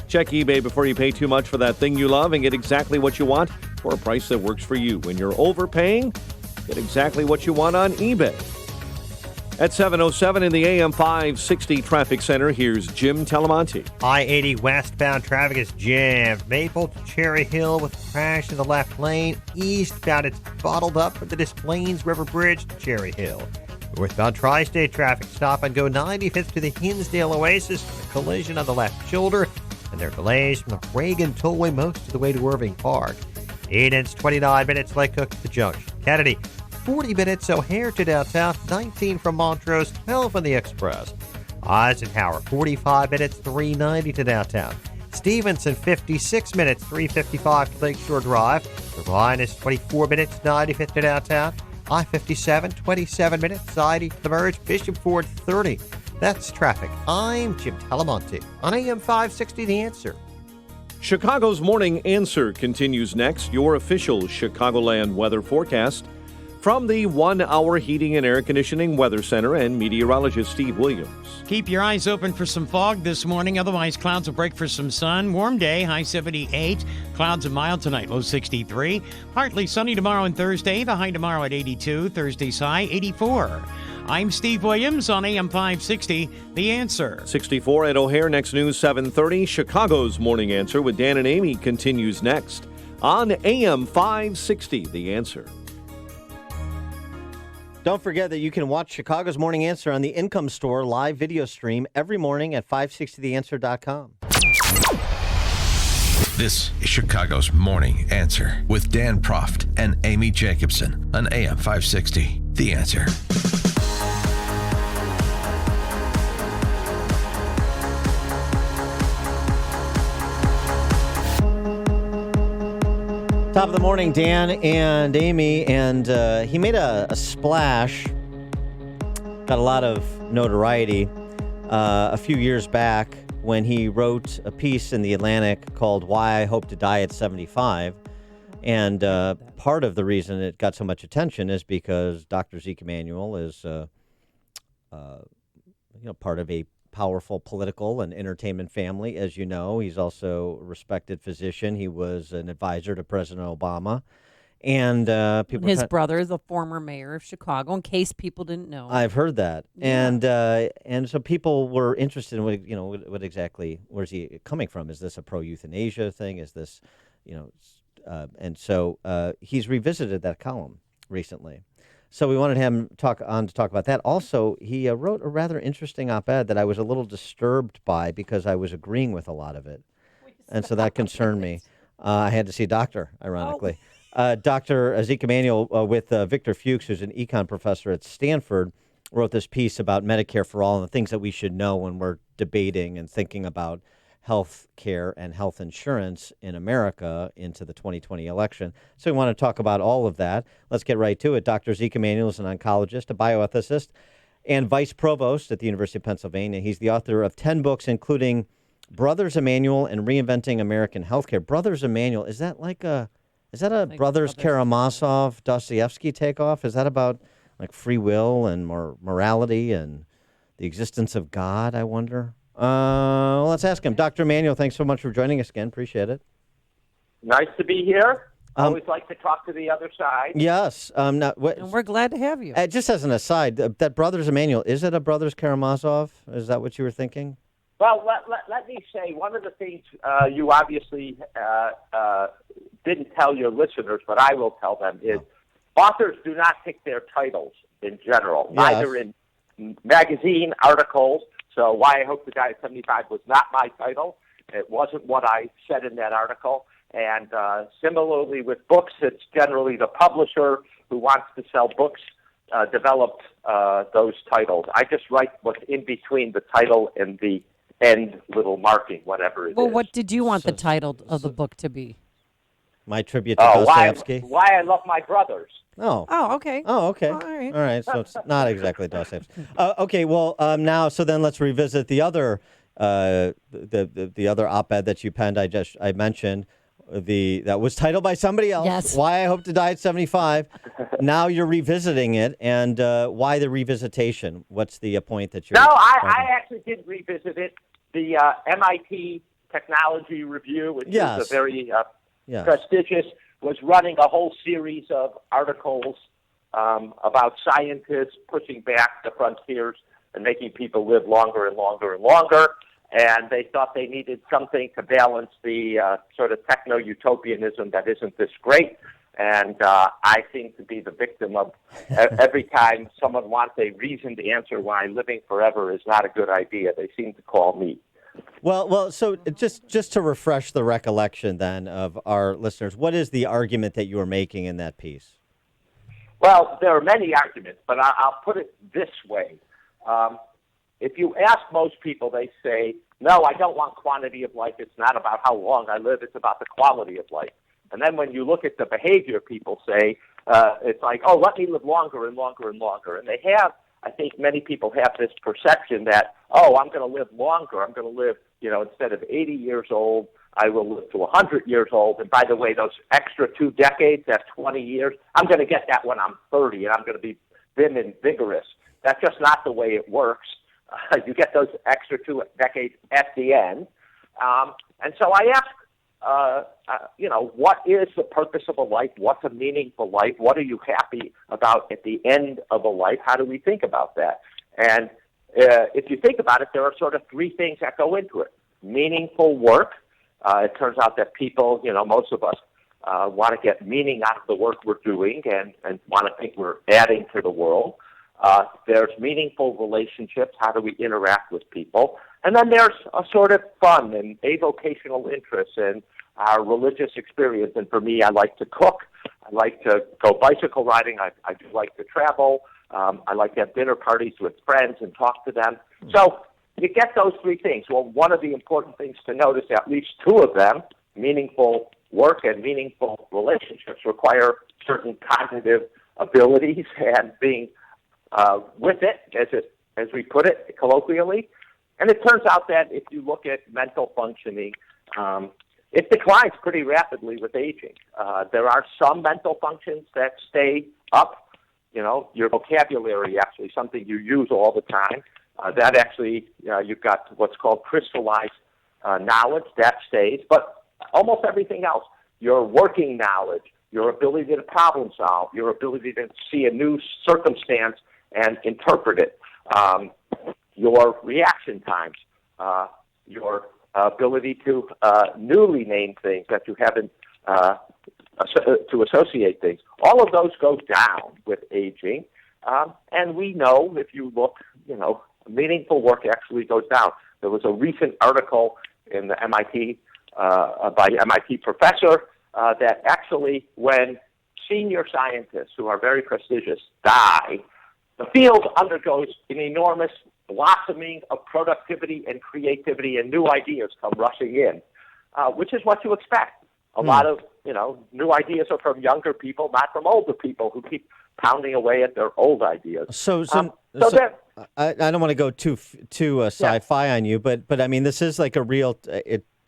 Check eBay before you pay too much for that thing you love and get exactly what you want for a price that works for you. When you're overpaying, get exactly what you want on eBay. At 7:07 in the AM 560 Traffic Center, here's Jim Telemonte. I-80 westbound traffic is jammed. Maple to Cherry Hill with a crash in the left lane. Eastbound, it's bottled up from the Des Plaines River Bridge to Cherry Hill. Northbound Tri-State traffic, stop and go 95th to the Hinsdale Oasis. A collision on the left shoulder. And there are delays from the Reagan Tollway most of the way to Irving Park. Eden's 29 minutes, Lake Cook to Junction. Kennedy, 40 minutes, O'Hare to downtown, 19 from Montrose, 12 from the Express. Eisenhower, 45 minutes, 390 to downtown. Stevenson, 56 minutes, 355 to Lakeshore Drive. The line is 24 minutes, 95th to downtown. I-57, 27 minutes, 90 to the merge. Bishop Ford, 30. That's traffic. I'm Jim Telemonte on AM 560, The Answer. Chicago's Morning Answer continues next. Your official Chicagoland weather forecast from the 1 Hour Heating and Air Conditioning Weather Center and meteorologist Steve Williams. Keep your eyes open for some fog this morning. Otherwise, clouds will break for some sun. Warm day, high 78. Clouds and mild tonight, low 63. Partly sunny tomorrow and Thursday. The high tomorrow at 82. Thursday's high, 84. I'm Steve Williams on AM 560, The Answer. 64 at O'Hare. Next news, 7:30. Chicago's Morning Answer with Dan and Amy continues next on AM 560, The Answer. Don't forget that you can watch Chicago's Morning Answer on the Income Store live video stream every morning at 560theanswer.com. This is Chicago's Morning Answer with Dan Proft and Amy Jacobson on AM 560, The Answer. Top of the morning, Dan and Amy, and he made a splash, got a lot of notoriety a few years back when he wrote a piece in The Atlantic called Why I Hope to Die at 75. And part of the reason it got so much attention is because Dr. Zeke Emanuel is part of a powerful political and entertainment family, as you know. He's also a respected physician. He was an advisor to President Obama. And his brother is a former mayor of Chicago, in case people didn't know. I've heard that. Yeah. And so people were interested in what exactly, where's he coming from? Is this a pro-euthanasia thing? Is this, and so he's revisited that column recently. So we wanted him to talk about that. Also, he wrote a rather interesting op-ed that I was a little disturbed by because I was agreeing with a lot of it. and so that concerned me. I had to see a doctor, ironically. Dr. Zeke Emanuel with Victor Fuchs, who's an econ professor at Stanford, wrote this piece about Medicare for All and the things that we should know when we're debating and thinking about health care and health insurance in America into the 2020 election. So we want to talk about all of that. Let's get right to it. Dr. Zeke Emanuel is an oncologist, a bioethicist, and vice provost at the University of Pennsylvania. He's the author of 10 books, including Brothers Emanuel and Reinventing American Healthcare. Brothers Emanuel, is that a Brothers Karamazov, Dostoevsky takeoff? Is that about like free will and morality and the existence of God, I wonder? Let's ask him. Dr. Emanuel, thanks so much for joining us again. Appreciate it. Nice to be here. Always like to talk to the other side. Yes. And we're glad to have you. Just as an aside, that Brothers Emanuel, is it a Brothers Karamazov? Is that what you were thinking? Well, let me say, one of the things you obviously didn't tell your listeners, but I will tell them, is authors do not pick their titles in general, neither in magazine articles. So Why I Hope to Die at 75 was not my title. It wasn't what I said in that article. And similarly with books, it's generally the publisher who wants to sell books developed those titles. I just write what's in between the title and the end little marking, whatever it is. Well, what did you want the title of the book to be? My tribute to Dostoevsky. Why I Love My Brothers. Oh, okay. Oh, okay. All right. All right. So it's not exactly Dostoevsky. Okay. Well, now, so then let's revisit the other, the other op-ed that you penned. I mentioned that was titled by somebody else. Yes. Why I Hope to Die at 75. Now you're revisiting it, and why the revisitation? What's the point that you're? No, I actually did revisit it. The MIT Technology Review, which is a very prestigious, was running a whole series of articles about scientists pushing back the frontiers and making people live longer and longer and longer. And they thought they needed something to balance the sort of techno-utopianism that isn't this great. And I seem to be the victim of every time someone wants a reasoned answer why living forever is not a good idea, they seem to call me. Well. So just to refresh the recollection then of our listeners, what is the argument that you are making in that piece? Well, there are many arguments, but I'll put it this way. If you ask most people, they say, no, I don't want quantity of life. It's not about how long I live. It's about the quality of life. And then when you look at the behavior, people say, it's like, oh, let me live longer and longer and longer. And I think many people have this perception that, oh, I'm going to live longer. I'm going to live, instead of 80 years old, I will live to 100 years old. And by the way, those extra 2 decades, that's 20 years, I'm going to get that when I'm 30, and I'm going to be thin and vigorous. That's just not the way it works. You get those extra 2 decades at the end. And so I ask, what is the purpose of a life? What's a meaningful life? What are you happy about at the end of a life? How do we think about that? And if you think about it, there are sort of 3 things that go into it. Meaningful work. It turns out that people, most of us want to get meaning out of the work we're doing and want to think we're adding to the world. There's meaningful relationships. How do we interact with people? And then there's a sort of fun and avocational interest and our religious experience. And for me, I like to cook. I like to go bicycle riding. I do like to travel. I like to have dinner parties with friends and talk to them. So you get those 3 things. Well, one of the important things to notice, at least 2 of them, meaningful work and meaningful relationships, require certain cognitive abilities and being with it, as we put it colloquially. And it turns out that if you look at mental functioning, it declines pretty rapidly with aging. There are some mental functions that stay up. Your vocabulary, actually, something you use all the time. That actually, you've got what's called crystallized knowledge, that stays. But almost everything else, your working knowledge, your ability to problem solve, your ability to see a new circumstance and interpret it, your reaction times, your ability to newly name things that you haven't, to associate things. All of those go down with aging. And we know, if you look, meaningful work actually goes down. There was a recent article in the MIT by MIT professor that actually when senior scientists who are very prestigious die, the field undergoes an enormous blossoming of productivity and creativity, and new ideas come rushing in, which is what you expect. A lot of, new ideas are from younger people, not from older people who keep pounding away at their old ideas. So I don't want to go too sci-fi on you, but I mean, this is like a real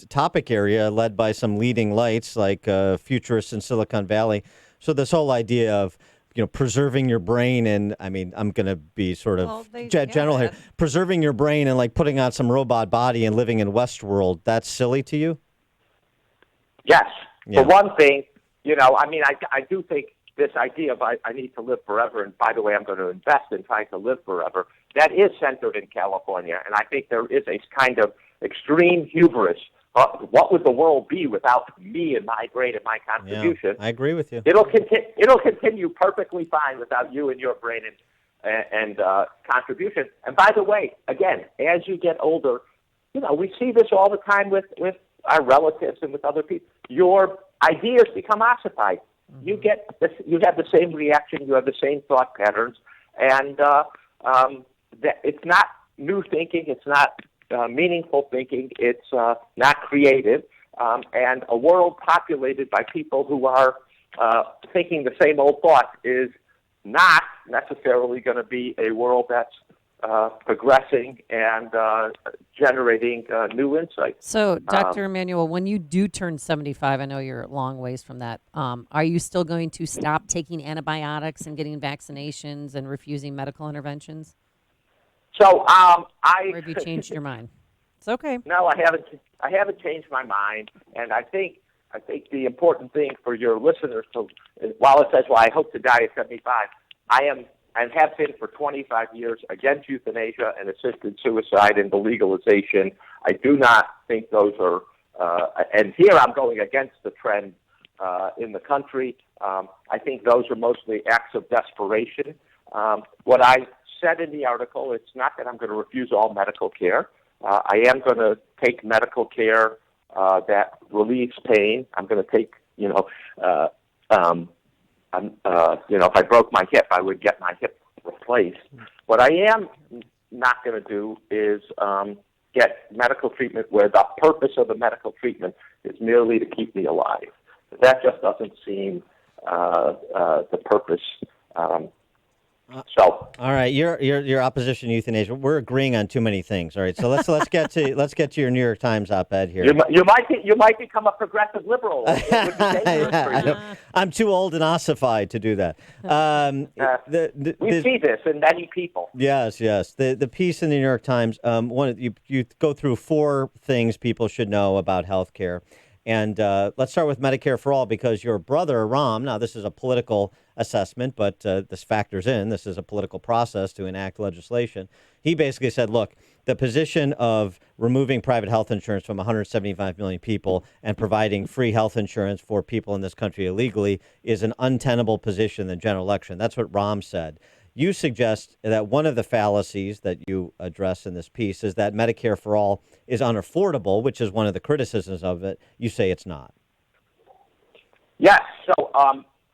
topic area led by some leading lights like futurists in Silicon Valley. So this whole idea of preserving your brain, and I mean, I'm going to be sort of general here, preserving your brain and like putting on some robot body and living in Westworld, that's silly to you? Yes. Yeah. For one thing, I do think this idea of I need to live forever, and by the way, I'm going to invest in trying to live forever, that is centered in California, and I think there is a kind of extreme hubris. What would the world be without me and my brain and my contribution? Yeah, I agree with you. It'll continue perfectly fine without you and your brain and contribution. And by the way, again, as you get older, we see this all the time with our relatives and with other people. Your ideas become ossified. You get this, you have the same reaction, you have the same thought patterns, and it's not new thinking, it's not meaningful thinking, it's not creative, and a world populated by people who are thinking the same old thoughts is not necessarily going to be a world that's progressing and generating new insights. So, Dr. Emanuel, when you do turn 75, I know you're a long ways from that, are you still going to stop taking antibiotics and getting vaccinations and refusing medical interventions? So, or have you changed your mind? It's okay. No, I haven't changed my mind, and I think the important thing for your listeners while it says, "Well, I hope to die at 75," I am and have been for 25 years against euthanasia and assisted suicide and the legalization. I do not think those are, and here I'm going against the trend in the country. I think those are mostly acts of desperation. What I said in the article, it's not that I'm going to refuse all medical care. I am going to take medical care that relieves pain. I'm going to take, if I broke my hip, I would get my hip replaced. What I am not going to do is get medical treatment where the purpose of the medical treatment is merely to keep me alive. That just doesn't seem the purpose. All right, your opposition to euthanasia. We're agreeing on too many things. All right, so let's get to your New York Times op-ed here. You might become a progressive liberal. It would be dangerous for you. I'm too old and ossified to do that. We see this in many people. Yes. The piece in the New York Times. You go through 4 things people should know about health care. And let's start with Medicare for All, because your brother, Rahm, now this is a political assessment, but this factors in. This is a political process to enact legislation. He basically said, look, the position of removing private health insurance from 175 million people and providing free health insurance for people in this country illegally is an untenable position in the general election. That's what Rahm said. You suggest that one of the fallacies that you address in this piece is that Medicare for All is unaffordable, which is one of the criticisms of it. You say it's not. Yes. So,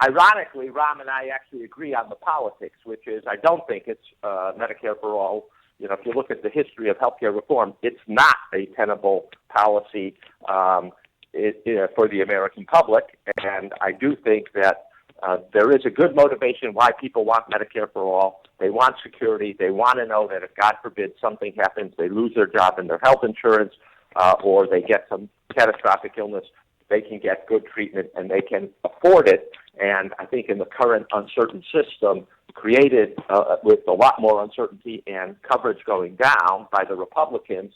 ironically, Rahm and I actually agree on the politics, which is I don't think it's Medicare for All. If you look at the history of healthcare reform, it's not a tenable policy for the American public. And I do think that there is a good motivation why people want Medicare for All. They want security. They want to know that if, God forbid, something happens, they lose their job and their health insurance, or they get some catastrophic illness, they can get good treatment and they can afford it. And I think in the current uncertain system created with a lot more uncertainty and coverage going down by the Republicans,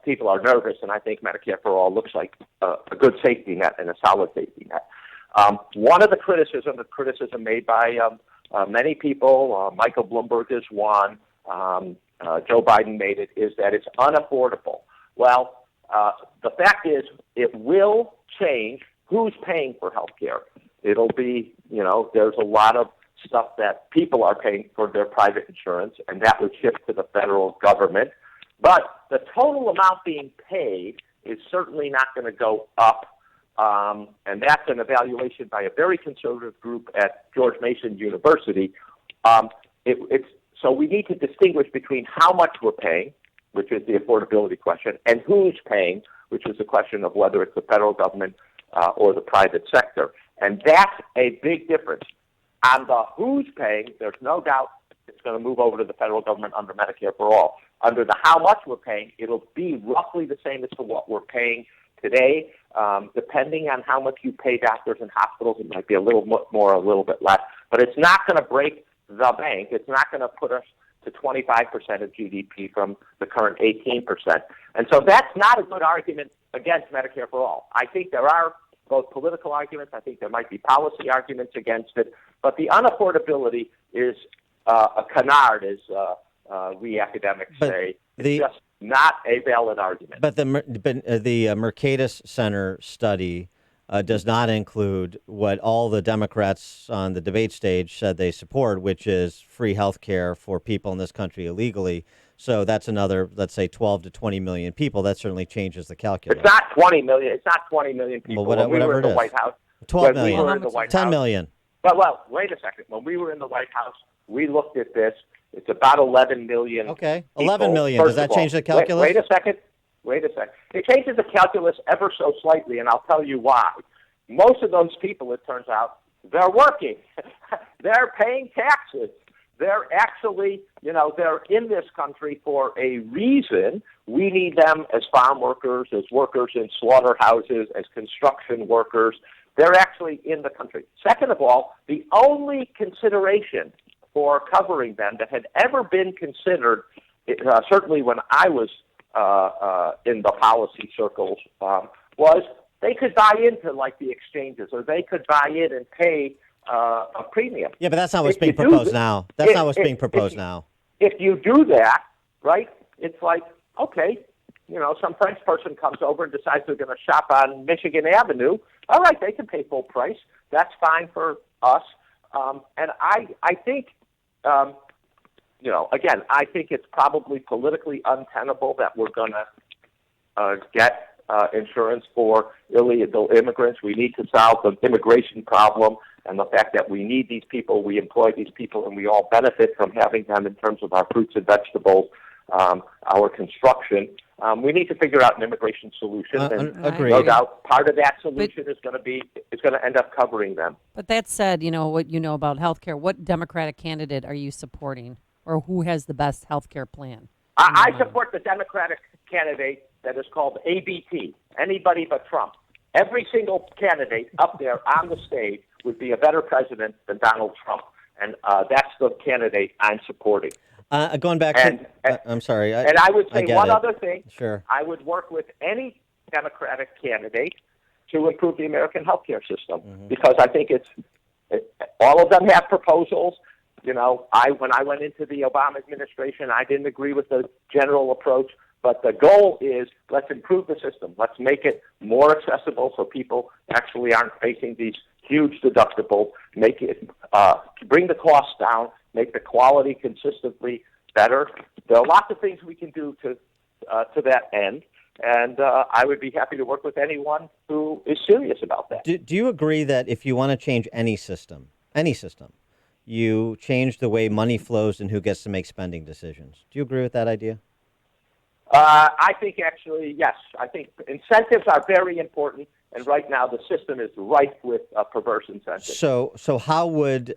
people are nervous, and I think Medicare for All looks like a good safety net and a solid safety net. One of the criticism made by many people, Michael Bloomberg is one, Joe Biden made it, is that it's unaffordable. Well, the fact is it will change who's paying for health care. It'll be, there's a lot of stuff that people are paying for their private insurance, and that would shift to the federal government. But the total amount being paid is certainly not going to go up. And that's an evaluation by a very conservative group at George Mason University. So we need to distinguish between how much we're paying, which is the affordability question, and who's paying, which is the question of whether it's the federal government or the private sector. And that's a big difference. On the who's paying, there's no doubt it's going to move over to the federal government under Medicare for All. Under the how much we're paying, it'll be roughly the same as to what we're paying today. Depending on how much you pay doctors and hospitals, it might be a little more, a little bit less. But it's not going to break the bank. It's not going to put us to 25% of GDP from the current 18%. And so that's not a good argument against Medicare for All. I think there are both political arguments. I think there might be policy arguments against it. But the unaffordability is a canard, as we academics say. It's just not a valid argument. But the Mercatus Center study does not include what all the Democrats on the debate stage said they support, which is free health care for people in this country illegally. So that's another, let's say, 12 to 20 million people. That certainly changes the calculus. It's not 20 million. It's not 20 million people. Well, when we were in the it is. White House. 12 million. We were in the White 10 House, million. Well, wait a second. When we were in the White House, we looked at this. It's about 11 million. Okay, people. 11 million. Does that change the calculus? Wait a second. It changes the calculus ever so slightly, and I'll tell you why. Most of those people, it turns out, they're working. They're paying taxes. They're actually, they're in this country for a reason. We need them as farm workers, as workers in slaughterhouses, as construction workers. They're actually in the country. Second of all, the only consideration for covering them that had ever been considered, certainly when I was in the policy circles, was they could buy into like the exchanges, or they could buy in and pay a premium. Yeah, but that's not what's being proposed now. That's not what's being proposed now. If you do that, right, it's like, okay, some French person comes over and decides they're going to shop on Michigan Avenue. All right, they can pay full price. That's fine for us. And I think, again, I think it's probably politically untenable that we're going to get insurance for illegal immigrants. We need to solve the immigration problem and the fact that we need these people, we employ these people, and we all benefit from having them in terms of our fruits and vegetables, our construction. We need to figure out an immigration solution, and agreed. No doubt part of that solution is going to end up covering them. But that said, what you know about healthcare, what Democratic candidate are you supporting, or who has the best healthcare plan? I support the Democratic candidate that is called ABT, anybody but Trump. Every single candidate up there on the stage would be a better president than Donald Trump, and that's the candidate I'm supporting. Going back I'm sorry. And I would say one other thing. Sure. I would work with any Democratic candidate to improve the American healthcare system, because I think all of them have proposals. When I went into the Obama administration, I didn't agree with the general approach, but the goal is let's improve the system. Let's make it more accessible so people actually aren't facing these huge deductibles, make it bring the costs down, make the quality consistently better. There are lots of things we can do to that end, and I would be happy to work with anyone who is serious about that. Do you agree that if you want to change any system, you change the way money flows and who gets to make spending decisions? Do you agree with that idea? I think actually, yes. I think incentives are very important, and right now the system is rife with perverse incentives. So how would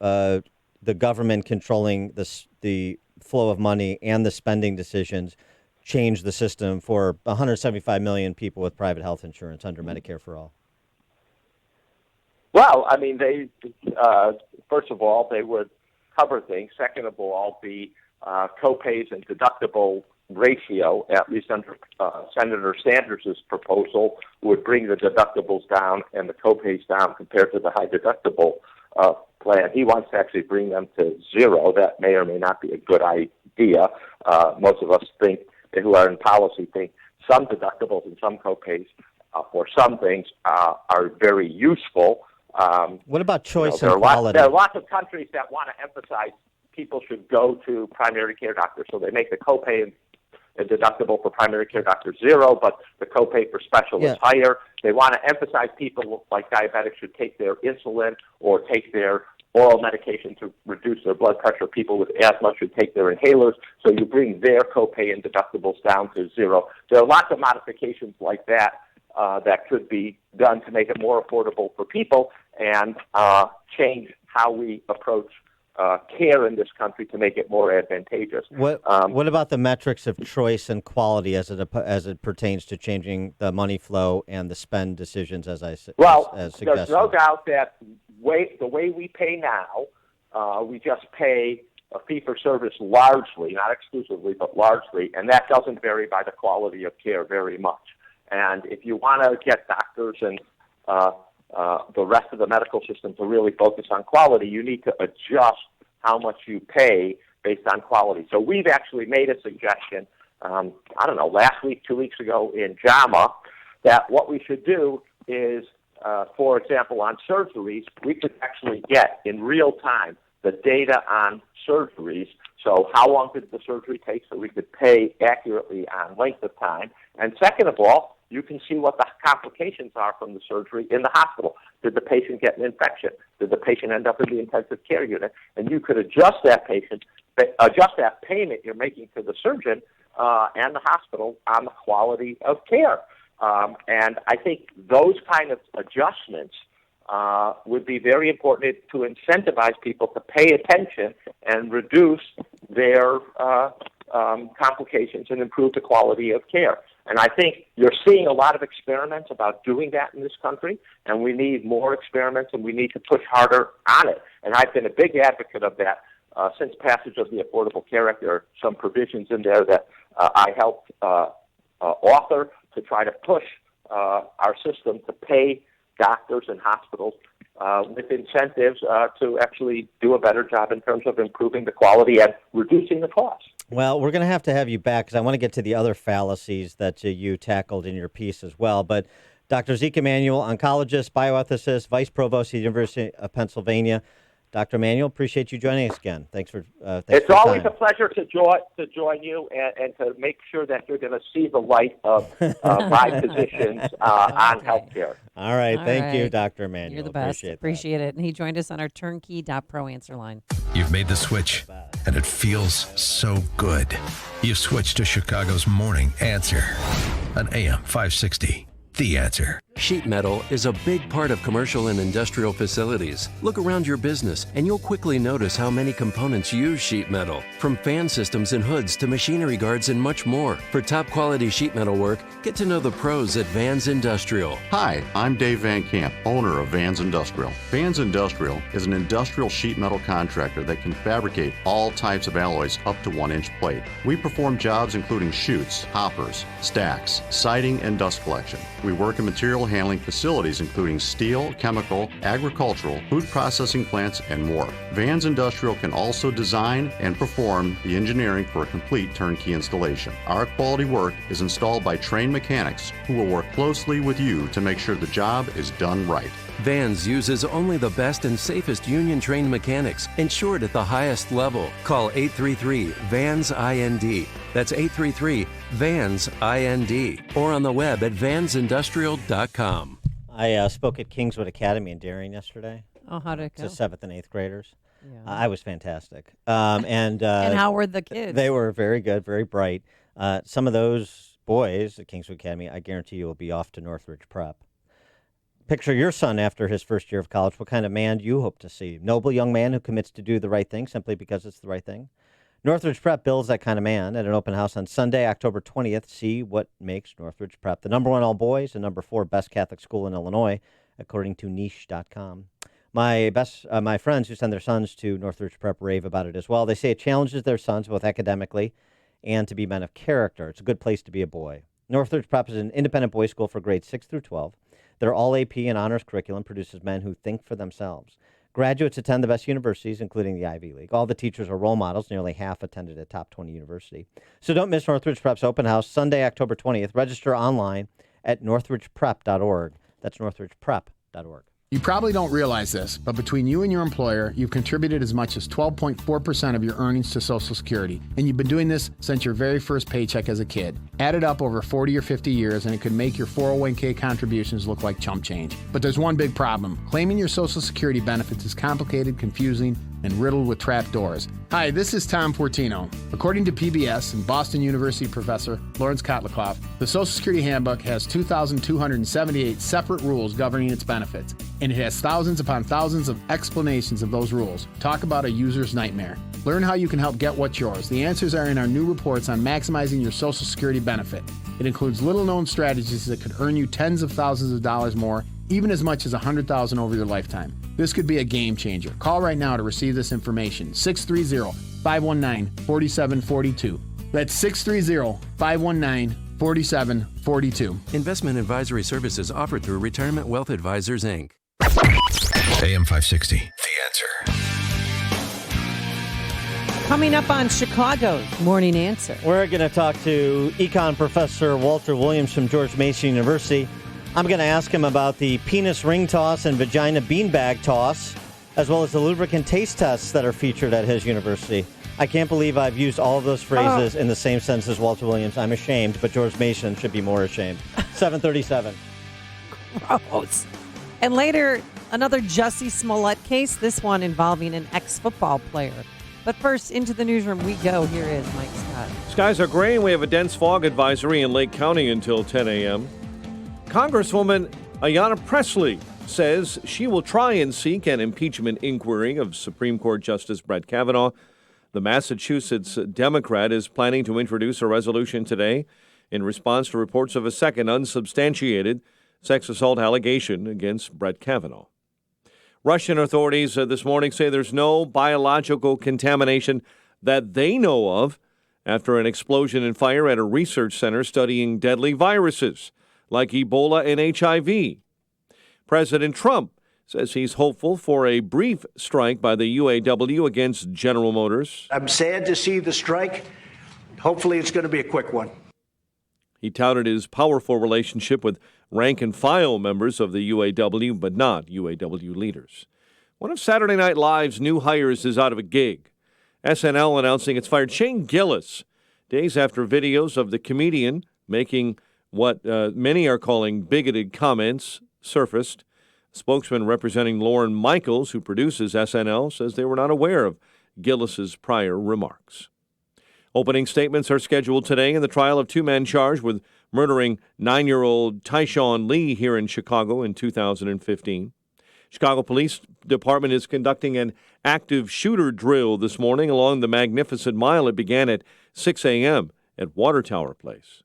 the government controlling the flow of money and the spending decisions change the system for 175 million people with private health insurance under Medicare for All? Well, I mean, they first of all, they would cover things. Second of all, the co-pays and deductible ratio, at least under Senator Sanders' proposal, would bring the deductibles down and the co-pays down compared to the high deductible plan. He wants to actually bring them to zero. That may or may not be a good idea. Most of us who are in policy think some deductibles and some co-pays for some things are very useful. What about choice and quality? There are lots of countries that want to emphasize people should go to primary care doctors, so they make the copay deductible for primary care doctors $0, but the copay for specialists higher. They want to emphasize people like diabetics should take their insulin or take their oral medication to reduce their blood pressure. People with asthma should take their inhalers. So you bring their copay and deductibles down to $0. There are lots of modifications like that that could be done to make it more affordable for people and change how we approach care in this country to make it more advantageous. What about the metrics of choice and quality as it pertains to changing the money flow and the spend decisions, as suggested? There's no doubt that the way we pay now, we just pay a fee-for-service largely, not exclusively, but largely, and that doesn't vary by the quality of care very much. And if you want to get doctors and the rest of the medical system to really focus on quality, you need to adjust how much you pay based on quality. So we've actually made a suggestion, last week, 2 weeks ago in JAMA, that what we should do is, for example, on surgeries, we could actually get in real time the data on surgeries. So how long did the surgery take so we could pay accurately on length of time? And second of all, you can see what the complications are from the surgery in the hospital. Did the patient get an infection? Did the patient end up in the intensive care unit? And you could adjust that payment you're making to the surgeon and the hospital on the quality of care. And I think those kind of adjustments would be very important to incentivize people to pay attention and reduce their complications and improve the quality of care. And I think you're seeing a lot of experiments about doing that in this country, and we need more experiments, and we need to push harder on it. And I've been a big advocate of that since passage of the Affordable Care Act. There are some provisions in there that I helped author to try to push our system to pay doctors and hospitals with incentives to actually do a better job in terms of improving the quality and reducing the cost. Well, we're going to have you back because I want to get to the other fallacies that you tackled in your piece as well. But Dr. Zeke Emanuel, oncologist, bioethicist, vice provost at the University of Pennsylvania. Dr. Emanuel, appreciate you joining us again. Thanks for It's always a pleasure to join you and to make sure that you're going to see the light of my positions on healthcare. All right. Thank you, Dr. Emanuel. You're the best. Appreciate it. And he joined us on our turnkey.pro answer line. You've made the switch, and it feels so good. You've switched to Chicago's Morning Answer on AM 560. The Answer. Sheet metal is a big part of commercial and industrial facilities. Look around your business and you'll quickly notice how many components use sheet metal. From fan systems and hoods to machinery guards and much more. For top quality sheet metal work, get to know the pros at Vans Industrial. Hi, I'm Dave Van Camp, owner of Vans Industrial. Vans Industrial is an industrial sheet metal contractor that can fabricate all types of alloys up to 1-inch plate. We perform jobs including chutes, hoppers, stacks, siding, and dust collection. We work in material handling facilities including steel, chemical, agricultural, food processing plants, and more. Vans Industrial can also design and perform the engineering for a complete turnkey installation. Our quality work is installed by trained mechanics who will work closely with you to make sure the job is done right. Vans uses only the best and safest union-trained mechanics, insured at the highest level. Call 833-VANS-IND. That's 833-VANS-IND. Or on the web at vansindustrial.com. I spoke at Kingswood Academy in Darien yesterday. Oh, how'd it go? To 7th and 8th graders. Yeah. I was fantastic. And how were the kids? They were very good, very bright. Some of those boys at Kingswood Academy, I guarantee you, will be off to Northridge Prep. Picture your son after his first year of college. What kind of man do you hope to see? Noble young man who commits to do the right thing simply because it's the right thing? Northridge Prep builds that kind of man at an open house on Sunday, October 20th. See what makes Northridge Prep the number 1 all boys and number 4 best Catholic school in Illinois, according to niche.com. My friends who send their sons to Northridge Prep rave about it as well. They say it challenges their sons both academically and to be men of character. It's a good place to be a boy. Northridge Prep is an independent boys' school for grades 6 through 12. Their all-AP and honors curriculum produces men who think for themselves. Graduates attend the best universities, including the Ivy League. All the teachers are role models. Nearly half attended a top 20 university. So don't miss Northridge Prep's open house, Sunday, October 20th. Register online at northridgeprep.org. That's northridgeprep.org. You probably don't realize this, but between you and your employer, you've contributed as much as 12.4% of your earnings to Social Security, and you've been doing this since your very first paycheck as a kid. Add it up over 40 or 50 years, and it could make your 401k contributions look like chump change. But there's one big problem. Claiming your Social Security benefits is complicated, confusing, and riddled with trapdoors. Hi, this is Tom Fortino. According to PBS and Boston University professor Lawrence Kotlikoff, the Social Security Handbook has 2,278 separate rules governing its benefits, and it has thousands upon thousands of explanations of those rules. Talk about a user's nightmare. Learn how you can help get what's yours. The answers are in our new reports on maximizing your Social Security benefit. It includes little-known strategies that could earn you tens of thousands of dollars more, even as much as $100,000 over your lifetime. This could be a game changer. Call right now to receive this information. 630-519-4742. That's 630-519-4742. Investment advisory services offered through Retirement Wealth Advisors, Inc. AM 560. The Answer. Coming up on Chicago's Morning Answer. We're going to talk to econ professor Walter Williams from George Mason University. I'm going to ask him about the penis ring toss and vagina beanbag toss, as well as the lubricant taste tests that are featured at his university. I can't believe I've used all of those phrases in the same sentence as Walter Williams. I'm ashamed, but George Mason should be more ashamed. 7:37. Gross. And later, another Jussie Smollett case, this one involving an ex-football player. But first, into the newsroom we go. Here is Mike Scott. Skies are gray, and we have a dense fog advisory in Lake County until 10 a.m. Congresswoman Ayanna Pressley says she will try and seek an impeachment inquiry of Supreme Court Justice Brett Kavanaugh. The Massachusetts Democrat is planning to introduce a resolution today in response to reports of a second unsubstantiated sex assault allegation against Brett Kavanaugh. Russian authorities this morning say there's no biological contamination that they know of after an explosion and fire at a research center studying deadly viruses like Ebola and HIV. President Trump says he's hopeful for a brief strike by the UAW against General Motors. I'm sad to see the strike. Hopefully it's going to be a quick one. He touted his powerful relationship with rank-and-file members of the UAW, but not UAW leaders. One of Saturday Night Live's new hires is out of a gig. SNL announcing it's fired Shane Gillis days after videos of the comedian making what many are calling bigoted comments surfaced. A spokesman representing Lorne Michaels, who produces SNL, says they were not aware of Gillis's prior remarks. Opening statements are scheduled today in the trial of two men charged with murdering 9-year-old Tyshawn Lee here in Chicago in 2015. Chicago Police Department is conducting an active shooter drill this morning along the Magnificent Mile. It began at 6 a.m. at Water Tower Place.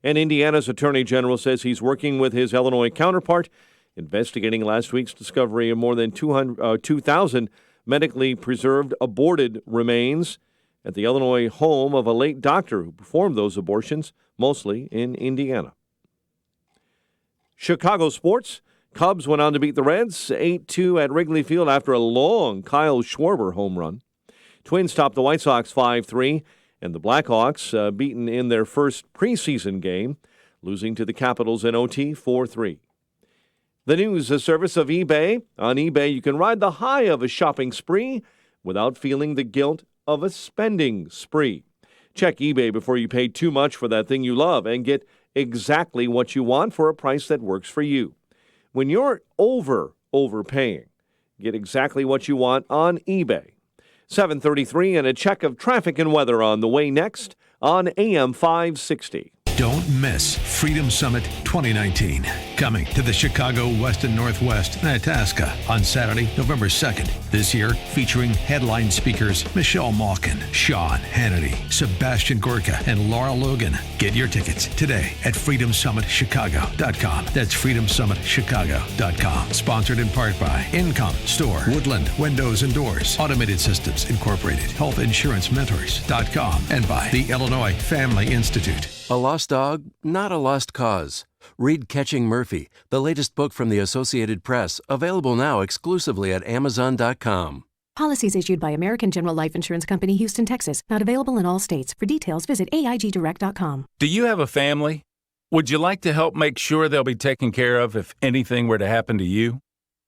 And Indiana's Attorney General says he's working with his Illinois counterpart, investigating last week's discovery of more than 2,000 medically preserved aborted remains at the Illinois home of a late doctor who performed those abortions, mostly in Indiana. Chicago sports. Cubs went on to beat the Reds 8-2 at Wrigley Field after a long Kyle Schwarber home run. Twins topped the White Sox 5-3. And the Blackhawks beaten in their first preseason game, losing to the Capitals in OT 4-3. The news service of eBay. On eBay, you can ride the high of a shopping spree without feeling the guilt of a spending spree. Check eBay before you pay too much for that thing you love and get exactly what you want for a price that works for you. When you're overpaying, get exactly what you want on eBay. 7:33 and a check of traffic and weather on the way next on AM 560. Don't miss Freedom Summit 2019. Coming to the Chicago West and Northwest in Itasca on Saturday, November 2nd. This year featuring headline speakers Michelle Malkin, Sean Hannity, Sebastian Gorka, and Laura Logan. Get your tickets today at freedomsummitchicago.com. That's freedomsummitchicago.com. Sponsored in part by Income Store, Woodland Windows and Doors, Automated Systems Incorporated, HealthInsuranceMentors.com, and by the Illinois Family Institute. A lost dog, not a lost cause. Read Catching Murphy, the latest book from the Associated Press, available now exclusively at Amazon.com. Policies issued by American General Life Insurance Company, Houston, Texas. Not available in all states. For details, visit AIGdirect.com. Do you have a family? Would you like to help make sure they'll be taken care of if anything were to happen to you?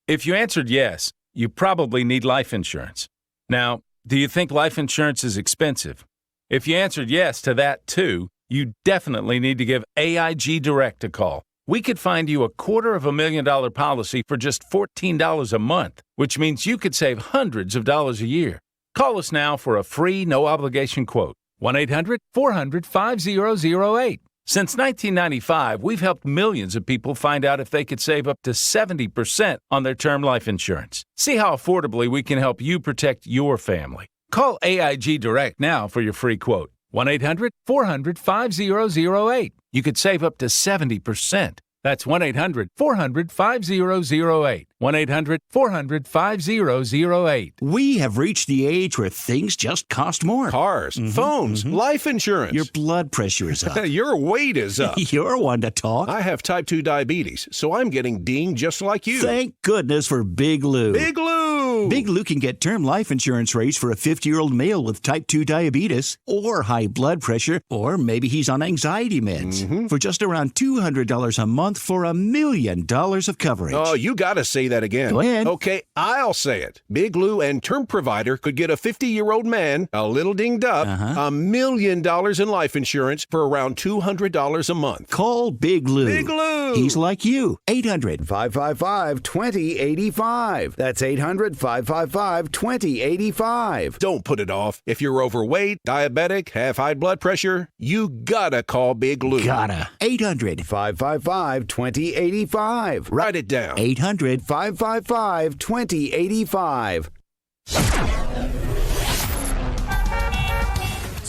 If you answered yes, you probably need life insurance. Now, do you think life insurance is expensive? If you answered yes to that too, you definitely need to give AIG Direct a call. We could find you a $250,000 policy for just $14 a month, which means you could save hundreds of dollars a year. Call us now for a free, no-obligation quote. 1-800-400-5008. Since 1995, we've helped millions of people find out if they could save up to 70% on their term life insurance. See how affordably we can help you protect your family. Call AIG Direct now for your free quote. 1-800-400-5008. You could save up to 70%. That's 1-800-400-5008. 1-800-400-5008. We have reached the age where things just cost more. Cars, phones, life insurance. Your blood pressure is up. Your weight is up. You're one to talk. I have type 2 diabetes, so I'm getting dinged just like you. Thank goodness for Big Lou. Big Lou! Big Lou can get term life insurance rates for a 50-year-old male with type 2 diabetes or high blood pressure, or maybe he's on anxiety meds for just around $200 a month for $1 million of coverage. Oh, you got to say that again. Go ahead. Okay, I'll say it. Big Lou and Term Provider could get a 50-year-old man, a little dinged up, $1 million in life insurance for around $200 a month. Call Big Lou. Big Lou! He's like you. 800-555-2085. That's 800-555-2085. Don't put it off. If you're overweight, diabetic, have high blood pressure, you gotta call Big Lou. Gotta. 800-555-2085. Write it down. 800-555-2085.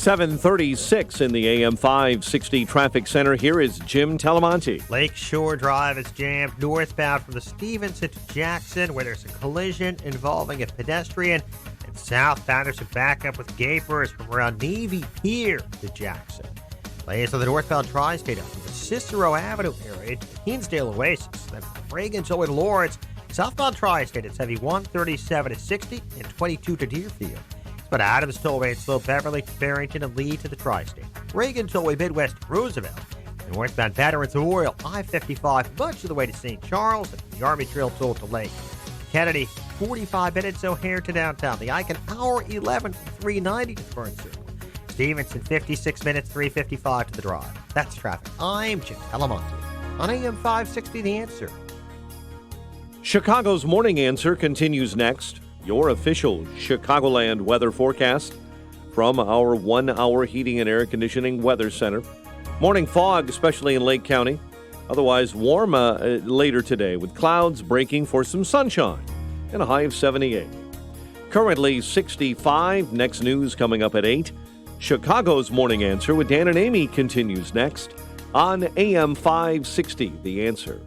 7:36 in the AM 560 traffic center. Here is Jim Talamonte. Lakeshore Drive is jammed northbound from the Stevenson to Jackson, where there's a collision involving a pedestrian. And southbound, there's a backup with gapers from around Navy Pier to Jackson. Lanes on the northbound tri-state up from the Cicero Avenue area to Hinsdale Oasis. Then from Reagan to Lawrence. Southbound tri-state, it's heavy 137 to 60 and 22 to Deerfield. But Adams Tollway, slow Beverly to Barrington and Lee to the tri-state. Reagan Tollway, Midwest to Roosevelt. And northbound Veterans to Royal, I-55 much of the way to St. Charles, and the Army Trail toll to Lake. Kennedy, 45 minutes O'Hare to downtown. The Icon, hour 11 from 390 to Fern Circle. Stevenson, 56 minutes, 355 to the drive. That's traffic. I'm Jim Talamonte on AM 560, The Answer. Chicago's Morning Answer continues next. Your official Chicagoland weather forecast from our 1-hour heating and air conditioning weather center. Morning fog, especially in Lake County. Otherwise warm later today with clouds breaking for some sunshine and a high of 78. Currently 65. Next news coming up at 8. Chicago's Morning Answer with Dan and Amy continues next on AM 560, The Answer.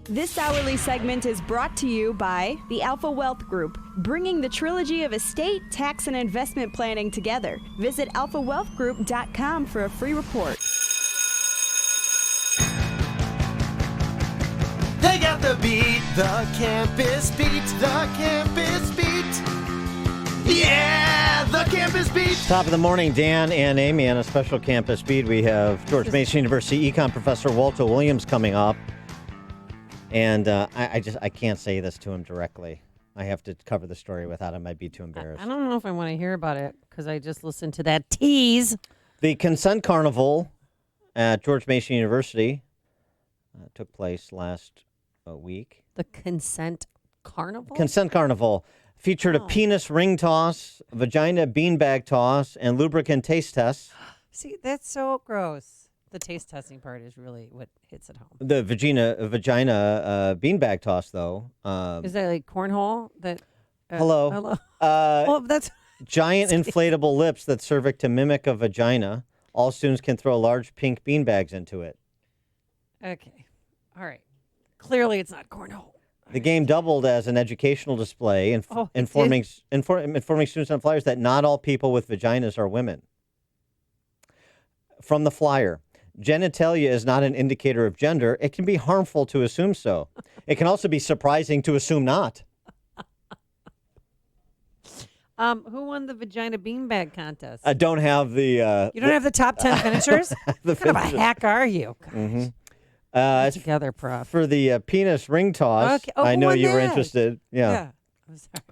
This hourly segment is brought to you by the Alpha Wealth Group, bringing the trilogy of estate, tax, and investment planning together. Visit alphawealthgroup.com for a free report. They got the beat, the campus beat, the campus beat. Yeah, the campus beat. Top of the morning, Dan and Amy on a special campus beat. We have George Mason University Econ Professor Walter Williams coming up. And I can't say this to him directly. I have to cover the story without him. I'd be too embarrassed. I don't know if I want to hear about it because I just listened to that tease. The Consent Carnival at George Mason University took place last week. The Consent Carnival? Consent Carnival featured a penis ring toss, vagina beanbag toss, and lubricant taste tests. See, that's so gross. The taste testing part is really what hits at home. The vagina beanbag toss, though. Is that like cornhole? That hello. Well, that's giant inflatable lips that serve it to mimic a vagina. All students can throw large pink beanbags into it. Okay. All right. Clearly, it's not cornhole. The game doubled as an educational display, informing students on flyers that not all people with vaginas are women. From the flyer. Genitalia is not an indicator of gender. It can be harmful to assume so. It can also be surprising to assume not. Who won the vagina beanbag contest? I don't have the... you don't have the top 10 finishers? What kind of a hack are you? Get together, Prof. For the penis ring toss, Okay. Oh, I who know won you were that? interested. Yeah. I'm sorry.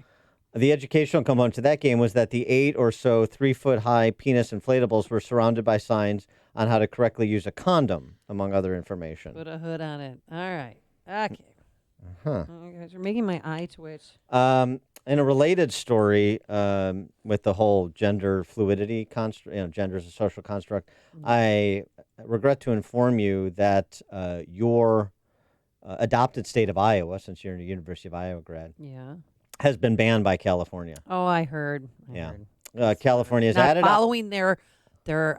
The educational component to that game was that the 8 or so 3-foot-high penis inflatables were surrounded by signs on how to correctly use a condom, among other information. Put a hood on it. All right. Okay. Huh. Oh, you guys are making my eye twitch. In a related story, with the whole gender fluidity construct, gender is a social construct, I regret to inform you that your adopted state of Iowa, since you're a University of Iowa grad, has been banned by California. Oh, I heard. California has Not added following their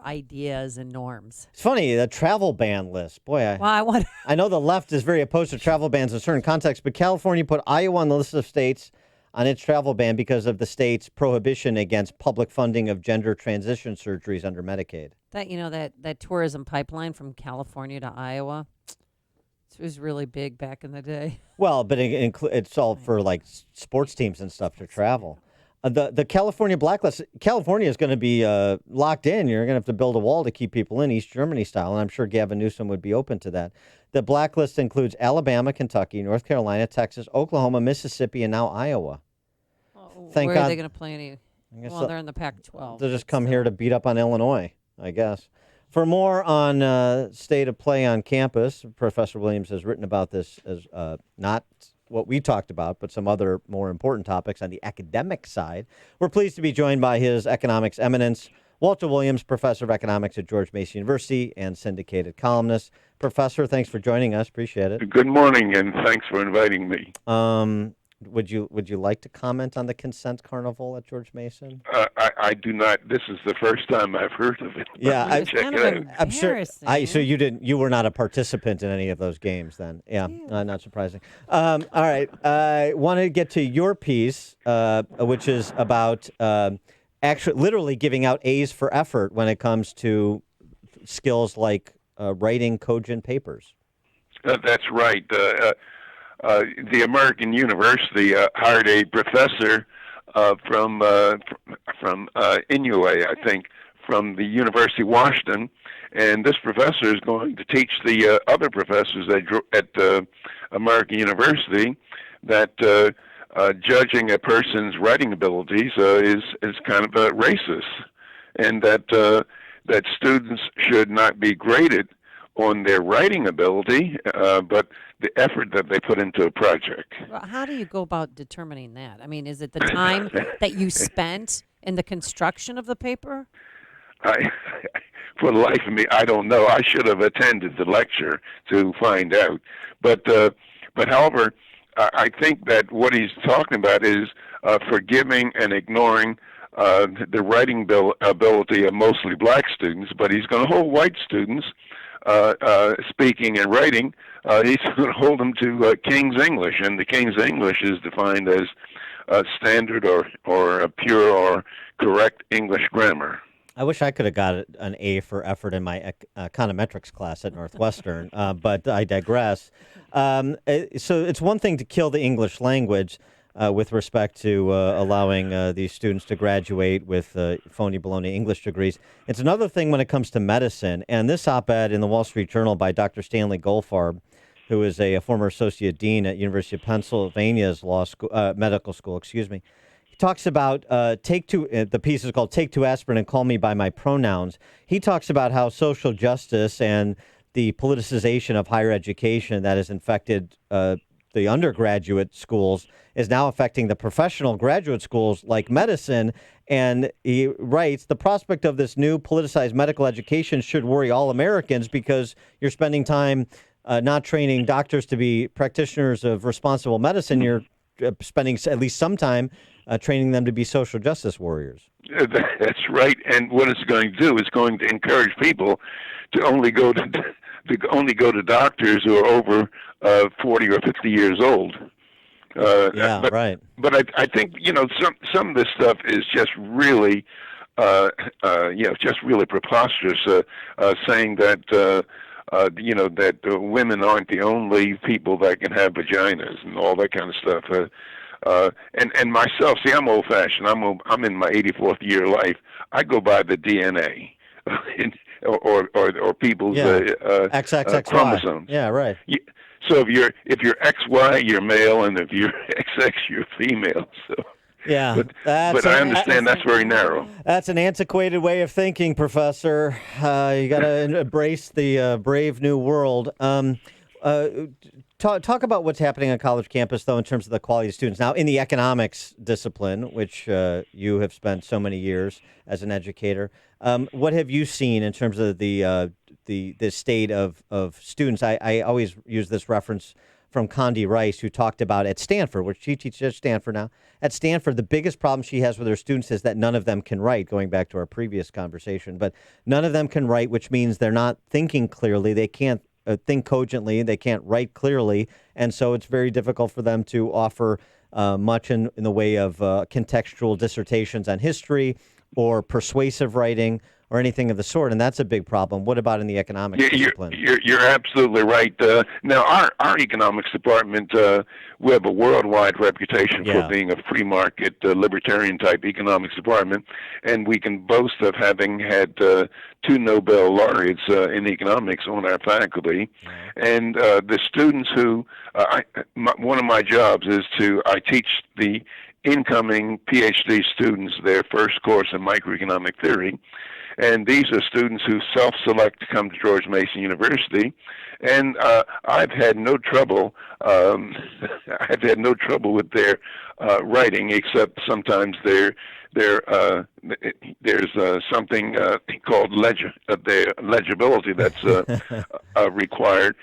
ideas and norms. It's funny, the travel ban list. Boy, I know the left is very opposed to travel bans in certain contexts, but California put Iowa on the list of states on its travel ban because of the state's prohibition against public funding of gender transition surgeries under Medicaid. That tourism pipeline from California to Iowa, it was really big back in the day. Well, but it's all for like sports teams and stuff to travel. The California blacklist, California is going to be locked in. You're going to have to build a wall to keep people in, East Germany style, and I'm sure Gavin Newsom would be open to that. The blacklist includes Alabama, Kentucky, North Carolina, Texas, Oklahoma, Mississippi, and now Iowa. Thank Where God. are they going to play any? Well, they're in the Pac-12. They'll just come here to beat up on Illinois, I guess. For more on state of play on campus, Professor Williams has written about this as not what we talked about, but some other more important topics on the academic side. We're pleased to be joined by his economics eminence, Walter Williams, professor of economics at George Mason University and syndicated columnist. Professor, thanks for joining us. Appreciate it. Good morning, and thanks for inviting me. Would you like to comment on the consent carnival at George Mason? I do not. This is the first time I've heard of it. Yeah, I'm sure. So you were not a participant in any of those games then? Yeah, not surprising. All right, I want to get to your piece, which is about actually literally giving out A's for effort when it comes to skills like writing cogent papers. That's right. The American University hired a professor from Inouye, I think, from the University of Washington, and this professor is going to teach the other professors at American University that judging a person's writing abilities is kind of racist, and that students should not be graded on their writing ability, but the effort that they put into a project. Well, how do you go about determining that? I mean, is it the time that you spent in the construction of the paper? For the life of me, I don't know. I should have attended the lecture to find out. But however, I think that what he's talking about is forgiving and ignoring the writing ability of mostly black students, but he's going to hold white students speaking and writing. He's going to hold them to King's English, and the King's English is defined as standard or pure or correct English grammar. I wish I could have got an A for effort in my econometrics class at Northwestern, but I digress. So it's one thing to kill the English language with respect to allowing these students to graduate with phony baloney English degrees. It's another thing when it comes to medicine. And this op-ed in the Wall Street Journal by Dr. Stanley Goldfarb, who is a former associate dean at University of Pennsylvania's medical school, he talks about take two. The piece is called "Take Two Aspirin and Call Me by My Pronouns." He talks about how social justice and the politicization of higher education that has infected the undergraduate schools is now affecting the professional graduate schools like medicine. And he writes, the prospect of this new politicized medical education should worry all Americans because you're spending time not training doctors to be practitioners of responsible medicine. You're spending at least some time training them to be social justice warriors. That's right. And what it's going to do is going to encourage people to only go to doctors who are over 40 or 50 years old. Right. But I think some of this stuff is just really just really preposterous. Saying that that women aren't the only people that can have vaginas and all that kind of stuff. And myself, see, I'm old-fashioned. I'm in my 84th year of life. I go by the DNA. or people's XXXY. chromosomes. Yeah, right. So if you're XY, you're male, and if you're XX, you're female. So yeah, but I understand that's very narrow. That's an antiquated way of thinking, Professor. You got to embrace the brave new world. Talk about what's happening on college campus, though, in terms of the quality of students. Now, in the economics discipline, which you have spent so many years as an educator, what have you seen in terms of the state of students? I always use this reference from Condi Rice, who talked about at Stanford, which she teaches at Stanford now. At Stanford, the biggest problem she has with her students is that none of them can write, going back to our previous conversation. But none of them can write, which means they're not thinking clearly. They can't think cogently, they can't write clearly, and so it's very difficult for them to offer much in the way of contextual dissertations on history or persuasive writing or anything of the sort, and that's a big problem. What about in the economics discipline? You're absolutely right. Now, our economics department, we have a worldwide reputation for being a free market, libertarian type economics department, and we can boast of having had 2 Nobel laureates in economics on our faculty. And the students who, one of my jobs is I teach the incoming PhD students their first course in microeconomic theory. And these are students who self-select to come to George Mason University, and I've had no trouble. I've had no trouble with their writing, except sometimes there's something called their legibility that's required.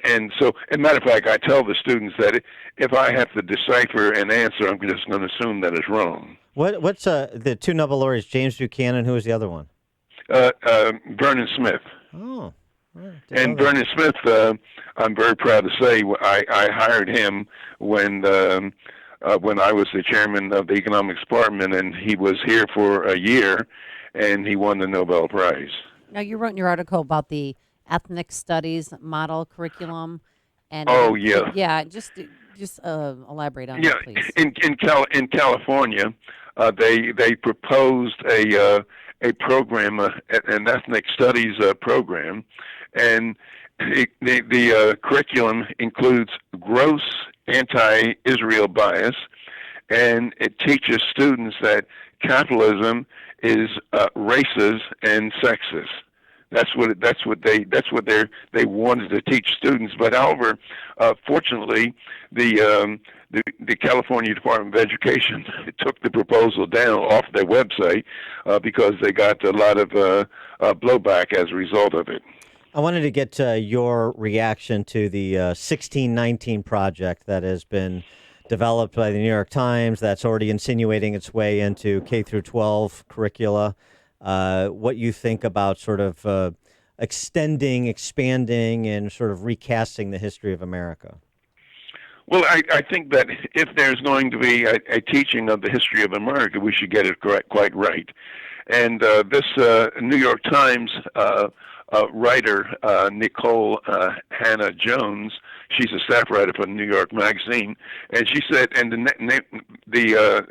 And so, as a matter of fact, I tell the students that if I have to decipher an answer, I'm just going to assume that it's wrong. What's the 2 Nobel laureates? James Buchanan. Who was the other one? Vernon Smith. Oh. And Vernon Smith, I'm very proud to say, I hired him when I was the chairman of the economics department, and he was here for a year, and he won the Nobel Prize. Now, you wrote in your article about the ethnic studies model curriculum, and just elaborate on that, please. In California, they proposed a program, an ethnic studies program, and the curriculum includes gross anti-Israel bias, and it teaches students that capitalism is racist and sexist. That's what they wanted to teach students. But however, fortunately, the California Department of Education took the proposal down off their website because they got a lot of blowback as a result of it. I wanted to get your reaction to the 1619 project that has been developed by the New York Times that's already insinuating its way into K through 12 curricula. What you think about sort of extending, expanding, and sort of recasting the history of America? Well, I think that if there's going to be a teaching of the history of America, we should get it quite right. And this New York Times writer, Nicole Hannah Jones, she's a staff writer for New York Magazine, and she said, and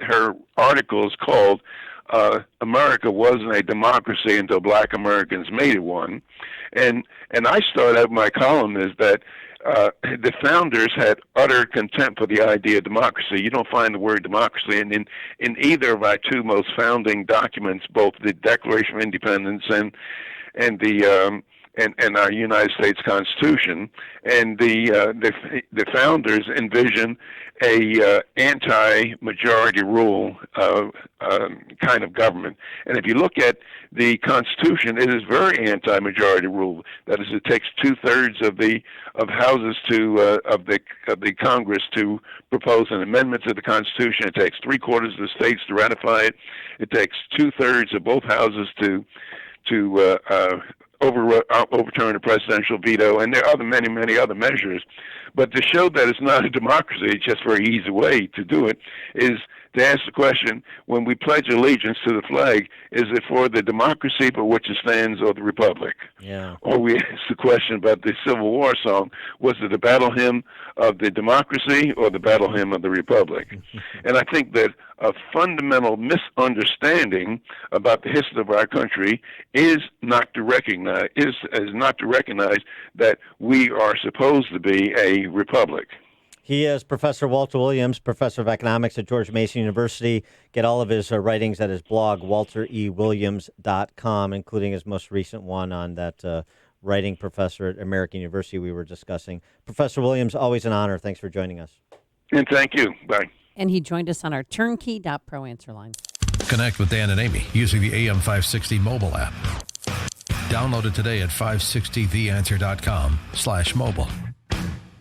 her article is called America wasn't a democracy until Black Americans made it one. And I start out my column is that the founders had utter contempt for the idea of democracy. You don't find the word democracy in either of our 2 most founding documents, both the Declaration of Independence and our United States Constitution. And the founders envisioned a anti-majority rule kind of government. And if you look at the Constitution, it is very anti-majority rule. That is, it takes 2/3 of houses of the Congress to propose an amendment to the Constitution. It takes 3/4 of the states to ratify it. It takes 2/3 of both houses to overturn a presidential veto, and there are many other measures. But to show that it's not a democracy, it's just a very easy way to do it, is to ask the question, when we pledge allegiance to the flag, is it for the democracy for which it stands or the republic? Yeah. Or we ask the question about the Civil War song, was it the battle hymn of the democracy or the battle hymn of the republic? And I think that a fundamental misunderstanding about the history of our country is not to recognize that we are supposed to be a republic. He is Professor Walter Williams, professor of economics at George Mason University. Get all of his writings at his blog, walterewilliams.com, including his most recent one on that writing professor at American University we were discussing. Professor Williams, always an honor. Thanks for joining us. And thank you. Bye. And he joined us on our turnkey.pro answer line. Connect with Dan and Amy using the AM 560 mobile app. Download it today at 560theanswer.com/mobile.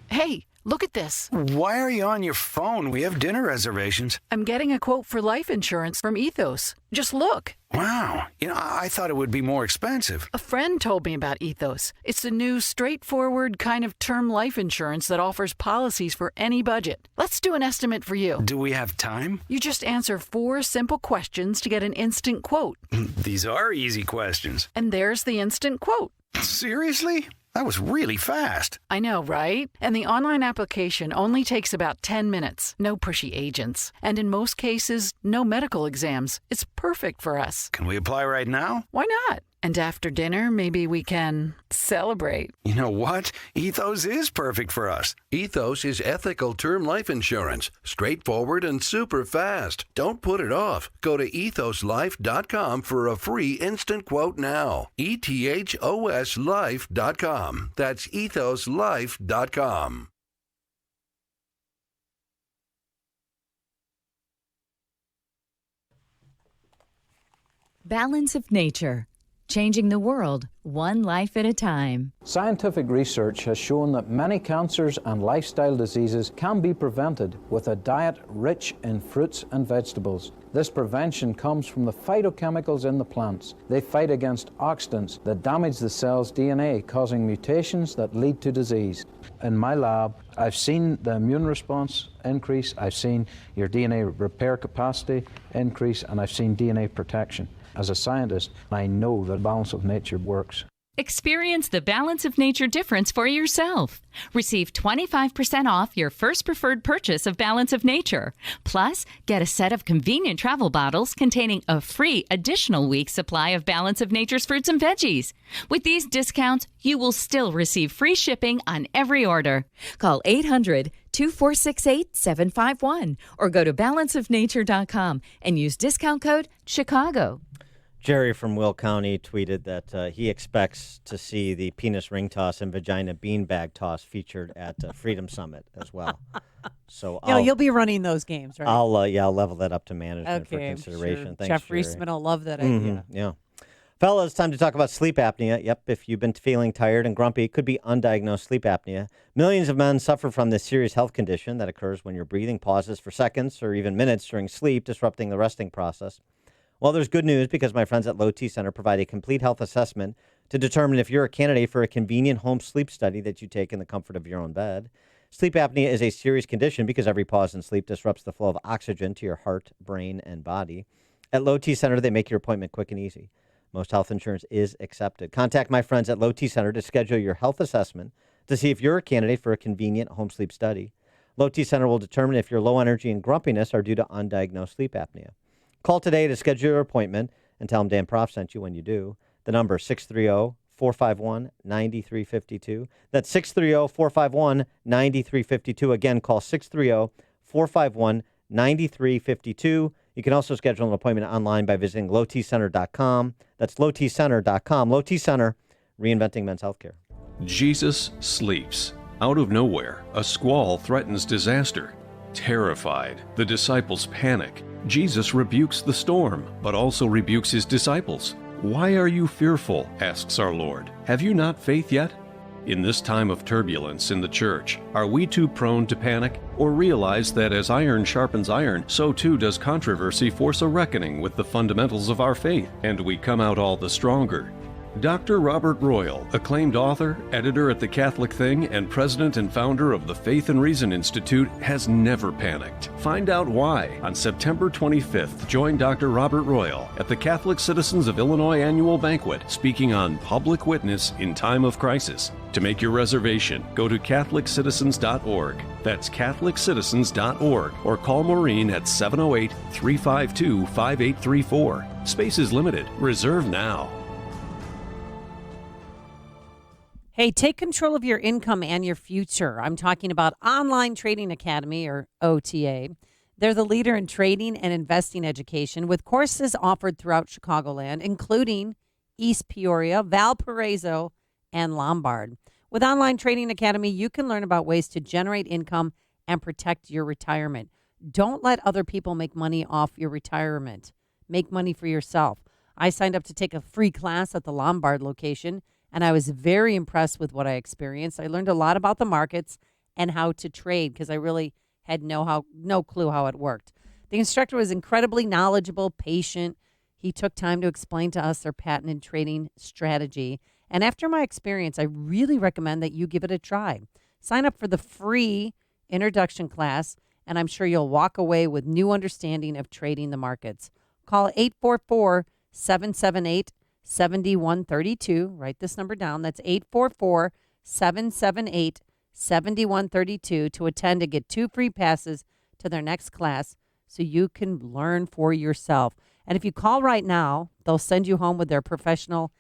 Hey, look at this. Why are you on your phone? We have dinner reservations. I'm getting a quote for life insurance from Ethos. Just look. Wow. I thought it would be more expensive. A friend told me about Ethos. It's a new, straightforward kind of term life insurance that offers policies for any budget. Let's do an estimate for you. Do we have time? You just answer 4 simple questions to get an instant quote. These are easy questions. And there's the instant quote. Seriously? That was really fast. I know, right? And the online application only takes about 10 minutes. No pushy agents. And in most cases, no medical exams. It's perfect for us. Can we apply right now? Why not? And after dinner, maybe we can celebrate. You know what? Ethos is perfect for us. Ethos is ethical term life insurance. Straightforward and super fast. Don't put it off. Go to ethoslife.com for a free instant quote now. ethoslife.com. That's ethoslife.com. Balance of Nature. Changing the world, one life at a time. Scientific research has shown that many cancers and lifestyle diseases can be prevented with a diet rich in fruits and vegetables. This prevention comes from the phytochemicals in the plants. They fight against oxidants that damage the cell's DNA, causing mutations that lead to disease. In my lab, I've seen the immune response increase, I've seen your DNA repair capacity increase, and I've seen DNA protection. As a scientist, I know that Balance of Nature works. Experience the Balance of Nature difference for yourself. Receive 25% off your first preferred purchase of Balance of Nature. Plus, get a set of convenient travel bottles containing a free additional week's supply of Balance of Nature's fruits and veggies. With these discounts, you will still receive free shipping on every order. Call 800-2468-751 or go to balanceofnature.com and use discount code Chicago. Jerry from Will County tweeted that he expects to see the penis ring toss and vagina beanbag toss featured at Freedom Summit as well. So you'll be running those games, right? I'll level that up to management for consideration. Sure. Thanks, Jeff Jerry. Reisman will love that idea. Yeah. Fellas, it's time to talk about sleep apnea. Yep, if you've been feeling tired and grumpy, it could be undiagnosed sleep apnea. Millions of men suffer from this serious health condition that occurs when your breathing pauses for seconds or even minutes during sleep, disrupting the resting process. Well, there's good news because my friends at Low T Center provide a complete health assessment to determine if you're a candidate for a convenient home sleep study that you take in the comfort of your own bed. Sleep apnea is a serious condition because every pause in sleep disrupts the flow of oxygen to your heart, brain, and body. At Low T Center, they make your appointment quick and easy. Most health insurance is accepted. Contact my friends at Low T Center to schedule your health assessment to see if you're a candidate for a convenient home sleep study. Low T Center will determine if your low energy and grumpiness are due to undiagnosed sleep apnea. Call today to schedule your appointment and tell them Dan Prof sent you when you do. The number is 630-451-9352. That's 630-451-9352. Again, call 630-451-9352. You can also schedule an appointment online by visiting lowtcenter.com. That's lowtcenter.com. Low T Center, reinventing men's healthcare. Jesus sleeps. Out of nowhere, a squall threatens disaster. Terrified, the disciples panic. Jesus rebukes the storm, but also rebukes his disciples. "Why are you fearful?" asks our Lord. "Have you not faith yet?" In this time of turbulence in the church, are we too prone to panic, or realize that as iron sharpens iron, so too does controversy force a reckoning with the fundamentals of our faith, and we come out all the stronger? Dr. Robert Royal, acclaimed author, editor at The Catholic Thing, and president and founder of the Faith and Reason Institute, has never panicked. Find out why on September 25th. Join Dr. Robert Royal at the Catholic Citizens of Illinois annual banquet, speaking on public witness in time of crisis. To make your reservation, go to CatholicCitizens.org. That's CatholicCitizens.org, or call Maureen at 708-352-5834. Space is limited. Reserve now. Hey, take control of your income and your future. I'm talking about Online Trading Academy, or OTA. They're the leader in trading and investing education with courses offered throughout Chicagoland, including East Peoria, Valparaiso, and Lombard. With Online Trading Academy, you can learn about ways to generate income and protect your retirement. Don't let other people make money off your retirement. Make money for yourself. I signed up to take a free class at the Lombard location, and I was very impressed with what I experienced. I learned a lot about the markets and how to trade because I really had no clue how it worked. The instructor was incredibly knowledgeable, patient. He took time to explain to us their patented trading strategy. And after my experience, I really recommend that you give it a try. Sign up for the free introduction class, and I'm sure you'll walk away with new understanding of trading the markets. Call 844-778-7132. Write this number down. That's 844-778-7132 to attend and get 2 free passes to their next class so you can learn for yourself. And if you call right now, they'll send you home with their professional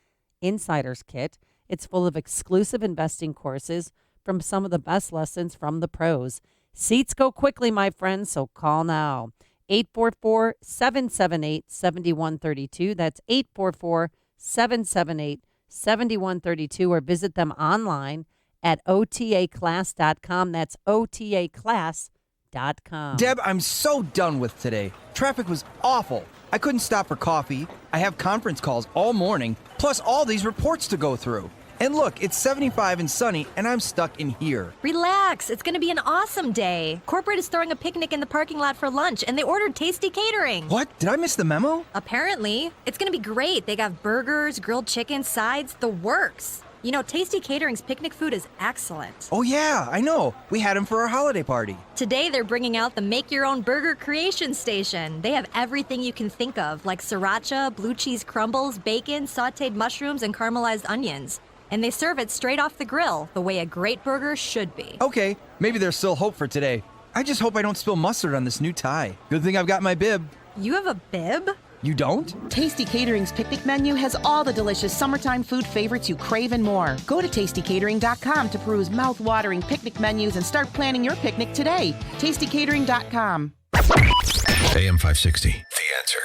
Insider's Kit. It's full of exclusive investing courses from some of the best lessons from the pros. Seats go quickly, my friends, so call now. 844-778-7132. That's 844-778-7132, or visit them online at otaclass.com. That's otaclass.com. Deb, I'm so done with today. Traffic was awful. I couldn't stop for coffee. I have conference calls all morning, plus all these reports to go through. And look, it's 75 and sunny, and I'm stuck in here. Relax. It's going to be an awesome day. Corporate is throwing a picnic in the parking lot for lunch, and they ordered tasty catering. What? Did I miss the memo? Apparently. It's going to be great. They got burgers, grilled chicken, sides, the works. You know, Tasty Catering's picnic food is excellent. Oh, yeah, I know. We had them for our holiday party. Today, they're bringing out the Make Your Own Burger Creation Station. They have everything you can think of, like sriracha, blue cheese crumbles, bacon, sautéed mushrooms, and caramelized onions. And they serve it straight off the grill, the way a great burger should be. Okay, maybe there's still hope for today. I just hope I don't spill mustard on this new tie. Good thing I've got my bib. You have a bib? You don't? Tasty Catering's picnic menu has all the delicious summertime food favorites you crave and more. Go to tastycatering.com to peruse mouth-watering picnic menus and start planning your picnic today. tastycatering.com. AM 560. The Answer.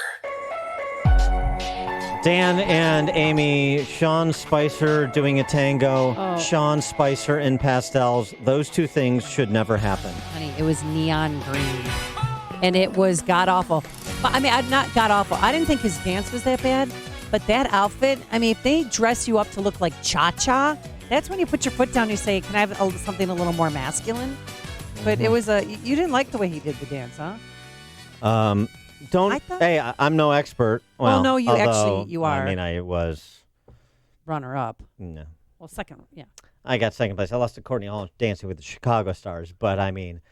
Dan and Amy, Sean Spicer doing a tango, Sean Spicer in pastels. Those two things should never happen. Honey, it was neon green. And it was god-awful. I mean, not god-awful. I didn't think his dance was that bad. But that outfit, I mean, if they dress you up to look like Cha-Cha, that's when you put your foot down and you say, can I have something a little more masculine? But it was you didn't like the way he did the dance, huh? I'm no expert. Well, no, you are. I mean, I was runner-up. No. Well, second, yeah. I got second place. I lost to Courtney Hall Dancing with the Chicago Stars. But, I mean,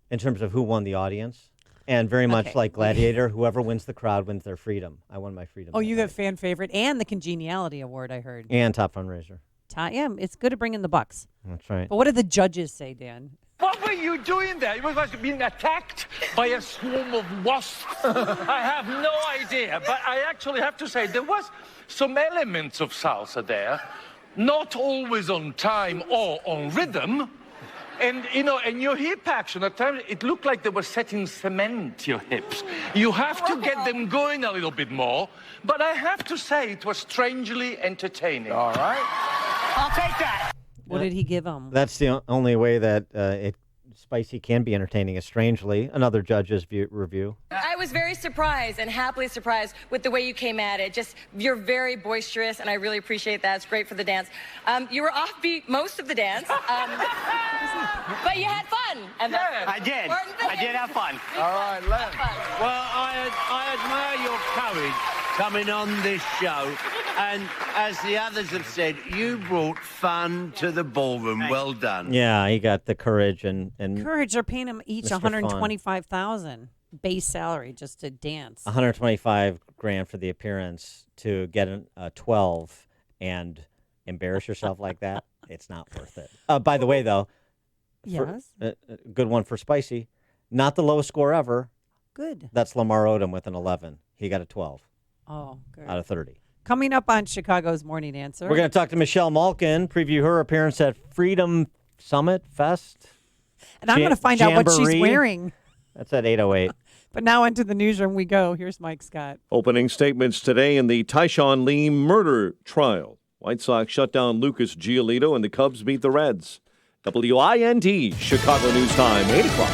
in terms of who won the audience, and very much like Gladiator, whoever wins the crowd wins their freedom. I won my freedom. Oh, you got fan favorite and the Congeniality Award, I heard. And top fundraiser. Yeah, it's good to bring in the bucks. That's right. But what did the judges say, Dan? What were you doing there? You must have been attacked by a swarm of wasps. I have no idea, but I actually have to say there was some elements of salsa there, not always on time or on rhythm. And, you know, and your hip action, at times, it looked like they were setting cement to your hips. You have to get them going a little bit more. But I have to say, it was strangely entertaining. All right. I'll take that. What did he give him? That's the only way that Spicy can be entertaining, is strangely. Another judge's review. I was very surprised and happily surprised with the way you came at it. Just, you're very boisterous, and I really appreciate that. It's great for the dance. You were offbeat most of the dance, but you had fun. And yeah, I did. I did have fun. All right, Len. Well, I admire your courage coming on this show And as the others have said, you brought fun to the ballroom. Well done. Yeah, he got the courage and Courage, they're paying him each Mr. Fun. $125,000 base salary just to dance. $125,000 for the appearance to get a 12 and embarrass yourself like that. It's not worth it. By the way, though, Yes. Good one for Spicy. Not the lowest score ever. Good. That's Lamar Odom with an 11. He got a 12 Oh, good. out of 30. Coming up on Chicago's Morning Answer. We're going to talk to Michelle Malkin, preview her appearance at Freedom Summit Fest. And I'm going to find out what she's wearing. That's at 8:08. But now into the newsroom we go. Here's Mike Scott. Opening statements today in the Tyshawn Lee murder trial. White Sox shut down Lucas Giolito and the Cubs beat the Reds. WINT, Chicago News Time, 8 o'clock.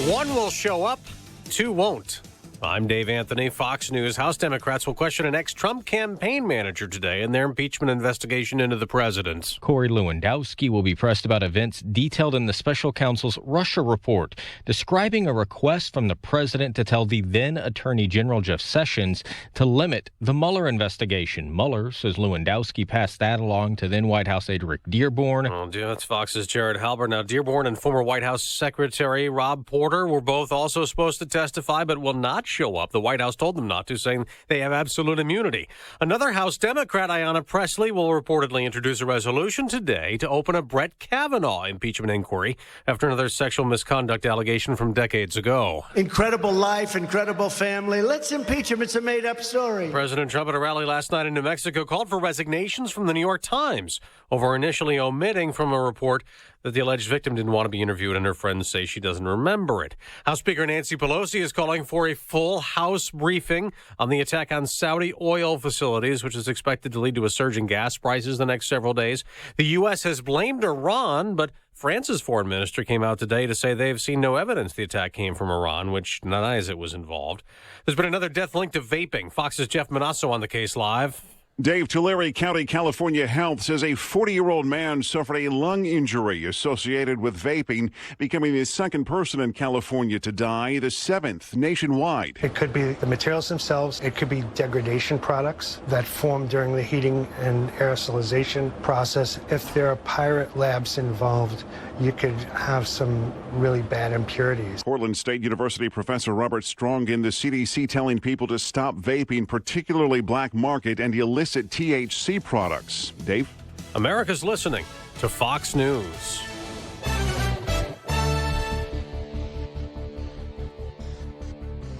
One will show up, two won't. I'm Dave Anthony, Fox News. House Democrats will question an ex-Trump campaign manager today in their impeachment investigation into the president. Corey Lewandowski will be pressed about events detailed in the special counsel's Russia report, describing a request from the president to tell the then Attorney General Jeff Sessions to limit the Mueller investigation. Mueller says Lewandowski passed that along to then White House aide Rick Dearborn. Oh, dear, that's Fox's Jared Halbert. Now, Dearborn and former White House Secretary Rob Porter were both also supposed to testify, but will not show up. The White House told them not to, saying they have absolute immunity. Another House Democrat, Ayanna Pressley, will reportedly introduce a resolution today to open a Brett Kavanaugh impeachment inquiry after another sexual misconduct allegation from decades ago. Incredible life, incredible family. Let's impeach him. It's a made-up story. President Trump at a rally last night in New Mexico called for resignations from the New York Times over initially omitting from a report that the alleged victim didn't want to be interviewed, and her friends say she doesn't remember it. House Speaker Nancy Pelosi is calling for a full House briefing on the attack on Saudi oil facilities, which is expected to lead to a surge in gas prices the next several days. The U.S. has blamed Iran, but France's foreign minister came out today to say they have seen no evidence the attack came from Iran, which denies it was involved. There's been another death linked to vaping. Fox's Jeff Manasso on the case live. Dave, Tulare County, California Health says a 40-year-old man suffered a lung injury associated with vaping, becoming the second person in California to die, the seventh nationwide. It could be the materials themselves. It could be degradation products that form during the heating and aerosolization process. If there are pirate labs involved, you could have some really bad impurities. Portland State University professor Robert Strong in the CDC telling people to stop vaping, particularly black market and illicit THC products. Dave? America's listening to Fox News.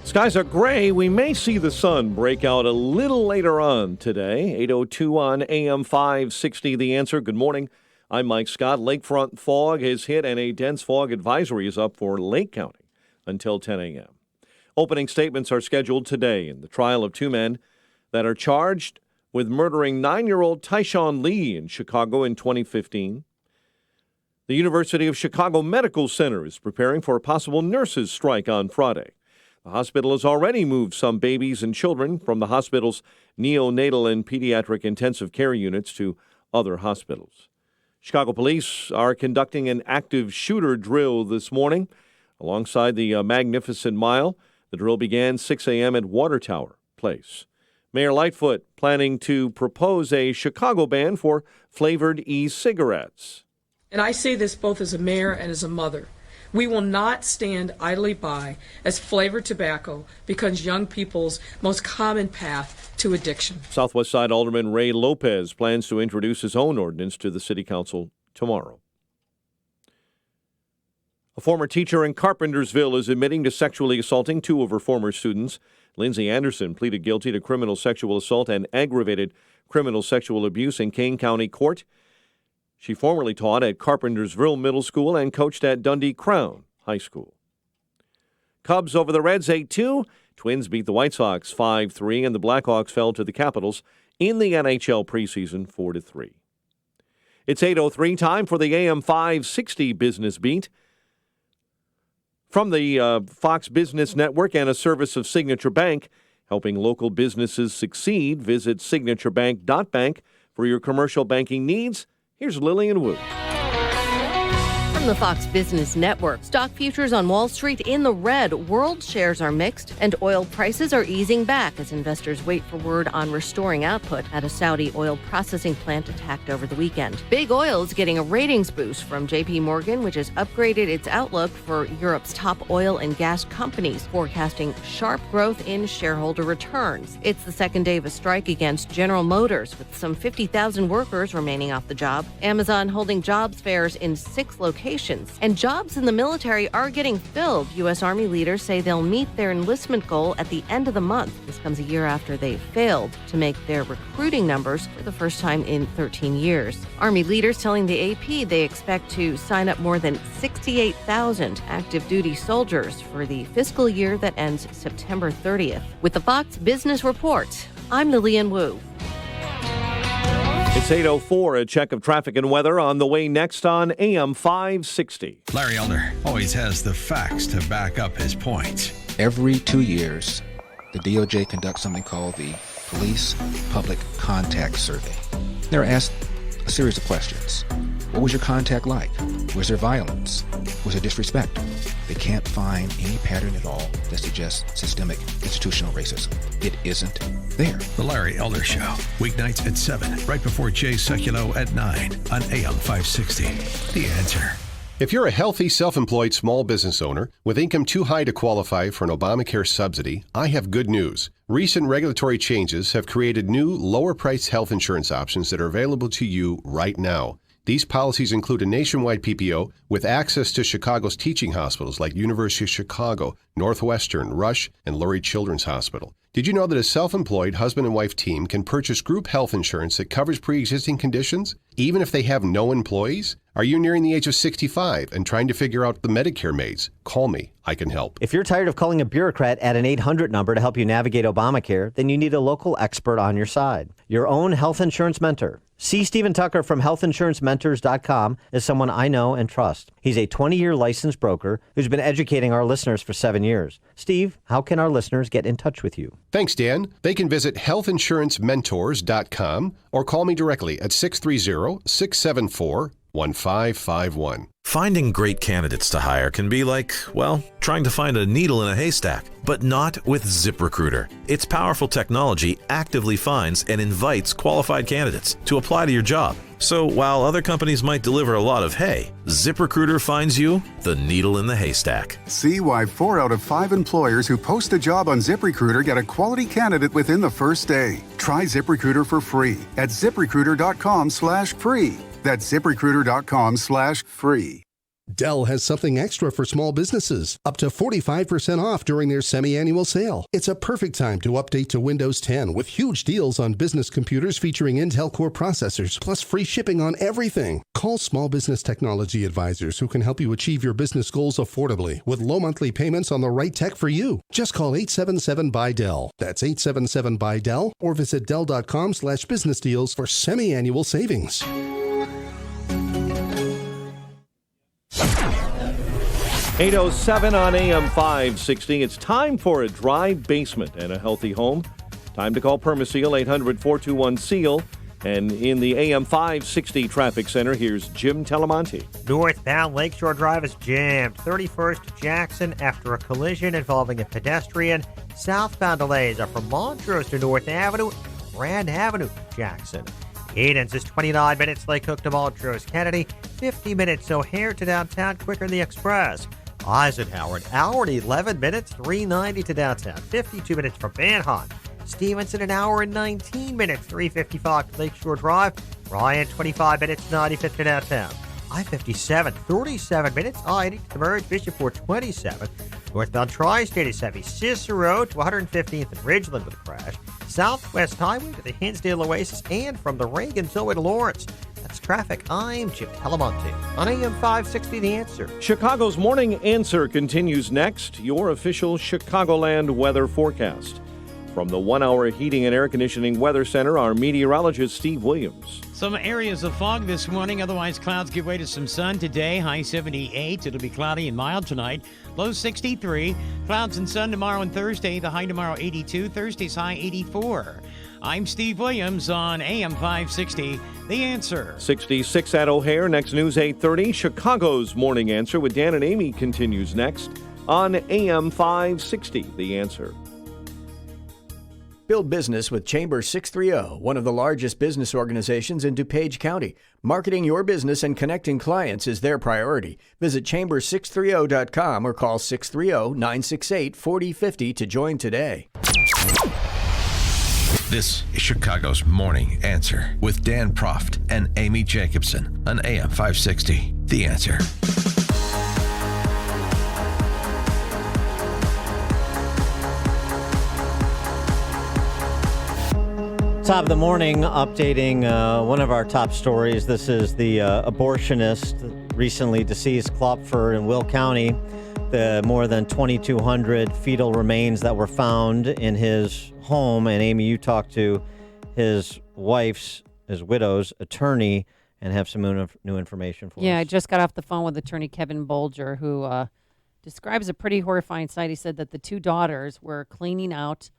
Skies are gray. We may see the sun break out a little later on today. 8:02 on AM 560. The Answer. Good morning. I'm Mike Scott. Lakefront fog has hit and a dense fog advisory is up for Lake County until 10 a.m. Opening statements are scheduled today in the trial of two men that are charged with murdering 9-year-old Tyshawn Lee in Chicago in 2015. The University of Chicago Medical Center is preparing for a possible nurses' strike on Friday. The hospital has already moved some babies and children from the hospital's neonatal and pediatric intensive care units to other hospitals. Chicago police are conducting an active shooter drill this morning alongside the Magnificent Mile. The drill began 6 a.m. at Water Tower Place. Mayor Lightfoot planning to propose a Chicago ban for flavored e-cigarettes. And I say this both as a mayor and as a mother. We will not stand idly by as flavored tobacco becomes young people's most common path to addiction. Southwest Side Alderman Ray Lopez plans to introduce his own ordinance to the City Council tomorrow. A former teacher in Carpentersville is admitting to sexually assaulting two of her former students. Lindsay Anderson pleaded guilty to criminal sexual assault and aggravated criminal sexual abuse in Kane County Court. She formerly taught at Carpentersville Middle School and coached at Dundee Crown High School. Cubs over the Reds 8-2. Twins beat the White Sox 5-3, and the Blackhawks fell to the Capitals in the NHL preseason 4-3. It's 8:03, time for the AM 560 Business Beat. From the Fox Business Network and a service of Signature Bank, helping local businesses succeed, visit signaturebank.bank for your commercial banking needs. Here's Lillian Wu. From the Fox Business Network. Stock futures on Wall Street in the red. World shares are mixed, and oil prices are easing back as investors wait for word on restoring output at a Saudi oil processing plant attacked over the weekend. Big Oil is getting a ratings boost from J.P. Morgan, which has upgraded its outlook for Europe's top oil and gas companies, forecasting sharp growth in shareholder returns. It's the second day of a strike against General Motors, with some 50,000 workers remaining off the job. Amazon holding jobs fairs in 6 locations. And jobs in the military are getting filled. U.S. Army leaders say they'll meet their enlistment goal at the end of the month. This comes a year after they failed to make their recruiting numbers for the first time in 13 years. Army leaders telling the AP they expect to sign up more than 68,000 active duty soldiers for the fiscal year that ends September 30th. With the Fox Business Report, I'm Lillian Wu. It's 8:04, a check of traffic and weather on the way next on AM 560. Larry Elder always has the facts to back up his points. Every 2 years, the DOJ conducts something called the Police Public Contact Survey. They're asked a series of questions. What was your contact like? Was there violence? Was there disrespect? They can't find any pattern at all that suggests systemic institutional racism. It isn't there. The Larry Elder Show, weeknights at 7, right before Jay Sekulow at 9 on AM 560. The Answer. If you're a healthy, self-employed small business owner with income too high to qualify for an Obamacare subsidy, I have good news. Recent regulatory changes have created new, lower-priced health insurance options that are available to you right now. These policies include a nationwide PPO with access to Chicago's teaching hospitals like University of Chicago, Northwestern, Rush, and Lurie Children's Hospital. Did you know that a self-employed husband and wife team can purchase group health insurance that covers pre-existing conditions, even if they have no employees? Are you nearing the age of 65 and trying to figure out the Medicare maze? Call me. I can help. If you're tired of calling a bureaucrat at an 800 number to help you navigate Obamacare, then you need a local expert on your side. Your own health insurance mentor. See Stephen Tucker from healthinsurancementors.com as someone I know and trust. He's a 20-year licensed broker who's been educating our listeners for 7 years. Steve, how can our listeners get in touch with you? Thanks, Dan. They can visit healthinsurancementors.com or call me directly at 630-674-1551. Finding great candidates to hire can be like, well, trying to find a needle in a haystack, but not with ZipRecruiter. Its powerful technology actively finds and invites qualified candidates to apply to your job. So while other companies might deliver a lot of hay, ZipRecruiter finds you the needle in the haystack. See why 4 out of 5 employers who post a job on ZipRecruiter get a quality candidate within the first day. Try ZipRecruiter for free at ZipRecruiter.com/free. That's ZipRecruiter.com/free. Dell has something extra for small businesses, up to 45% off during their semi-annual sale. It's a perfect time to update to Windows 10 with huge deals on business computers featuring Intel Core processors, plus free shipping on everything. Call Small Business Technology Advisors who can help you achieve your business goals affordably with low monthly payments on the right tech for you. Just call 877-BUY-DELL. That's 877-BUY-DELL or visit Dell.com/business deals for semi-annual savings. 8:07 on AM 560. It's time for a dry basement and a healthy home. Time to call perma-seal 800-421-SEAL. And in the AM 560 traffic center, here's Jim Telemonte. Northbound Lakeshore Drive is jammed. 31st to Jackson after a collision involving a pedestrian. Southbound delays are from Montrose to North Avenue, Grand Avenue, Jackson. Edens is 29 minutes. Lake Hook to Montrose Kennedy. 50 minutes O'Hare to downtown quicker than the Express. Eisenhower, an hour and 11 minutes, 390 to downtown. 52 minutes from Van Hon. Stevenson, an hour and 19 minutes, 355 to Lakeshore Drive. Ryan, 25 minutes, 95th to downtown. I-57, 37 minutes, I-80 to Merge, Bishopport, 27. Northbound Tri-State is heavy. Cicero to 115th and Ridgeland with a crash. Southwest Highway to the Hinsdale Oasis and from the Reagan Tollway to Lawrence. That's traffic. I'm Jim Telemonte on AM 560 The Answer. Chicago's Morning Answer continues next. Your official Chicagoland weather forecast. From the 1 Hour Heating and Air Conditioning Weather Center, our meteorologist Steve Williams. Some areas of fog this morning, otherwise clouds give way to some sun today. High 78. It'll be cloudy and mild tonight. Low 63. Clouds and sun tomorrow and Thursday. The high tomorrow 82. Thursday's high 84. I'm Steve Williams on AM 560. The Answer. 66 at O'Hare. Next news 8:30. Chicago's Morning Answer with Dan and Amy continues next on AM 560. The Answer. Build business with Chamber 630, one of the largest business organizations in DuPage County. Marketing your business and connecting clients is their priority. Visit chamber630.com or call 630-968-4050 to join today. This is Chicago's Morning Answer with Dan Proft and Amy Jacobson on AM 560. The Answer. Top of the morning, updating one of our top stories. This is the abortionist recently deceased Klopfer in Will County. The more than 2,200 fetal remains that were found in his home. And Amy, you talked to his widow's attorney and have some new information for us. Yeah, I just got off the phone with attorney Kevin Bolger, who describes a pretty horrifying sight. He said that the two daughters were cleaning out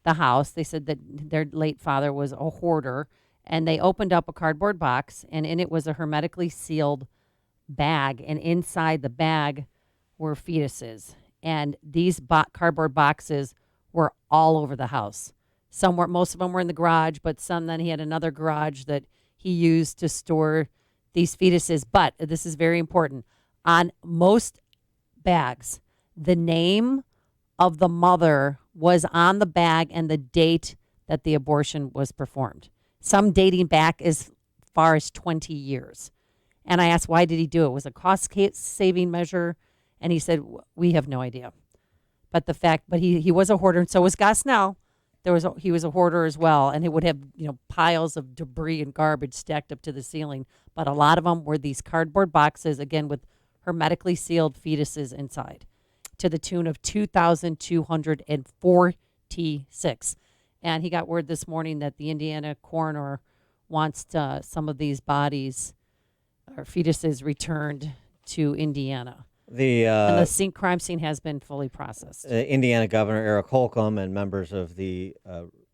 the house. They said that their late father was a hoarder, and they opened up a cardboard box, and in it was a hermetically sealed bag, and inside the bag were fetuses. And these cardboard boxes were all over the house. Most of them were in the garage, but some then he had another garage that he used to store these fetuses. But this is very important. On most bags, the name of the mother was on the bag and the date that the abortion was performed. Some dating back as far as 20 years. And I asked, why did he do it? Was it a cost-saving measure? And he said, we have no idea. But he was a hoarder, and so was Gosnell. He was a hoarder as well, and it would have piles of debris and garbage stacked up to the ceiling. But a lot of them were these cardboard boxes, again with hermetically sealed fetuses inside, to the tune of 2,246. And he got word this morning that the Indiana coroner wants some of these bodies or fetuses returned to Indiana. And the crime scene has been fully processed. Indiana Governor Eric Holcomb and members of the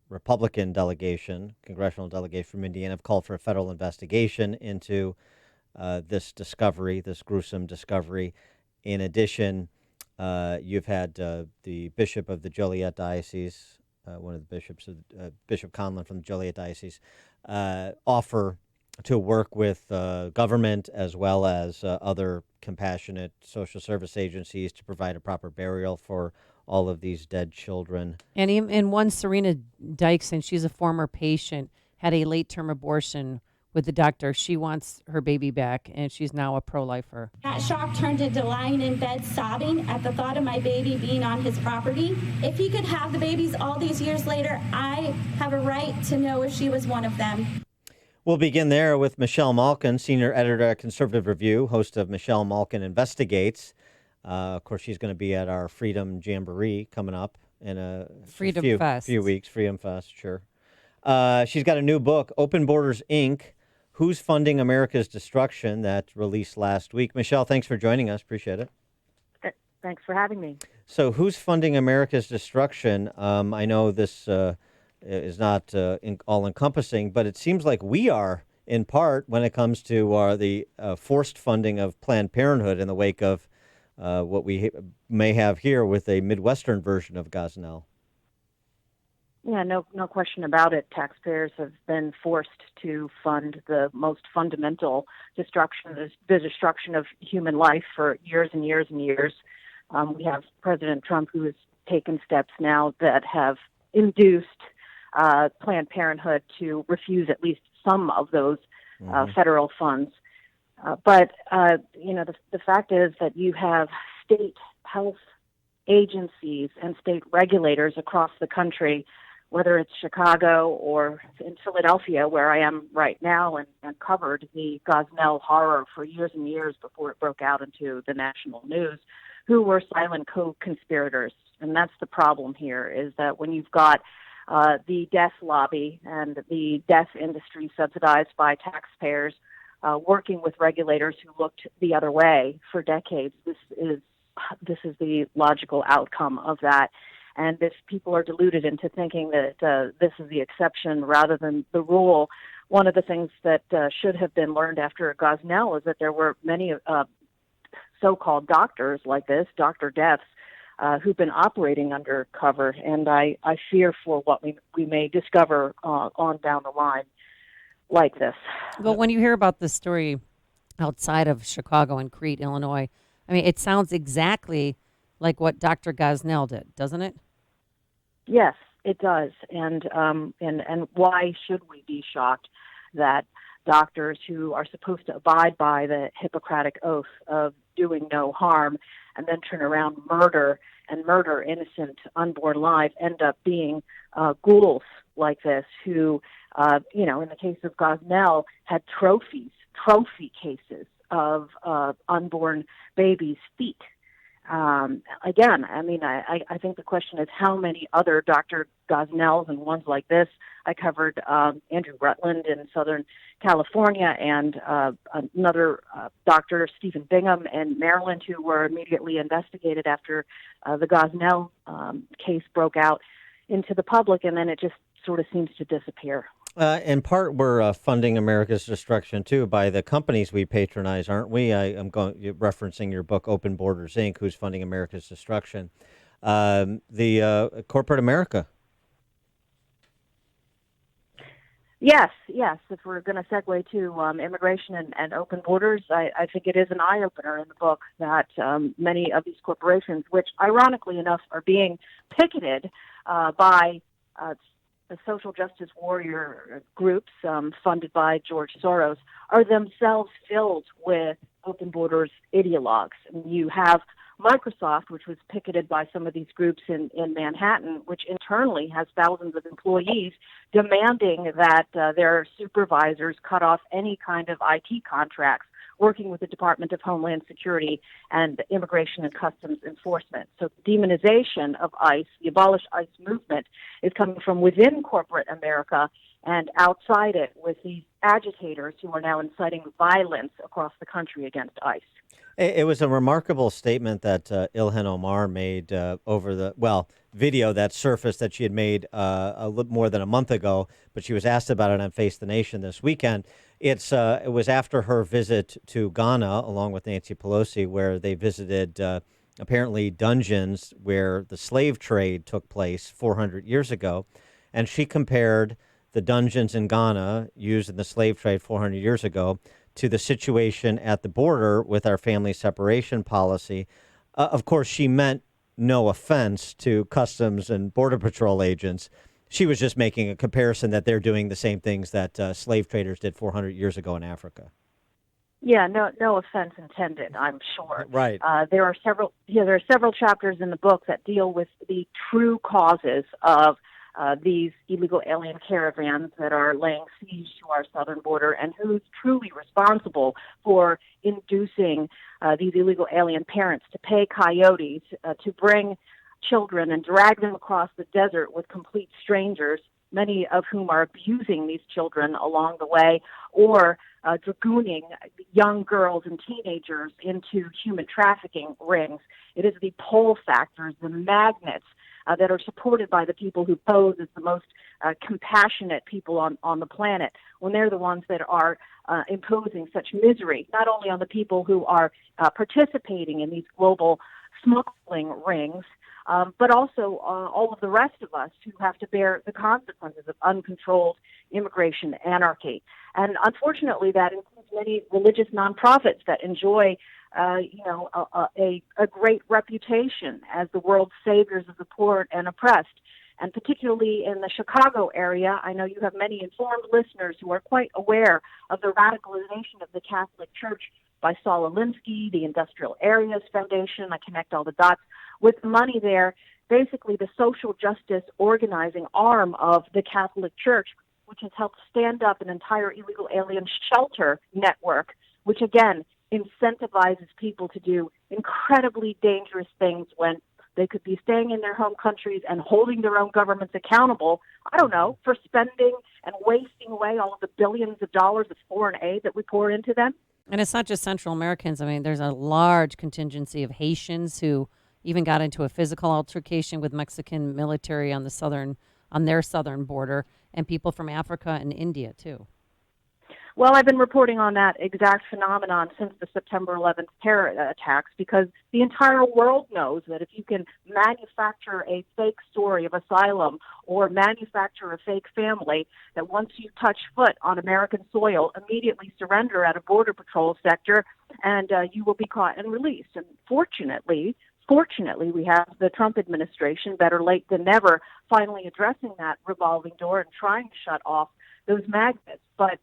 Republican delegation, congressional delegation from Indiana, have called for a federal investigation into this gruesome discovery. In addition, you've had the bishop of the Joliet Diocese, one of the bishops, Bishop Conlon from the Joliet Diocese, offer to work with government as well as other compassionate social service agencies to provide a proper burial for all of these dead children. And one, Serena Dykson, she's a former patient, had a late-term abortion with the doctor. She wants her baby back, and she's now a pro-lifer. That shock turned into lying in bed sobbing at the thought of my baby being on his property. If he could have the babies all these years later, I have a right to know if she was one of them. We'll begin there with Michelle Malkin, senior editor at Conservative Review, host of Michelle Malkin Investigates. Of course, she's going to be at our Freedom Jamboree coming up in a few weeks. Freedom Fest, sure. She's got a new book, Open Borders, Inc., Who's Funding America's Destruction, that released last week. Michelle, thanks for joining us. Appreciate it. Thanks for having me. So who's funding America's destruction? I know this is not all-encompassing, but it seems like we are, in part, when it comes to the forced funding of Planned Parenthood in the wake of what we may have here with a Midwestern version of Gosnell. Yeah, no question about it. Taxpayers have been forced to fund the most fundamental destruction, the destruction of human life for years and years and years. We have President Trump, who has taken steps now that have induced Planned Parenthood to refuse at least some of those federal funds. But the fact is that you have state health agencies and state regulators across the country, whether it's Chicago or in Philadelphia, where I am right now, and covered the Gosnell horror for years and years before it broke out into the national news, who were silent co-conspirators And that's the problem here, is that when you've got the death lobby and the death industry subsidized by taxpayers working with regulators who looked the other way for decades, this is the logical outcome of that. And if people are deluded into thinking that this is the exception rather than the rule, one of the things that should have been learned after Gosnell is that there were many so-called doctors like this, Dr. Deaths, who've been operating undercover, and I fear for what we may discover on down the line like this. Well, when you hear about this story outside of Chicago and Crete, Illinois, I mean, it sounds exactly like what Dr. Gosnell did, doesn't it? Yes, it does. And why should we be shocked that doctors who are supposed to abide by the Hippocratic oath of doing no harm and then turn around murder innocent unborn lives end up being ghouls like this who, in the case of Gosnell, had trophy cases of unborn babies' feet. Again, I mean, I think the question is how many other Dr. Gosnells and ones like this. I covered Andrew Rutland in Southern California and another Dr. Stephen Bingham in Maryland, who were immediately investigated after the Gosnell case broke out into the public, and then it just sort of seems to disappear. In part, we're funding America's destruction, too, by the companies we patronize, aren't we? I'm referencing your book, Open Borders, Inc., who's funding America's destruction. The corporate America. Yes. If we're going to segue to immigration and open borders, I think it is an eye-opener in the book that many of these corporations, which ironically enough are being picketed by the social justice warrior groups funded by George Soros, are themselves filled with open borders ideologues. And you have Microsoft, which was picketed by some of these groups in Manhattan, which internally has thousands of employees demanding that their supervisors cut off any kind of IT contracts working with the Department of Homeland Security and Immigration and Customs Enforcement. So the demonization of ICE, the Abolish ICE movement, is coming from within corporate America and outside it with these agitators who are now inciting violence across the country against ICE. It was a remarkable statement that Ilhan Omar made over the, video that surfaced that she had made a little more than a month ago, but she was asked about it on Face the Nation this weekend. It was after her visit to Ghana, along with Nancy Pelosi, where they visited apparently dungeons where the slave trade took place 400 years ago. And she compared the dungeons in Ghana used in the slave trade 400 years ago to the situation at the border with our family separation policy. Of course, she meant no offense to Customs and Border Patrol agents. She was just making a comparison that they're doing the same things that slave traders did 400 years ago in Africa. Yeah, no offense intended, I'm sure. Right. There are several chapters in the book that deal with the true causes of these illegal alien caravans that are laying siege to our southern border, and who's truly responsible for inducing these illegal alien parents to pay coyotes to bring children and drag them across the desert with complete strangers, many of whom are abusing these children along the way, or dragooning young girls and teenagers into human trafficking rings. It is the pull factors, the magnets that are supported by the people who pose as the most compassionate people on the planet, when they're the ones that are imposing such misery, not only on the people who are participating in these global smuggling rings, but also all of the rest of us who have to bear the consequences of uncontrolled immigration anarchy. And unfortunately, that includes many religious nonprofits that enjoy a great reputation as the world's saviors of the poor and oppressed. And particularly in the Chicago area, I know you have many informed listeners who are quite aware of the radicalization of the Catholic Church by Saul Alinsky, the Industrial Areas Foundation. I connect all the dots. With the money there, basically the social justice organizing arm of the Catholic Church, which has helped stand up an entire illegal alien shelter network, which again incentivizes people to do incredibly dangerous things when They could be staying in their home countries and holding their own governments accountable, I don't know, for spending and wasting away all of the billions of dollars of foreign aid that we pour into them. And it's not just Central Americans. I mean, there's a large contingency of Haitians who even got into a physical altercation with Mexican military on their southern border, and people from Africa and India too. Well, I've been reporting on that exact phenomenon since the September 11th terror attacks, because the entire world knows that if you can manufacture a fake story of asylum or manufacture a fake family, that once you touch foot on American soil, immediately surrender at a border patrol sector, and you will be caught and released. And fortunately, we have the Trump administration, better late than never, finally addressing that revolving door and trying to shut off those magnets. But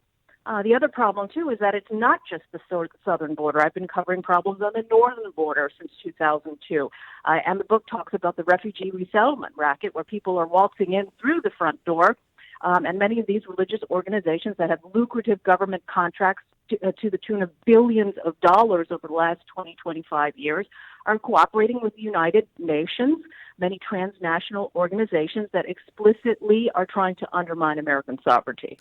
the other problem, too, is that it's not just the southern border. I've been covering problems on the northern border since 2002. And the book talks about the refugee resettlement racket, where people are waltzing in through the front door. And many of these religious organizations that have lucrative government contracts to the tune of billions of dollars over the last 20, 25 years are cooperating with the United Nations, many transnational organizations that explicitly are trying to undermine American sovereignty.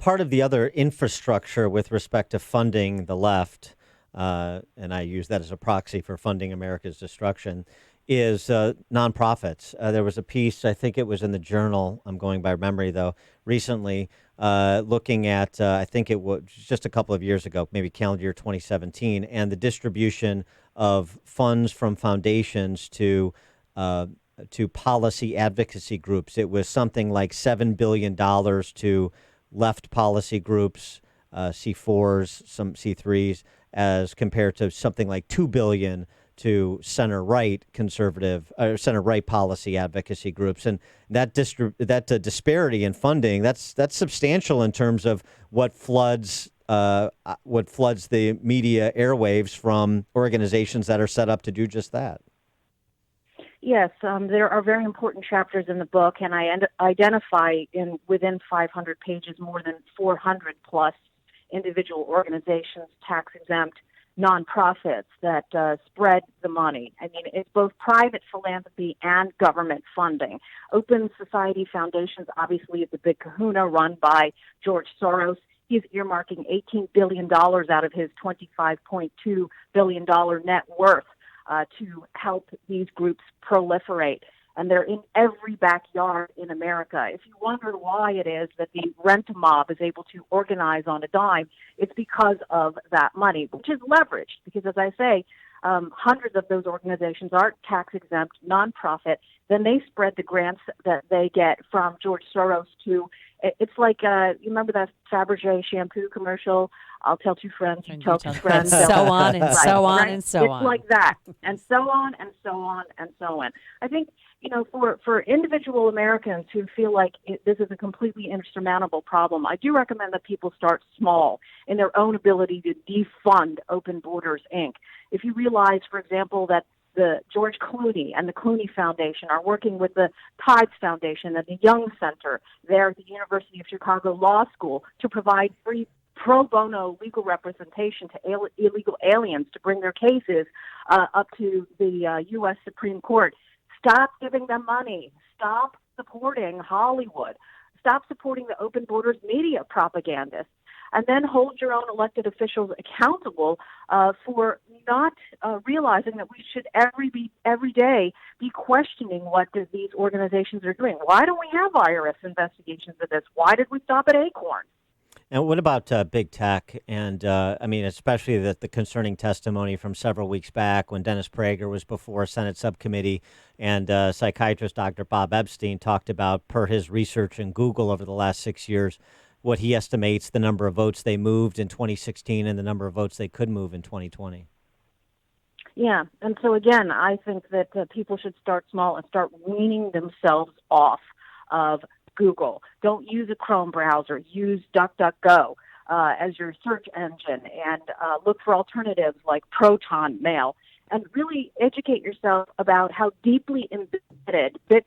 Part of the other infrastructure with respect to funding the left, and I use that as a proxy for funding America's destruction, is nonprofits. There was a piece, I think it was in the Journal, I'm going by memory though, recently, looking at, I think it was just a couple of years ago, maybe calendar year 2017, and the distribution of funds from foundations to policy advocacy groups. It was something like $7 billion to left policy groups, C4s, some C3s, as compared to something like $2 billion to center-right conservative or center-right policy advocacy groups, and that disparity in funding that's substantial in terms of what floods the media airwaves from organizations that are set up to do just that. Yes, there are very important chapters in the book, and I identify within 500 pages more than 400 plus individual organizations, tax-exempt nonprofits that spread the money. I mean, it's both private philanthropy and government funding. Open Society Foundations obviously is the big kahuna run by George Soros. He's earmarking $18 billion out of his $25.2 billion net worth to help these groups proliferate. And they're in every backyard in America. If you wonder why it is that the rent-a-mob is able to organize on a dime, it's because of that money, which is leveraged. Because, as I say, hundreds of those organizations are tax-exempt, nonprofit. Then they spread the grants that they get from George Soros to, it's like, you remember that Fabergé shampoo commercial? I'll tell two friends, you tell two friends. And so on and so on and so on. It's like that, and so on and so on and so on. I think, for individual Americans who feel like this is a completely insurmountable problem, I do recommend that people start small in their own ability to defund Open Borders, Inc. If you realize, for example, that the George Clooney and the Clooney Foundation are working with the Tides Foundation and the Young Center there at the University of Chicago Law School to provide free pro bono legal representation to illegal aliens to bring their cases up to the U.S. Supreme Court. Stop giving them money. Stop supporting Hollywood. Stop supporting the Open Borders media propagandists. And then hold your own elected officials accountable for not realizing that we should every day be questioning what these organizations are doing. Why don't we have IRS investigations of this? Why did we stop at Acorn? And what about big tech? And especially the concerning testimony from several weeks back when Dennis Prager was before a Senate subcommittee, and psychiatrist Dr. Bob Epstein talked about, per his research in Google over the last 6 years, what he estimates the number of votes they moved in 2016 and the number of votes they could move in 2020. Yeah, and so again, I think that people should start small and start weaning themselves off of Google. Don't use a Chrome browser. Use DuckDuckGo as your search engine, and look for alternatives like Proton Mail, and really educate yourself about how deeply embedded big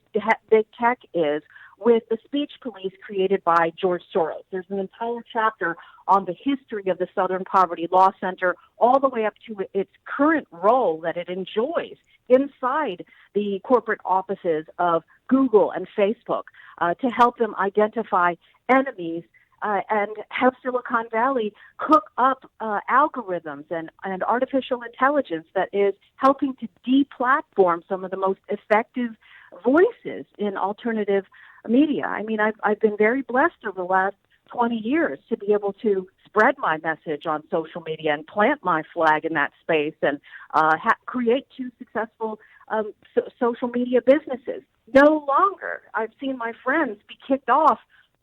tech is with the speech police created by George Soros. There's an entire chapter on the history of the Southern Poverty Law Center, all the way up to its current role that it enjoys inside the corporate offices of Google and Facebook to help them identify enemies and have Silicon Valley cook up algorithms and artificial intelligence that is helping to deplatform some of the most effective voices in alternative media. I mean, I've been very blessed over the last 20 years to be able to spread my message on social media and plant my flag in that space and create 2 successful social media businesses. No longer. I've seen my friends be kicked off,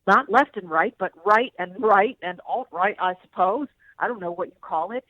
not left and right, but right and alt-right, I suppose. I don't know what you call it.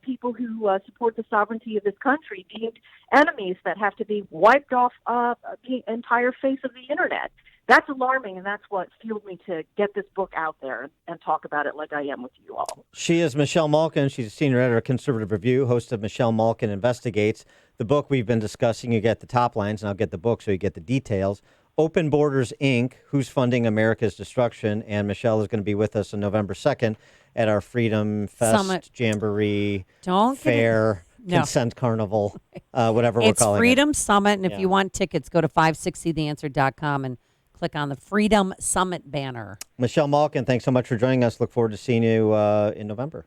People who support the sovereignty of this country deemed enemies that have to be wiped off the entire face of the Internet. That's alarming, and that's what fueled me to get this book out there and talk about it like I am with you all. She is Michelle Malkin. She's a senior editor of Conservative Review, host of Michelle Malkin Investigates. The book we've been discussing, you get the top lines, and I'll get the book so you get the details. Open Borders, Inc., Who's Funding America's Destruction? And Michelle is going to be with us on November 2nd at our Freedom Fest, Summit. Jamboree, Don't Fair, Consent Carnival, whatever we're calling it. It's Freedom Summit, and if you want tickets, go to 560theanswer.com and click on the Freedom Summit banner. Michelle Malkin, thanks so much for joining us. Look forward to seeing you in November.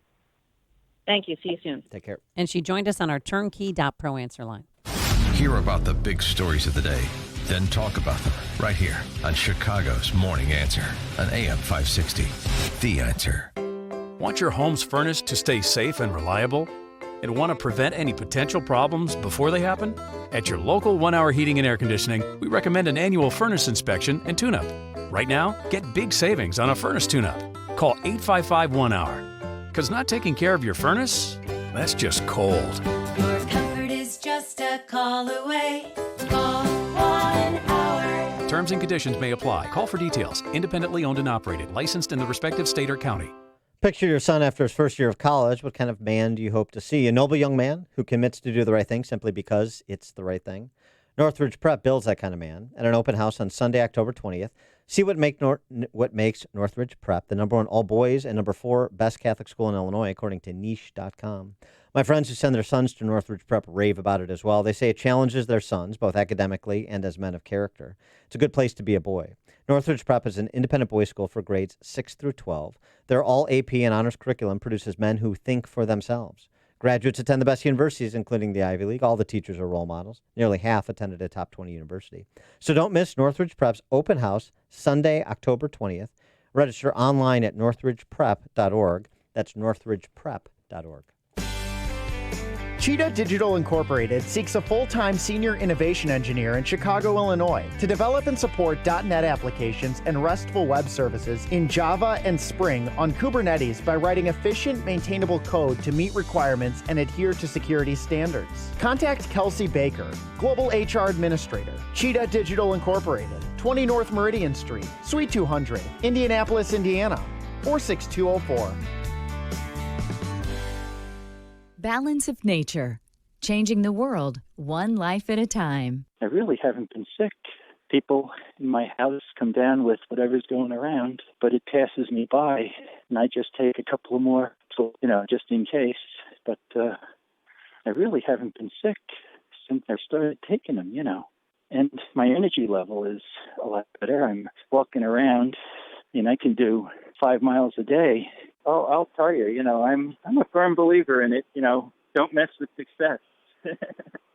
Thank you. See you soon. Take care. And she joined us on our turnkey.pro answer line. Hear about the big stories of the day, then talk about them right here on Chicago's Morning Answer on AM 560. The Answer. Want your home's furnace to stay safe and reliable? And want to prevent any potential problems before they happen? At your local 1 Hour Heating and Air Conditioning, we recommend an annual furnace inspection and tune-up. Right now, get big savings on a furnace tune-up. Call 855-1-HOUR. Because not taking care of your furnace, that's just cold. Your comfort is just a call away. Call 1 Hour. Terms and conditions may apply. Call for details. Independently owned and operated. Licensed in the respective state or county. Picture your son after his first year of college. What kind of man do you hope to see? A noble young man who commits to do the right thing simply because it's the right thing? Northridge Prep builds that kind of man at an open house on Sunday, October 20th. See what makes Northridge Prep the number 1 all-boys and number 4 best Catholic school in Illinois, according to niche.com. My friends who send their sons to Northridge Prep rave about it as well. They say it challenges their sons, both academically and as men of character. It's a good place to be a boy. Northridge Prep is an independent boys' school for grades 6 through 12. Their all-AP and honors curriculum produces men who think for themselves. Graduates attend the best universities, including the Ivy League. All the teachers are role models. Nearly half attended a top 20 university. So don't miss Northridge Prep's open house, Sunday, October 20th. Register online at northridgeprep.org. That's northridgeprep.org. Cheetah Digital Incorporated seeks a full-time senior innovation engineer in Chicago, Illinois, to develop and support .NET applications and RESTful web services in Java and Spring on Kubernetes by writing efficient, maintainable code to meet requirements and adhere to security standards. Contact Kelsey Baker, Global HR Administrator, Cheetah Digital Incorporated, 20 North Meridian Street, Suite 200, Indianapolis, Indiana, 46204. Balance of Nature, changing the world one life at a time. I really haven't been sick. People in my house come down with whatever's going around, but it passes me by, and I just take a couple of more, just in case. But I really haven't been sick since I started taking them, And my energy level is a lot better. I'm walking around, and I can do 5 miles a day. Oh, I'll tell you, I'm a firm believer in it. Don't mess with success.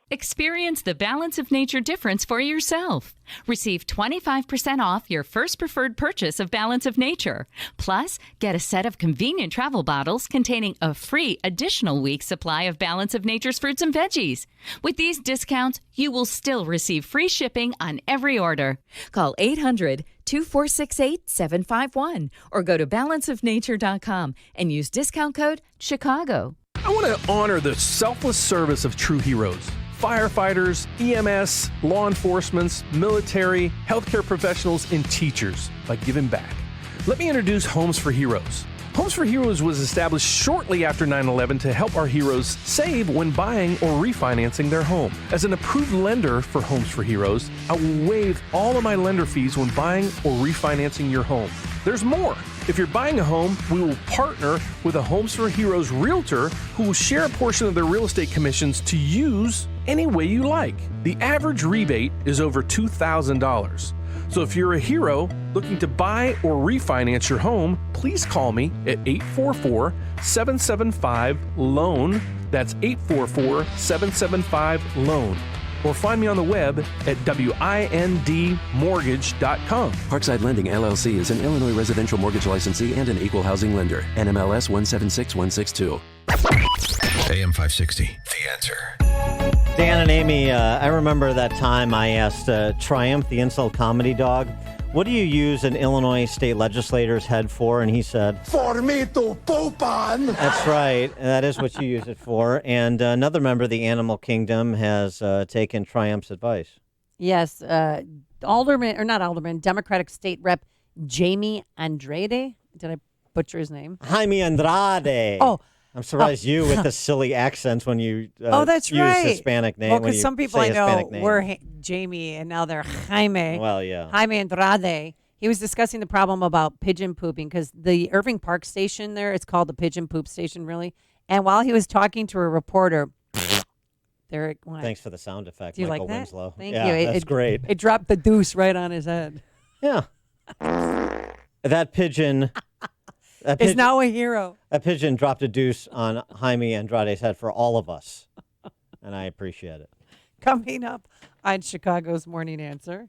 Experience the Balance of Nature difference for yourself. Receive 25% off your first preferred purchase of Balance of Nature. Plus, get a set of convenient travel bottles containing a free additional week's supply of Balance of Nature's fruits and veggies. With these discounts, you will still receive free shipping on every order. Call 800-2468-751 or go to balanceofnature.com and use discount code CHICAGO. I want to honor the selfless service of true heroes. Firefighters, EMS, law enforcement, military, healthcare professionals, and teachers by giving back. Let me introduce Homes for Heroes. Homes for Heroes was established shortly after 9/11 to help our heroes save when buying or refinancing their home. As an approved lender for Homes for Heroes, I will waive all of my lender fees when buying or refinancing your home. There's more. If you're buying a home, we will partner with a Homes for Heroes realtor who will share a portion of their real estate commissions to use any way you like. The average rebate is over $2,000. So if you're a hero looking to buy or refinance your home, please call me at 844-775-LOAN. That's 844-775-LOAN. Or find me on the web at windmortgage.com. Parkside Lending, LLC is an Illinois residential mortgage licensee and an equal housing lender. NMLS 176162. AM 560, The Answer. Dan and Amy, I remember that time I asked Triumph, the insult comedy dog, what do you use an Illinois state legislator's head for? And he said, For me to poop on. That's right. That is what you use it for. And another member of the animal kingdom has taken Triumph's advice. Yes. Democratic State Rep Jamie Andrade. Did I butcher his name? Jaime Andrade. Oh. I'm surprised you with the silly accents when you that's use right. Hispanic name. Well, because some people I know were Jamie and now they're Jaime. Well, yeah. Jaime Andrade. He was discussing the problem about pigeon pooping because the Irving Park station there, it's called the Pigeon Poop Station, really. And while he was talking to a reporter, there it went. Thanks for the sound effect, Do you Michael like that? Winslow. Thank yeah, you. That's great. It dropped the deuce right on his head. Yeah. That pigeon... Is now a hero. A pigeon dropped a deuce on Jaime Andrade's head for all of us, and I appreciate it. Coming up on Chicago's Morning Answer.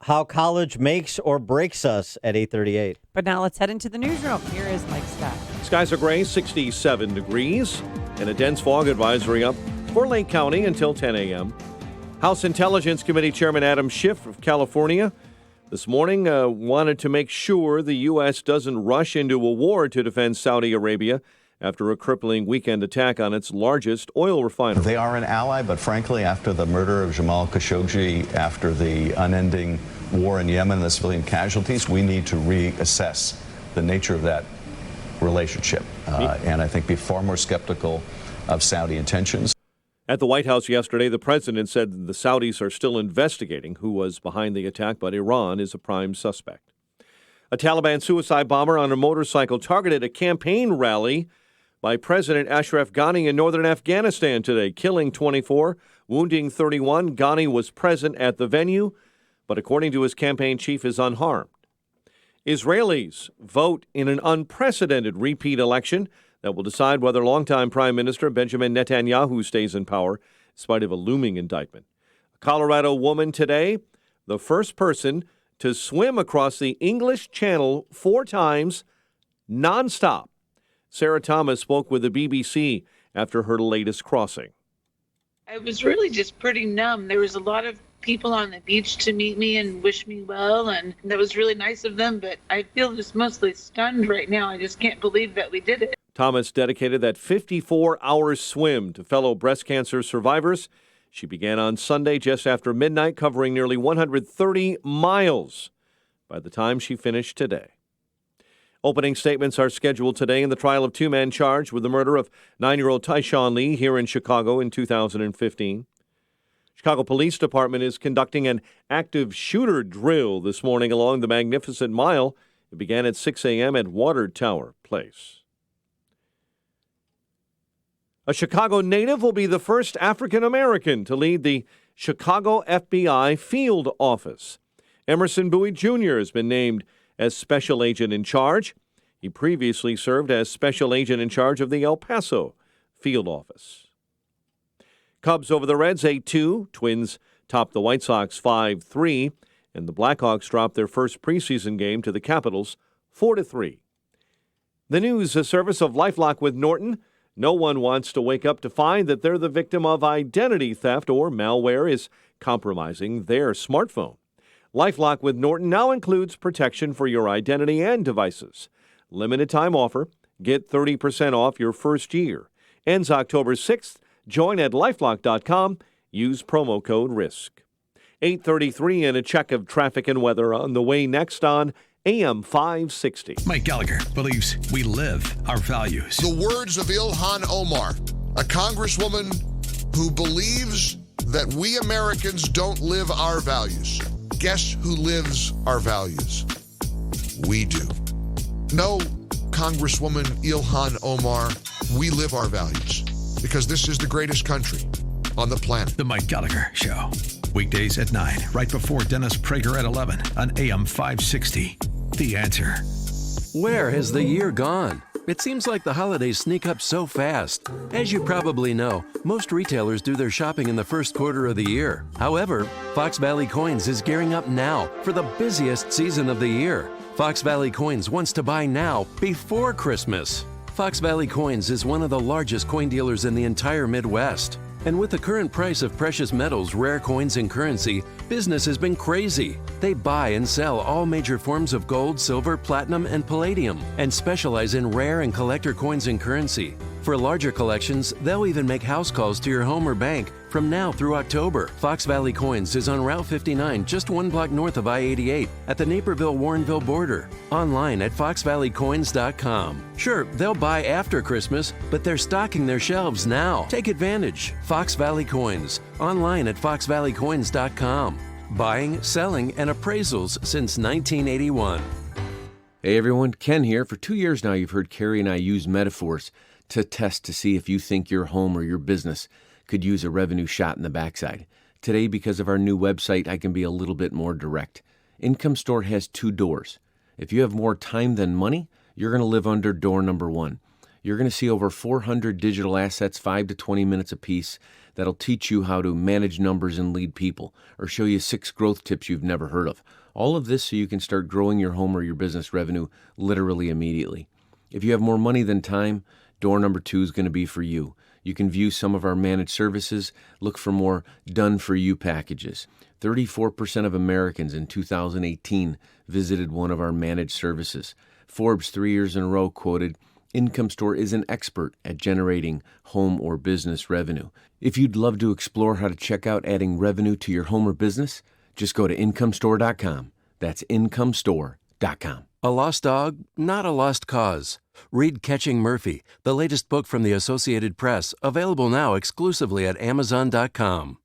How college makes or breaks us at 8:38. But now let's head into the newsroom. Here is Mike Scott. Skies are gray, 67 degrees, and a dense fog advisory up for Lake County until 10 a.m. House Intelligence Committee Chairman Adam Schiff of California this morning wanted to make sure the U.S. doesn't rush into a war to defend Saudi Arabia after a crippling weekend attack on its largest oil refinery. They are an ally, but frankly, after the murder of Jamal Khashoggi, after the unending war in Yemen, the civilian casualties, we need to reassess the nature of that relationship and I think be far more skeptical of Saudi intentions. At the White House yesterday, the president said the Saudis are still investigating who was behind the attack, but Iran is a prime suspect. A Taliban suicide bomber on a motorcycle targeted a campaign rally by President Ashraf Ghani in northern Afghanistan today, killing 24, wounding 31. Ghani was present at the venue, but according to his campaign chief, is unharmed. Israelis vote in an unprecedented repeat election that will decide whether longtime Prime Minister Benjamin Netanyahu stays in power in spite of a looming indictment. A Colorado woman today, the first person to swim across the English Channel 4 times nonstop. Sarah Thomas spoke with the BBC after her latest crossing. I was really just pretty numb. There was a lot of people on the beach to meet me and wish me well, and that was really nice of them, but I feel just mostly stunned right now. I just can't believe that we did it. Thomas dedicated that 54-hour swim to fellow breast cancer survivors. She began on Sunday just after midnight, covering nearly 130 miles by the time she finished today. Opening statements are scheduled today in the trial of two men charged with the murder of 9-year-old Tyshawn Lee here in Chicago in 2015. Chicago Police Department is conducting an active shooter drill this morning along the Magnificent Mile. It began at 6 a.m. at Water Tower Place. A Chicago native will be the first African-American to lead the Chicago FBI field office. Emerson Bowie Jr. has been named as special agent in charge. He previously served as special agent in charge of the El Paso field office. Cubs over the Reds 8-2. Twins top the White Sox 5-3. And the Blackhawks dropped their first preseason game to the Capitals 4-3. The news service of LifeLock with Norton. No one wants to wake up to find that they're the victim of identity theft or malware is compromising their smartphone. LifeLock with Norton now includes protection for your identity and devices. Limited time offer. Get 30% off your first year. Ends October 6th. Join at lifelock.com. Use promo code RISK. 8:33 and a check of traffic and weather on the way next on AM 560. Mike Gallagher believes we live our values. The words of Ilhan Omar, a congresswoman who believes that we Americans don't live our values. Guess who lives our values? We do. No, Congresswoman Ilhan Omar, we live our values because this is the greatest country on the planet. The Mike Gallagher Show. Weekdays at 9, right before Dennis Prager at 11 on AM 560. The Answer. Where has the year gone? It seems like the holidays sneak up so fast. As you probably know, most retailers do their shopping in the first quarter of the year. However, Fox Valley Coins is gearing up now for the busiest season of the year. Fox Valley Coins wants to buy now before Christmas. Fox Valley Coins is one of the largest coin dealers in the entire Midwest. And with the current price of precious metals, rare coins, and currency, business has been crazy. They buy and sell all major forms of gold, silver, platinum, and palladium, and specialize in rare and collector coins and currency. For larger collections, they'll even make house calls to your home or bank from now through October. Fox Valley Coins is on Route 59, just 1 block north of I-88, at the Naperville-Warrenville border. Online at foxvalleycoins.com. Sure, they'll buy after Christmas, but they're stocking their shelves now. Take advantage. Fox Valley Coins. Online at foxvalleycoins.com. Buying, selling, and appraisals since 1981. Hey everyone, Ken here. For 2 years now, you've heard Carrie and I use metaphors to test to see if you think your home or your business could use a revenue shot in the backside. Today, because of our new website, I can be a little bit more direct. Income Store has 2 doors. If you have more time than money, you're going to live under door number 1. You're going to see over 400 digital assets, 5 to 20 minutes apiece, that'll teach you how to manage numbers and lead people, or show you 6 growth tips you've never heard of. All of this so you can start growing your home or your business revenue literally immediately. If you have more money than time, door number 2 is going to be for you. You can view some of our managed services, look for more done-for-you packages. 34% of Americans in 2018 visited one of our managed services. Forbes 3 years in a row quoted, "Income Store is an expert at generating home or business revenue." If you'd love to explore how to check out adding revenue to your home or business, just go to incomestore.com. That's incomestore.com. A lost dog, not a lost cause. Read Catching Murphy, the latest book from the Associated Press, available now exclusively at Amazon.com.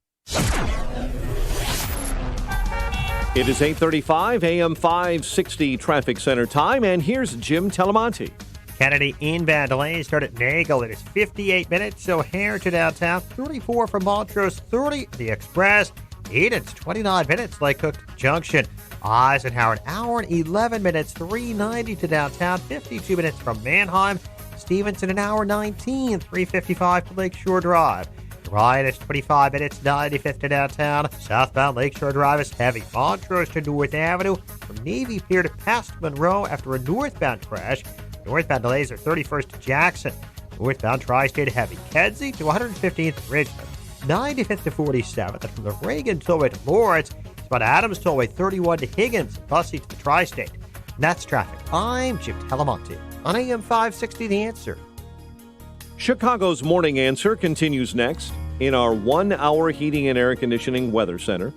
It is 8:35 AM 560 Traffic Center time, and here's Jim Telemonte. Kennedy inbound delays start at Nagel. It is 58 minutes, O'Hare to downtown, 34 from Montrose, 30 the Express. Eden's 29 minutes, Lake Cook Junction. Eisenhower, an hour and 11 minutes, 390 to downtown, 52 minutes from Manheim. Stevenson, an hour 19, 355 to Lakeshore Drive. Ryan is 25 minutes, 95th to downtown. Southbound Lakeshore Drive is heavy. Montrose to North Avenue, from Navy Pier to past Monroe after a northbound crash. Northbound delays are 31st to Jackson. Northbound Tri-State heavy. Kedzie to 115th Ridgeland. 95th to 47th, and from the Reagan Tollway to Lawrence, it's about Adams Tollway 31 to Higgins, Bussy to the Tri-State. And that's traffic. I'm Jim Telemonte on AM 560 The Answer. Chicago's Morning Answer continues next in our 1-hour heating and air conditioning weather center.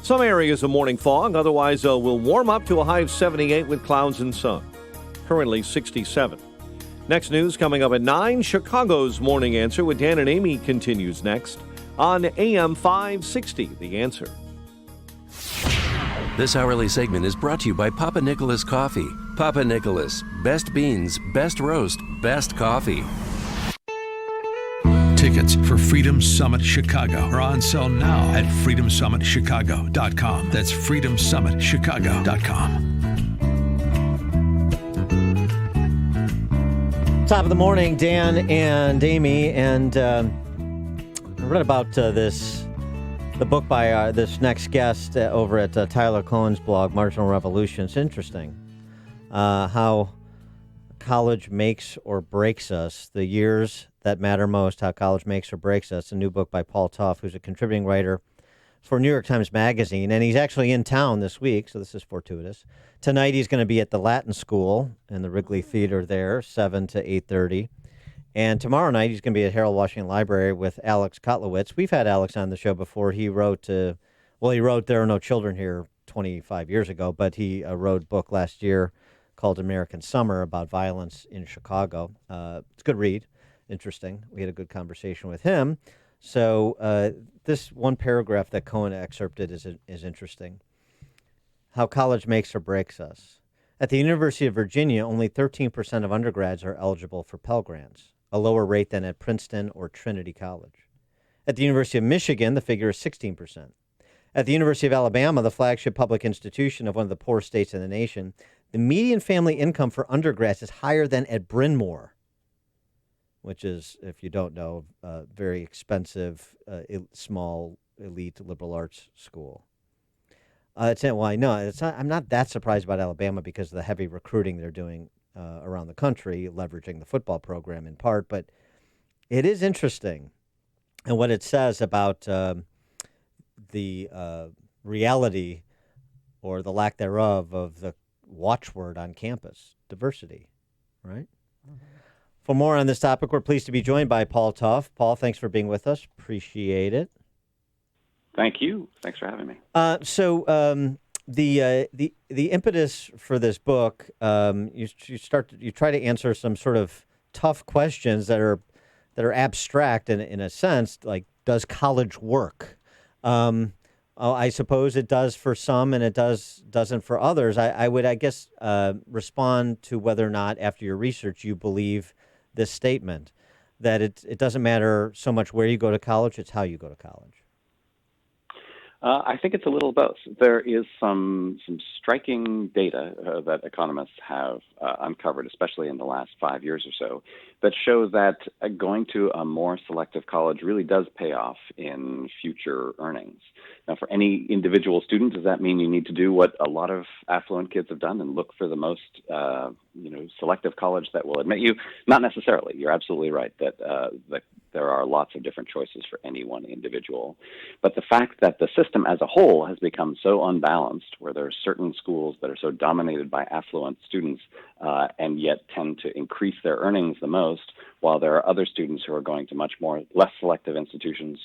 Some areas of morning fog, otherwise will warm up to a high of 78 with clouds and sun. Currently 67. Next news coming up at 9. Chicago's Morning Answer with Dan and Amy continues next on AM 560, The Answer. This hourly segment is brought to you by Papa Nicholas Coffee. Papa Nicholas, best beans, best roast, best coffee. Tickets for Freedom Summit Chicago are on sale now at freedomsummitchicago.com. That's freedomsummitchicago.com. Top of the morning, Dan and Amy, and I read about the book by this next guest over at Tyler Cohen's blog, Marginal Revolution. It's interesting how college makes or breaks us, the years that matter most, how college makes or breaks us. A new book by Paul Tough, who's a contributing writer for New York Times Magazine, and he's actually in town this week, so this is fortuitous. Tonight he's going to be at the Latin School in the Wrigley Theater there, 7 to 8:30. And tomorrow night he's going to be at Harold Washington Library with Alex Kotlowitz. We've had Alex on the show before. He wrote, he wrote There Are No Children Here 25 years ago, but he wrote a book last year called American Summer about violence in Chicago. It's a good read, interesting. We had a good conversation with him. So this one paragraph that Cohen excerpted is interesting. How college makes or breaks us. At the University of Virginia, only 13% of undergrads are eligible for Pell Grants, a lower rate than at Princeton or Trinity College. At the University of Michigan, the figure is 16%. At the University of Alabama, the flagship public institution of one of the poorest states in the nation, the median family income for undergrads is higher than at Bryn Mawr, which is, if you don't know, a very expensive, small, elite liberal arts school. I'm not that surprised about Alabama because of the heavy recruiting they're doing around the country, leveraging the football program in part. But it is interesting, and what it says about the reality or the lack thereof of the watchword on campus, diversity, right? Mm-hmm. For more on this topic, we're pleased to be joined by Paul Tough. Paul, thanks for being with us. Appreciate it. Thank you. Thanks for having me. The impetus for this book, you try to answer some sort of tough questions that are abstract in a sense, like does college work? I suppose it does for some, and it doesn't for others. I would respond to whether or not, after your research, you believe this statement that it doesn't matter so much where you go to college; it's how you go to college. I think it's a little both. There is some striking data that economists have uncovered, especially in the last 5 years or so, that show that going to a more selective college really does pay off in future earnings. Now, for any individual student, does that mean you need to do what a lot of affluent kids have done and look for the most selective college that will admit you? Not necessarily. You're absolutely right that there are lots of different choices for any one individual. But the fact that the system as a whole has become so unbalanced, where there are certain schools that are so dominated by affluent students and yet tend to increase their earnings the most, while there are other students who are going to less selective institutions,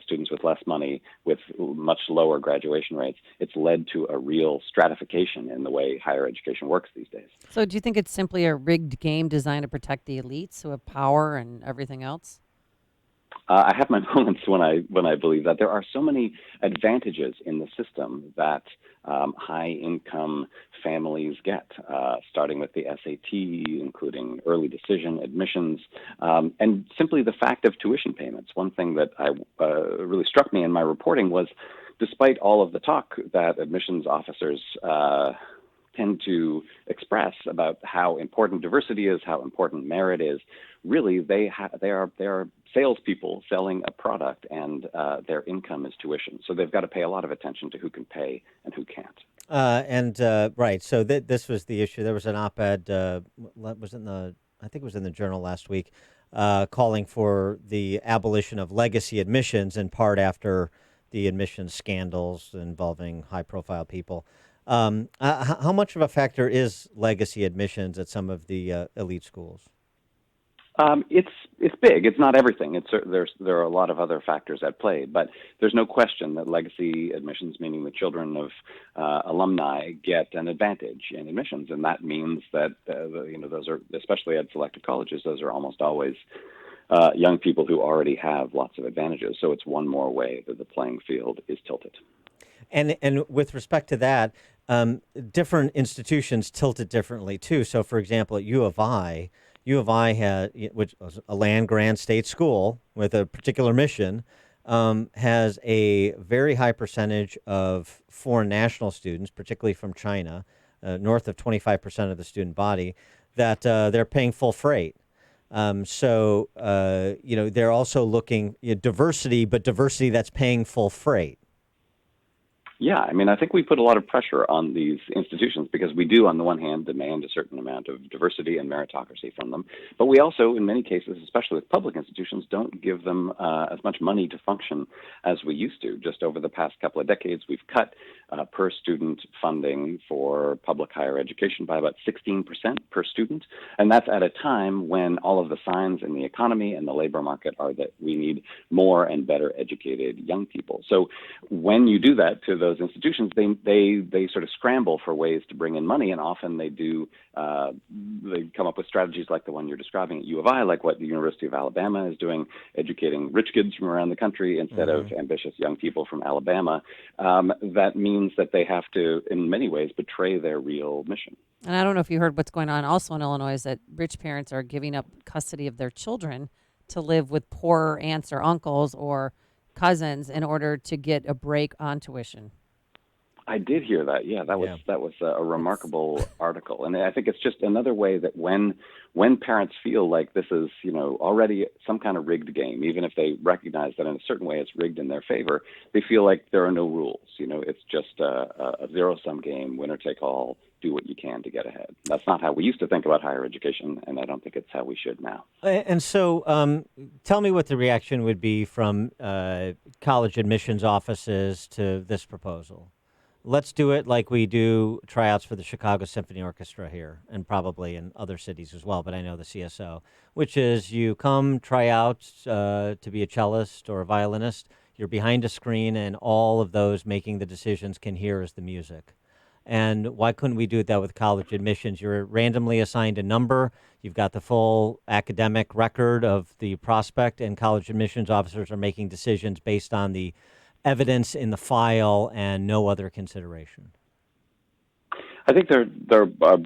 students with less money, with much lower graduation rates, it's led to a real stratification in the way higher education works these days. So do you think it's simply a rigged game designed to protect the elites who have power and everything else? I have my moments when I believe that there are so many advantages in the system that high-income families get, starting with the SAT, including early decision admissions, and simply the fact of tuition payments. One thing that really struck me in my reporting was, despite all of the talk that admissions officers tend to express about how important diversity is, how important merit is, really they are salespeople selling a product, and their income is tuition. So they've got to pay a lot of attention to who can pay and who can't. Right. So this was the issue. There was an op-ed, I think it was in the Journal last week, calling for the abolition of legacy admissions, in part after the admissions scandals involving high-profile people. How much of a factor is legacy admissions at some of the elite schools? It's big. It's not everything. There are a lot of other factors at play, but there's no question that legacy admissions, meaning the children of alumni, get an advantage in admissions, and that means that those are, especially at selective colleges, those are almost always young people who already have lots of advantages. So it's one more way that the playing field is tilted. And with respect to that, different institutions tilt it differently too. So, for example, at U of I had, which was a land-grant state school with a particular mission, has a very high percentage of foreign national students, particularly from China, north of 25% of the student body, that they're paying full freight. So they're also looking at diversity, but diversity that's paying full freight. Yeah, I mean, I think we put a lot of pressure on these institutions because we do, on the one hand, demand a certain amount of diversity and meritocracy from them. But we also, in many cases, especially with public institutions, don't give them as much money to function as we used to. Just over the past couple of decades, we've cut per student funding for public higher education by about 16% per student. And that's at a time when all of the signs in the economy and the labor market are that we need more and better educated young people. So when you do that to those institutions, they sort of scramble for ways to bring in money, and often they do. They come up with strategies like the one you're describing at U of I, like what the University of Alabama is doing, educating rich kids from around the country instead of ambitious young people from Alabama. That means that they have to, in many ways, betray their real mission. And I don't know if you heard what's going on also in Illinois is that rich parents are giving up custody of their children to live with poorer aunts or uncles or cousins in order to get a break on tuition. I did hear that. Yeah, that was a remarkable article, and I think it's just another way that when parents feel like this is already some kind of rigged game, even if they recognize that in a certain way it's rigged in their favor, they feel like there are no rules. It's just a zero-sum game, winner take all. Do what you can to get ahead. That's not how we used to think about higher education, and I don't think it's how we should now. And so tell me what the reaction would be from college admissions offices to this proposal. Let's do it like we do tryouts for the Chicago Symphony Orchestra here, and probably in other cities as well, but I know the CSO, which is you come try out to be a cellist or a violinist, you're behind a screen, and all of those making the decisions can hear is the music. And why couldn't we do that with college admissions? You're randomly assigned a number. You've got the full academic record of the prospect, and college admissions officers are making decisions based on the evidence in the file and no other consideration. I think there are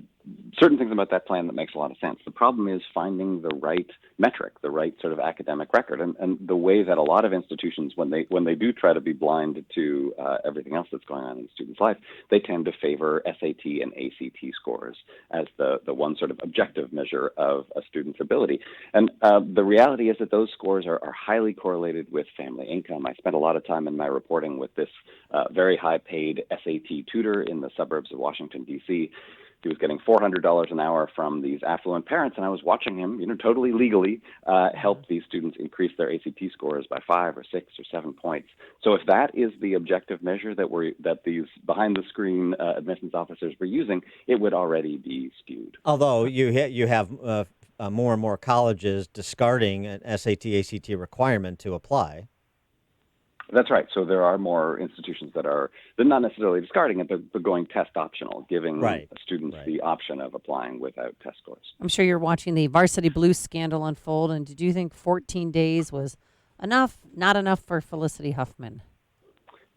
certain things about that plan that makes a lot of sense. The problem is finding the right metric, the right sort of academic record, and the way that a lot of institutions, when they do try to be blind to everything else that's going on in the student's life, they tend to favor SAT and ACT scores as the one sort of objective measure of a student's ability. And the reality is that those scores are highly correlated with family income. I spent a lot of time in my reporting with this very high-paid SAT tutor in the suburbs of Washington, D.C. He was getting $400 an hour from these affluent parents, and I was watching him, totally legally help these students increase their ACT scores by 5 or 6 or 7 points. So if that is the objective measure that these behind-the-screen admissions officers were using, it would already be skewed. Although you have more and more colleges discarding an SAT, ACT requirement to apply. That's right. So there are more institutions they're not necessarily discarding it, but going test optional, giving students the option of applying without test scores. I'm sure you're watching the Varsity Blues scandal unfold, and did you think 14 days was enough, not enough for Felicity Huffman?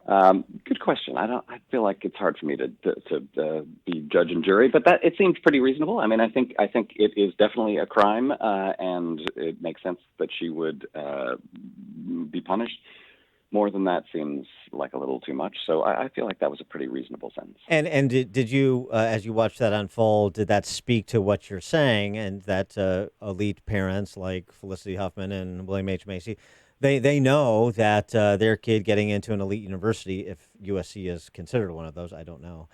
Good question. I feel like it's hard for me to be judge and jury, but it seems pretty reasonable. I mean, I think it is definitely a crime, and it makes sense that she would be punished. More than that seems like a little too much. So I feel like that was a pretty reasonable sentence. And did you, as you watched that unfold, did that speak to what you're saying, and that elite parents like Felicity Huffman and William H. Macy, they know that their kid getting into an elite university, if USC is considered one of those, I don't know.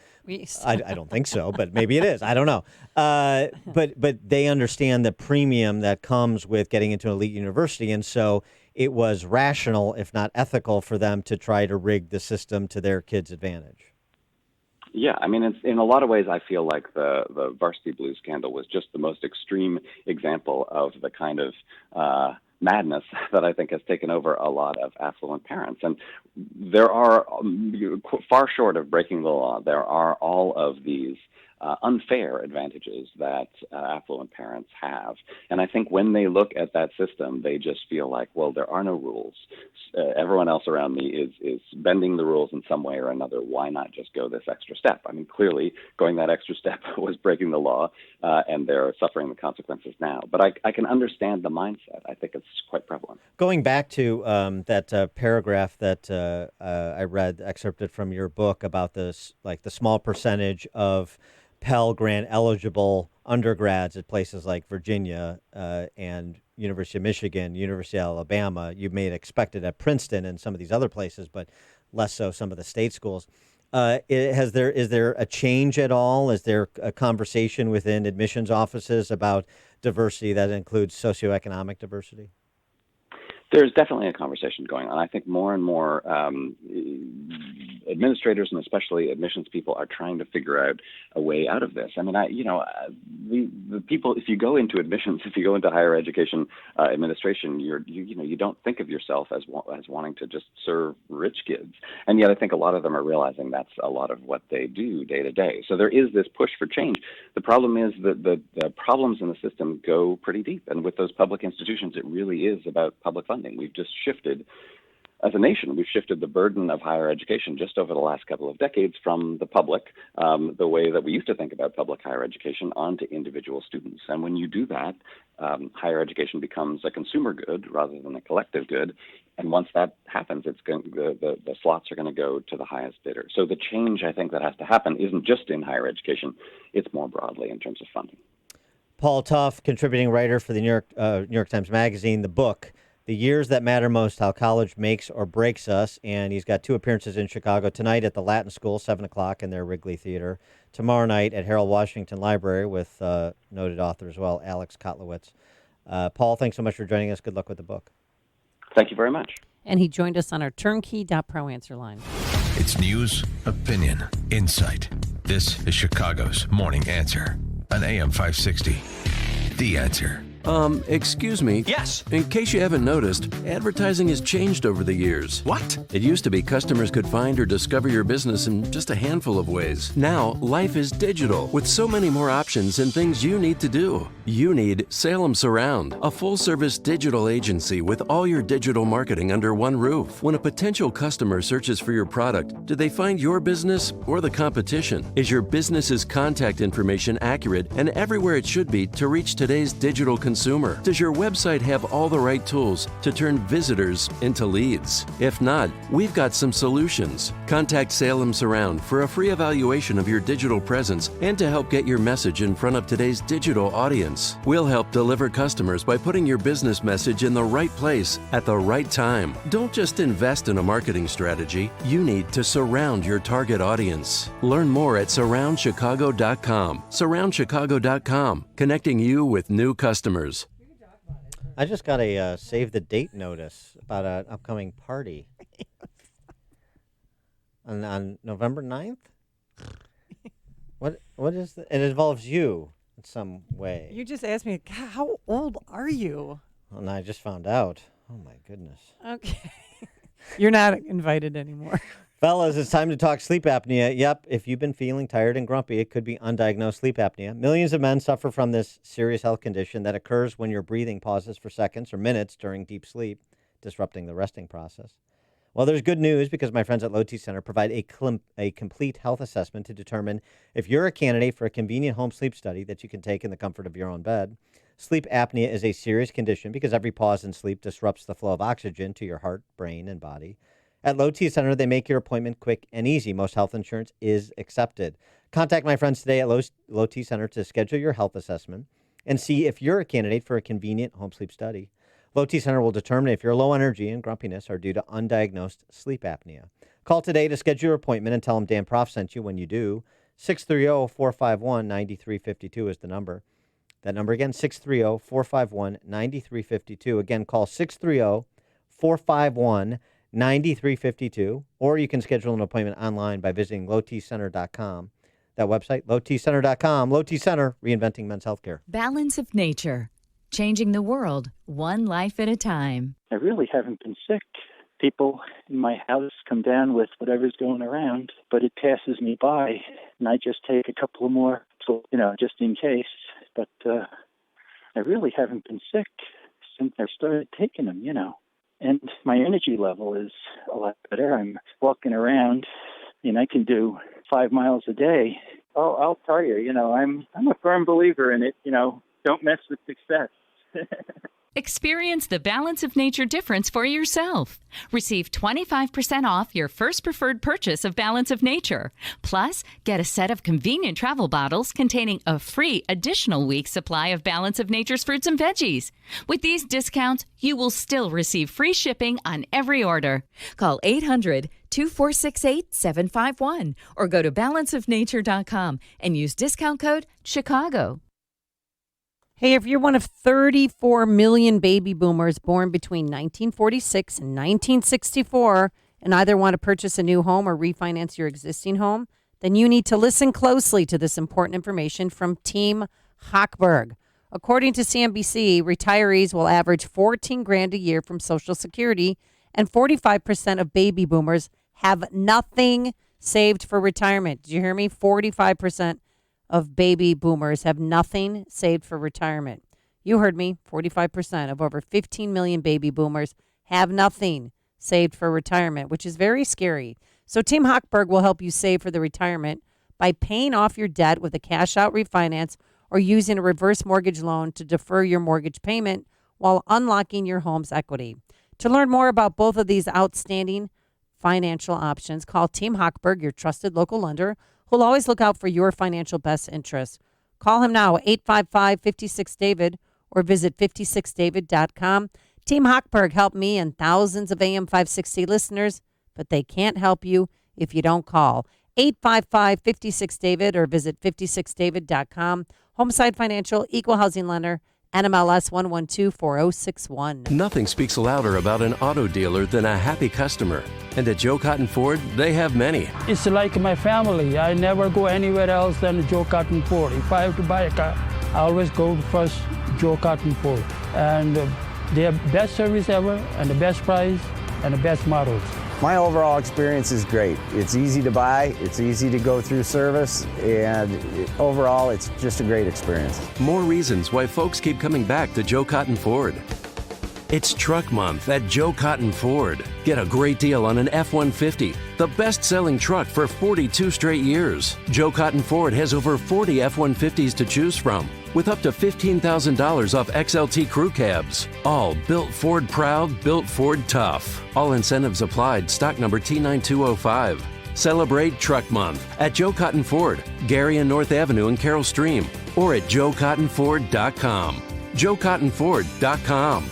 I don't think so, but maybe it is. I don't know. But they understand the premium that comes with getting into an elite university, and so it was rational, if not ethical, for them to try to rig the system to their kids' advantage. Yeah, I mean, in a lot of ways, I feel like the Varsity Blues scandal was just the most extreme example of the kind of madness that I think has taken over a lot of affluent parents. And there are, far short of breaking the law, there are all of these unfair advantages that affluent parents have. And I think when they look at that system, they just feel like, well, there are no rules. Everyone else around me is bending the rules in some way or another. Why not just go this extra step? I mean, clearly going that extra step was breaking the law, and they're suffering the consequences now. But I can understand the mindset. I think it's quite prevalent. Going back to that paragraph that I read, excerpted from your book about the small percentage of Pell Grant eligible undergrads at places like Virginia and University of Michigan, University of Alabama. You may expect it at Princeton and some of these other places, but less so some of the state schools. Is there a change at all? Is there a conversation within admissions offices about diversity that includes socioeconomic diversity? There's definitely a conversation going on. I think more and more administrators and especially admissions people are trying to figure out a way out of this. I mean, the people, if you go into admissions, if you go into higher education administration, you don't think of yourself as wanting to just serve rich kids, and yet I think a lot of them are realizing that's a lot of what they do day to day. So there is this push for change. The problem is that the problems in the system go pretty deep, and with those public institutions, it really is about public funding. We've just shifted, as a nation, we've shifted the burden of higher education just over the last couple of decades from the public, the way that we used to think about public higher education, onto individual students. And when you do that, higher education becomes a consumer good rather than a collective good. And once that happens, the slots are going to go to the highest bidder. So the change, I think, that has to happen isn't just in higher education, it's more broadly in terms of funding. Paul Tough, contributing writer for the New York Times Magazine, the book, The Years That Matter Most, How College Makes or Breaks Us. And he's got 2 appearances in Chicago tonight at the Latin School, 7 o'clock in their Wrigley Theater. Tomorrow night at Harold Washington Library with noted author as well, Alex Kotlowitz. Paul, thanks so much for joining us. Good luck with the book. Thank you very much. And he joined us on our turnkey.pro answer line. It's news, opinion, insight. This is Chicago's Morning Answer on AM 560. The Answer. Excuse me. Yes. In case you haven't noticed, advertising has changed over the years. What? It used to be customers could find or discover your business in just a handful of ways. Now, life is digital with so many more options and things you need to do. You need Salem Surround, a full-service digital agency with all your digital marketing under one roof. When a potential customer searches for your product, do they find your business or the competition? Is your business's contact information accurate and everywhere it should be to reach today's digital consumer? Does your website have all the right tools to turn visitors into leads? If not, we've got some solutions. Contact Salem Surround for a free evaluation of your digital presence and to help get your message in front of today's digital audience. We'll help deliver customers by putting your business message in the right place at the right time. Don't just invest in a marketing strategy. You need to surround your target audience. Learn more at surroundchicago.com. Surroundchicago.com, connecting you with new customers. I just got a save the date notice about an upcoming party on November 9th. What is that? It involves you in some way. You just asked me, how old are you? Well, and I just found out. Oh, my goodness. Okay. You're not invited anymore. Fellas, it's time to talk sleep apnea. Yep, if you've been feeling tired and grumpy, it could be undiagnosed sleep apnea. Millions of men suffer from this serious health condition that occurs when your breathing pauses for seconds or minutes during deep sleep, disrupting the resting process. Well, there's good news because my friends at Low T Center provide a complete health assessment to determine if you're a candidate for a convenient home sleep study that you can take in the comfort of your own bed. Sleep apnea is a serious condition because every pause in sleep disrupts the flow of oxygen to your heart, brain, and body. At Low T Center, they make your appointment quick and easy. Most health insurance is accepted. Contact my friends today at Low T Center to schedule your health assessment and see if you're a candidate for a convenient home sleep study. Low T Center will determine if your low energy and grumpiness are due to undiagnosed sleep apnea. Call today to schedule your appointment and tell them Dan Prof sent you when you do. 630-451-9352 is the number. That number again, 630-451-9352. Again, call 630-451-9352. 9352, or you can schedule an appointment online by visiting lowtcenter.com. That website, lowtcenter.com. Low T Center, reinventing men's healthcare. Balance of nature, changing the world one life at a time. I really haven't been sick. People in my house come down with whatever's going around, but it passes me by, and I just take a couple of more, just in case. But I really haven't been sick since I started taking them, And my energy level is a lot better. I'm walking around, and I can do 5 miles a day. Oh, I'll tell you, I'm a firm believer in it. Don't mess with success. Experience the balance of nature difference for yourself. Receive 25% off your first preferred purchase of Balance of Nature. Plus, get a set of convenient travel bottles containing a free additional week's supply of Balance of Nature's fruits and veggies. With these discounts, you will still receive free shipping on every order. Call 800-2468-751 or go to balanceofnature.com and use discount code CHICAGO. Hey, if you're one of 34 million baby boomers born between 1946 and 1964 and either want to purchase a new home or refinance your existing home, then you need to listen closely to this important information from Team Hochberg. According to CNBC, retirees will average 14 grand a year from Social Security, and 45% of baby boomers have nothing saved for retirement. Did you hear me? 45% of baby boomers have nothing saved for retirement. You heard me. 45% of over 15 million baby boomers have nothing saved for retirement, which is very scary. So Team Hochberg will help you save for the retirement by paying off your debt with a cash out refinance or using a reverse mortgage loan to defer your mortgage payment while unlocking your home's equity. To learn more about both of these outstanding financial options, call Team Hochberg, your trusted local lender, who'll always look out for your financial best interests. Call him now, 855-56-DAVID, or visit 56david.com. Team Hochberg helped me and thousands of AM 560 listeners, but they can't help you if you don't call. 855-56-DAVID or visit 56david.com. Homeside Financial, Equal Housing Lender, NMLS 1124061. Nothing speaks louder about an auto dealer than a happy customer. And at Joe Cotton Ford, they have many. It's like my family. I never go anywhere else than Joe Cotton Ford. If I have to buy a car, I always go first Joe Cotton Ford. And they have best service ever, and the best price, and the best models. My overall experience is great. It's easy to buy, it's easy to go through service, and overall, it's just a great experience. More reasons why folks keep coming back to Joe Cotton Ford. It's Truck Month at Joe Cotton Ford. Get a great deal on an F-150, the best-selling truck for 42 straight years. Joe Cotton Ford has over 40 F-150s to choose from, with up to $15,000 off XLT crew cabs. All built Ford proud, built Ford tough. All incentives applied. Stock number T9205. Celebrate Truck Month at Joe Cotton Ford, Gary and North Avenue in Carroll Stream, or at joecottonford.com. joecottonford.com.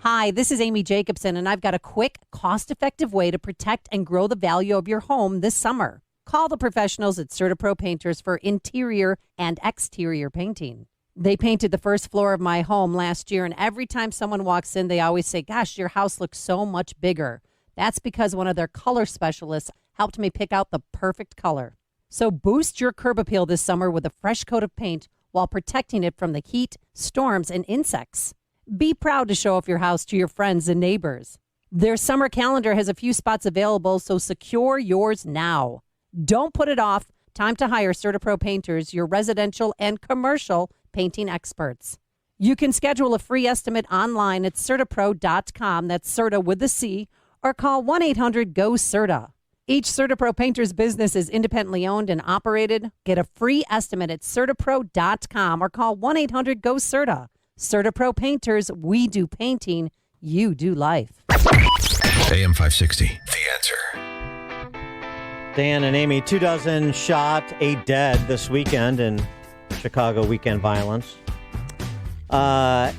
Hi, this is Amy Jacobson, and I've got a quick, cost-effective way to protect and grow the value of your home this summer. Call the professionals at CertaPro Painters for interior and exterior painting. They painted the first floor of my home last year, and every time someone walks in, they always say, gosh, your house looks so much bigger. That's because one of their color specialists helped me pick out the perfect color. So boost your curb appeal this summer with a fresh coat of paint while protecting it from the heat, storms, and insects. Be proud to show off your house to your friends and neighbors. Their summer calendar has a few spots available, so secure yours now. Don't put it off. Time to hire CertaPro Painters, your residential and commercial painting experts. You can schedule a free estimate online at CertaPro.com, that's Certa with a C, or call 1-800-GO-CERTA. Each CertaPro Painters business is independently owned and operated. Get a free estimate at CertaPro.com or call 1-800-GO-CERTA. CertaPro Painters, we do painting, you do life. AM 560, The Answer. Dan and Amy, 24 shot, 8 dead this weekend in Chicago weekend violence.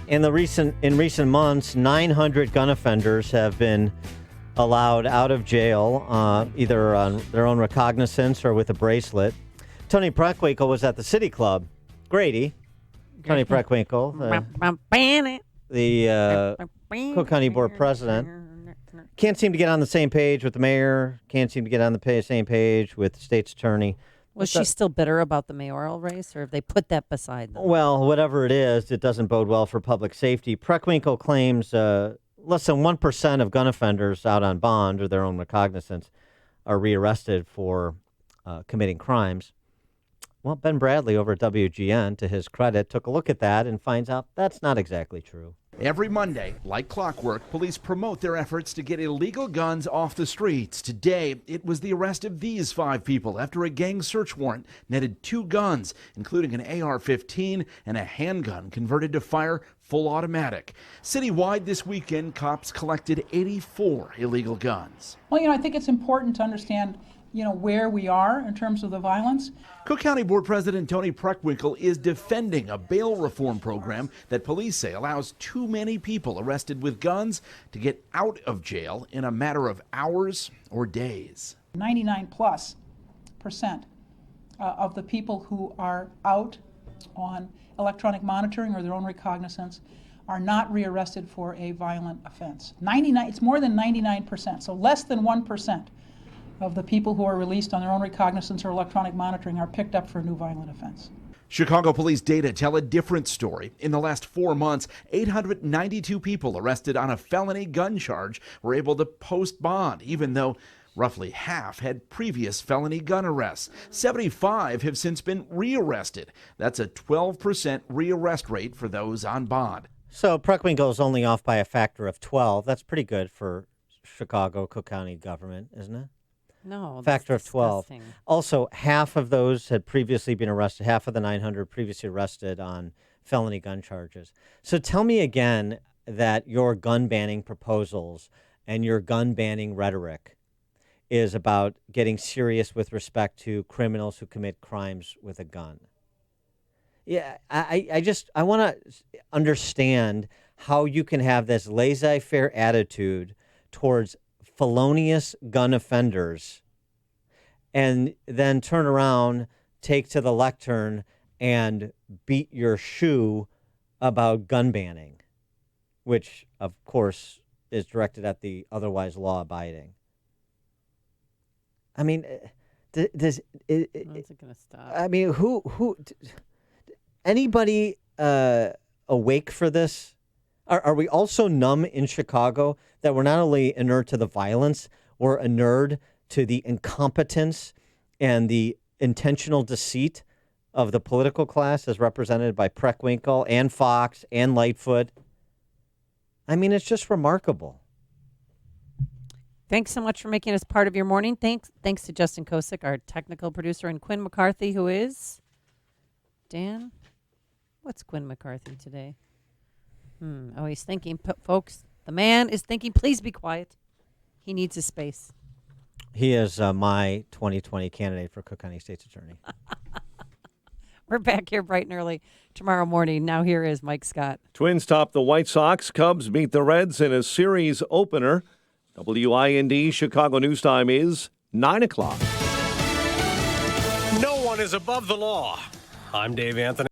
In recent months, 900 gun offenders have been allowed out of jail, either on their own recognizance or with a bracelet. Tony Preckwinkle was at the City Club. Grady. Tony Preckwinkle, the Cook County Board President, can't seem to get on the same page with the mayor, can't seem to get on the same page with the state's attorney. Was she still bitter about the mayoral race, or have they put that beside them? Well, whatever it is, it doesn't bode well for public safety. Preckwinkle claims less than 1% of gun offenders out on bond or their own recognizance are rearrested for committing crimes. Well, Ben Bradley over at WGN, to his credit, took a look at that and finds out that's not exactly true. Every Monday, like clockwork, police promote their efforts to get illegal guns off the streets. Today, it was the arrest of these 5 people after a gang search warrant netted 2 guns, including an AR-15 and a handgun converted to fire full automatic. Citywide this weekend, cops collected 84 illegal guns. Well, I think it's important to understand where we are in terms of the violence. Cook County Board President Tony Preckwinkle is defending a bail reform program that police say allows too many people arrested with guns to get out of jail in a matter of hours or days. 99+% of the people who are out on electronic monitoring or their own recognizance are not rearrested for a violent offense. It's more than 99%, so less than 1% of the people who are released on their own recognizance or electronic monitoring are picked up for a new violent offense. Chicago police data tell a different story. In the last 4 months, 892 people arrested on a felony gun charge were able to post bond, even though roughly half had previous felony gun arrests. 75 have since been rearrested. That's a 12% rearrest rate for those on bond. So Preckwinkle is only off by a factor of 12. That's pretty good for Chicago, Cook County government, isn't it? No, factor of that's 12. disgusting. Also, half of those had previously been arrested. Half of the 900 previously arrested on felony gun charges. So tell me again that your gun banning proposals and your gun banning rhetoric is about getting serious with respect to criminals who commit crimes with a gun. Yeah, I want to understand how you can have this laissez-faire attitude towards felonious gun offenders and then turn around, take to the lectern, and beat your shoe about gun banning, which, of course, is directed at the otherwise law-abiding. I mean, When's it going to stop? I mean, who anybody awake for this? Are we also numb in Chicago that we're not only inured to the violence, we're inured to the incompetence and the intentional deceit of the political class as represented by Preckwinkle and Fox and Lightfoot? I mean, it's just remarkable. Thanks so much for making us part of your morning. Thanks to Justin Kosick, our technical producer, and Quinn McCarthy, who is... Dan? What's Quinn McCarthy today? Oh, he's thinking. Folks, the man is thinking. Please be quiet. He needs his space. He is my 2020 candidate for Cook County State's Attorney. We're back here bright and early tomorrow morning. Now here is Mike Scott. Twins top the White Sox. Cubs beat the Reds in a series opener. WIND Chicago News Time is 9 o'clock. No one is above the law. I'm Dave Anthony.